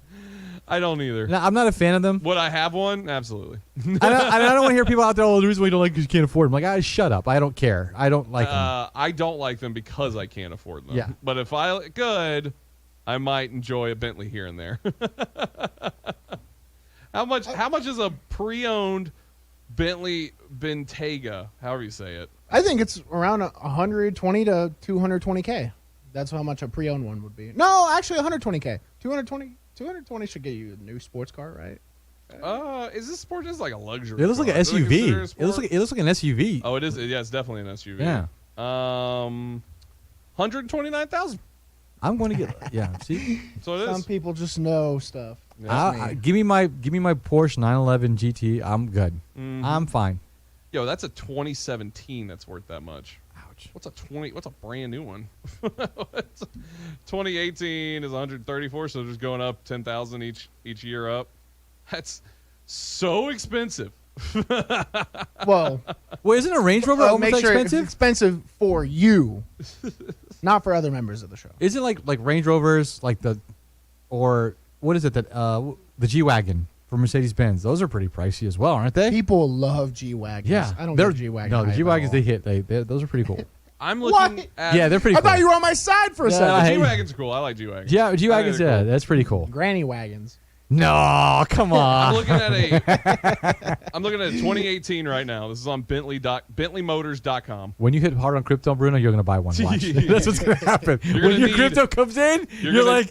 Speaker 2: I don't either.
Speaker 7: No, I'm not a fan of them.
Speaker 2: Would I have one? Absolutely.
Speaker 7: I don't want to hear people out there, the reason why you don't like because you can't afford them. Like, shut up. I don't care. I don't like them.
Speaker 2: I don't like them because I can't afford them.
Speaker 7: Yeah.
Speaker 2: But if I could, I might enjoy a Bentley here and there. How much is a pre-owned Bentley Bentayga, however you say it?
Speaker 1: I think it's around 120 to 220K. That's how much a pre-owned one would be. No, actually 120K. 220 should get you a new sports car, right?
Speaker 2: Is this sport just like a luxury?
Speaker 7: It looks like an
Speaker 2: car?
Speaker 7: SUV. It looks like an SUV.
Speaker 2: Oh, it is. Yeah, it's definitely an SUV.
Speaker 7: Yeah.
Speaker 2: 129,000.
Speaker 7: I'm going to get. See.
Speaker 2: So it is.
Speaker 1: Some people just know stuff.
Speaker 7: Give me my Porsche 911 GT. I'm good.
Speaker 2: Mhm.
Speaker 7: I'm fine.
Speaker 2: Yo, that's a 2017 that's worth that much. Ouch. What's a brand new one? 2018 is 134, so just going up 10,000 each year up. That's so expensive.
Speaker 1: Well,
Speaker 7: isn't a Range Rover almost expensive?
Speaker 1: It's expensive for you, not for other members of the show.
Speaker 7: Isn't like Range Rovers or what is it that the G-Wagon for Mercedes-Benz? Those are pretty pricey as well, aren't they?
Speaker 1: People love G-Wagons.
Speaker 7: Yeah,
Speaker 1: I don't get G-Wagon.
Speaker 7: No, the G-Wagons they hit. Those are pretty cool.
Speaker 2: I'm looking at.
Speaker 7: Yeah, they're pretty.
Speaker 1: I
Speaker 7: cool.
Speaker 1: thought you were on my side for a second.
Speaker 2: The G-Wagons are cool. I like G-Wagons.
Speaker 7: Yeah, G-Wagons.
Speaker 2: Cool.
Speaker 7: Yeah, that's pretty cool.
Speaker 1: Granny wagons.
Speaker 7: No, come on.
Speaker 2: I'm looking at 2018 right now. This is on BentleyMotors.com.
Speaker 7: When you hit hard on crypto, Bruno, you're gonna buy one. Watch. That's what's gonna happen. When your crypto comes in, you're gonna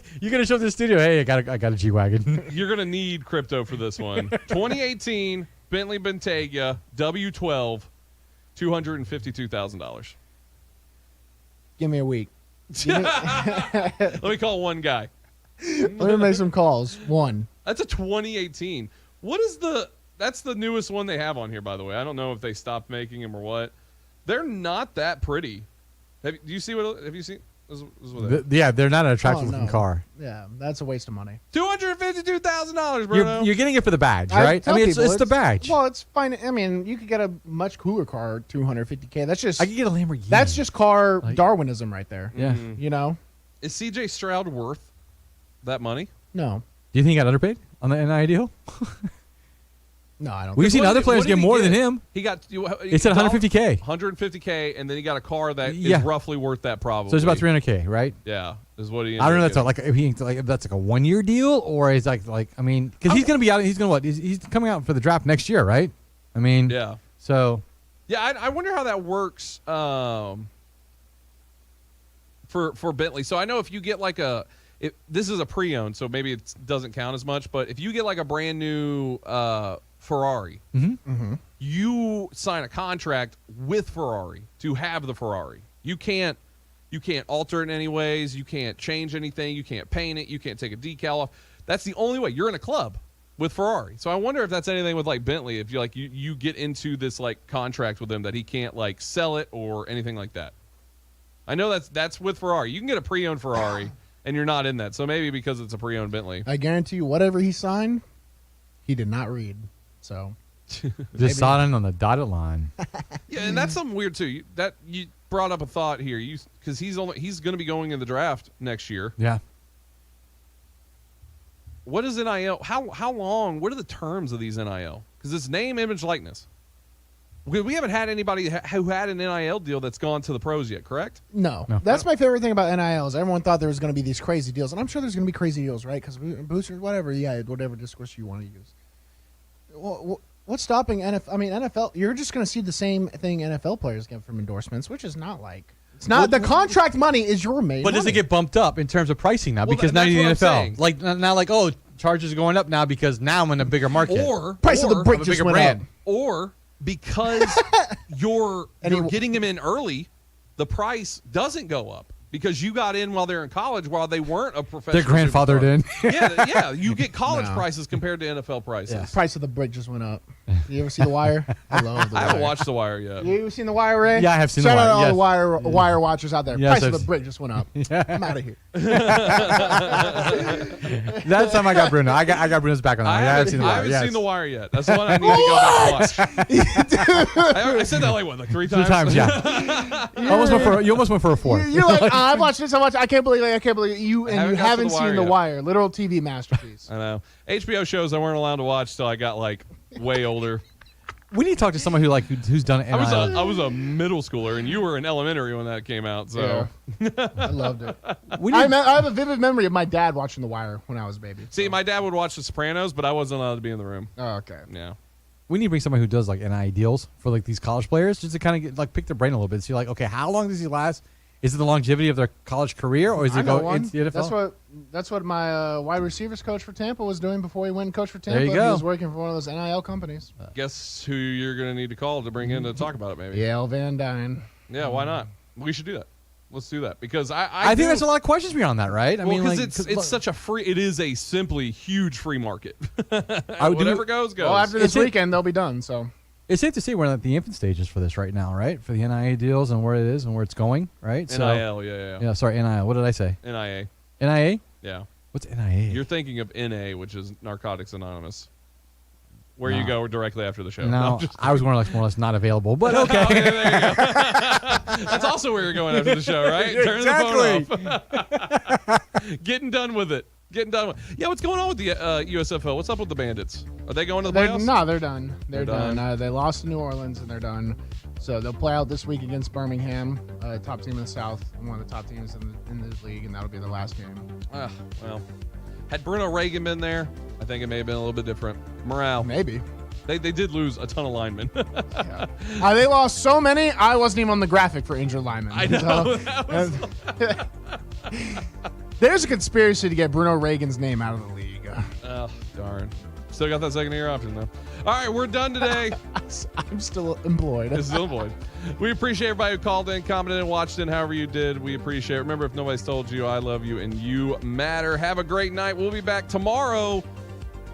Speaker 7: show up to the studio. Hey, I got a G-Wagon.
Speaker 2: You're gonna need crypto for this one. 2018 Bentley Bentayga, W12, $252,000.
Speaker 1: Give me a week.
Speaker 2: Let me call one guy.
Speaker 1: Let me make some calls. One.
Speaker 2: That's a 2018. That's the newest one they have on here, by the way. I don't know if they stopped making them or what. They're not that pretty. Have you seen?
Speaker 7: Yeah, they're not an attractive looking car.
Speaker 1: Yeah, that's a waste of money.
Speaker 2: $252,000, Bruno.
Speaker 7: You're getting it for the badge, right? I mean, it's the badge.
Speaker 1: Well, it's fine. I mean, you could get a much cooler car, $250K. That's just.
Speaker 7: I could get a Lamborghini.
Speaker 1: That's just car Darwinism right there.
Speaker 7: Yeah.
Speaker 1: You know.
Speaker 2: Is CJ Stroud worth that money?
Speaker 1: No.
Speaker 7: Do you think he got underpaid on the NIL deal?
Speaker 1: No, I don't.
Speaker 7: We've seen other players get more than him.
Speaker 2: He got.
Speaker 7: It's at $150K.
Speaker 2: $150K, and then he got a car that is roughly worth that probably.
Speaker 7: So it's about $300K, right?
Speaker 2: Yeah, is what he.
Speaker 7: I don't know. If that's like a 1 year deal, or is like I mean, because he's going to be out. He's going to what? He's coming out for the draft next year, right? I mean,
Speaker 2: yeah.
Speaker 7: So.
Speaker 2: Yeah, I wonder how that works for Bentley. So I know if you get like this is a pre-owned, so maybe it doesn't count as much. But if you get like a brand new Ferrari, you sign a contract with Ferrari to have the Ferrari. You can't alter it in any ways. You can't change anything. You can't paint it. You can't take a decal off. That's the only way. You're in a club with Ferrari. So I wonder if that's anything with like Bentley. If you get into this like contract with him that he can't like sell it or anything like that. I know that's with Ferrari. You can get a pre-owned Ferrari. And you're not in that. So maybe because it's a pre-owned Bentley.
Speaker 1: I guarantee you, whatever he signed, he did not read. So
Speaker 7: just signing on the dotted line.
Speaker 2: Yeah, and that's something weird too. You brought up a thought here. Because he's going to be going in the draft next year.
Speaker 7: Yeah.
Speaker 2: What is NIL? How long? What are the terms of these NIL? Because it's name, image, likeness. We haven't had anybody who had an NIL deal that's gone to the pros yet, correct?
Speaker 1: No. That's my favorite thing about NIL is everyone thought there was going to be these crazy deals. And I'm sure there's going to be crazy deals, right? Because boosters, whatever, whatever discourse you want to use. What's stopping NFL? I mean, NFL, you're just going to see the same thing NFL players get from endorsements, which is not like... It's not the contract money is your made
Speaker 7: But
Speaker 1: money.
Speaker 7: does it get bumped up in terms of pricing now? Because now you're in the NFL. Like, now, like, charges are going up now because now I'm in a bigger market.
Speaker 2: Or
Speaker 1: price of the brick just went up.
Speaker 2: Or... because you're getting them in early, the price doesn't go up because you got in while they're in college while they weren't a professional.
Speaker 7: They're grandfathered in.
Speaker 2: Yeah, you get college prices compared to NFL prices.
Speaker 1: Yeah. Price of the brick just went up. You ever see The Wire? I love The Wire.
Speaker 2: I haven't watched The Wire yet.
Speaker 1: You ever seen The Wire, Ray?
Speaker 7: Yeah, I have seen
Speaker 1: Shout
Speaker 7: The Wire.
Speaker 1: out to all
Speaker 7: Yes.
Speaker 1: the Wire watchers out there.
Speaker 7: Yes,
Speaker 1: Price of the brick just went up. I'm out of here.
Speaker 7: That's time I got Bruno. I got Bruno's back on that.
Speaker 2: I haven't seen The Wire yet. That's the one I need to go back and watch. I said that like 3 times?
Speaker 7: 3 times, yeah. You almost went for a 4.
Speaker 1: You're like, I've watched this so much. I can't believe you and you haven't seen The
Speaker 2: yet.
Speaker 1: Wire. Literal TV masterpiece.
Speaker 2: I know. HBO shows I weren't allowed to watch till I got like way older.
Speaker 7: We need to talk to someone who's done NIL.
Speaker 2: I was a middle schooler, and you were in elementary when that came out. So
Speaker 1: I loved it. I have a vivid memory of my dad watching The Wire when I was a baby.
Speaker 2: See, my dad would watch The Sopranos, but I wasn't allowed to be in the room.
Speaker 1: Oh, okay.
Speaker 2: Yeah.
Speaker 7: We need to bring somebody who does like NIL deals for like these college players, just to kind of pick their brain a little bit. So you're like, okay, how long does he last? Is it the longevity of their college career, or is it go into the NFL?
Speaker 1: That's what my wide receivers coach for Tampa was doing before he went and coached for Tampa.
Speaker 7: There you go.
Speaker 1: He was working for one of those NIL companies.
Speaker 2: Guess who you're going to need to call to bring in to talk about it, maybe?
Speaker 1: Yale Van Dyne.
Speaker 2: Yeah, why not? We should do that. Let's do that because
Speaker 7: I think there's a lot of questions beyond that, right? I mean,
Speaker 2: because it's such a free. It is a simply huge free market. Whatever goes.
Speaker 1: Well, after this weekend, they'll be done. So.
Speaker 7: It's safe to say we're at the infant stages for this right now, right? For the NIA deals and where it is and where it's going, right?
Speaker 2: NIL, yeah.
Speaker 7: Yeah, sorry, NIL. What did I say?
Speaker 2: NIA.
Speaker 7: NIA?
Speaker 2: Yeah.
Speaker 7: What's NIA?
Speaker 2: You're thinking of NA, which is Narcotics Anonymous, where you go directly after the show.
Speaker 7: No, I was more or less not available, but okay.
Speaker 2: Okay, there you go. That's also where you're going after the show, right? Turn the phone off. Getting done with it. Yeah, what's going on with the USFL? What's up with the Bandits? Are they going to the playoffs?
Speaker 1: No, they're done. They're done. They lost to New Orleans, and they're done. So they'll play out this week against Birmingham, top team in the South, one of the top teams in this league, and that'll be their last game.
Speaker 2: Well, had Bruno Reagan been there, I think it may have been a little bit different. Morale.
Speaker 1: Maybe.
Speaker 2: They did lose a ton of linemen.
Speaker 1: Yeah. They lost so many, I wasn't even on the graphic for injured linemen.
Speaker 2: I know.
Speaker 1: There's a conspiracy to get Bruno Reagan's name out of the league.
Speaker 2: Oh, darn. Still got that second year option, though. All right, we're done today.
Speaker 1: I'm still employed.
Speaker 2: It's still employed. We appreciate everybody who called in, commented, and watched in, however you did. We appreciate it. Remember, if nobody's told you, I love you and you matter. Have a great night. We'll be back tomorrow.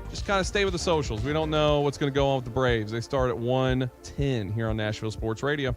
Speaker 2: Just kind of stay with the socials. We don't know what's going to go on with the Braves. They start at 1:10 here on Nashville Sports Radio.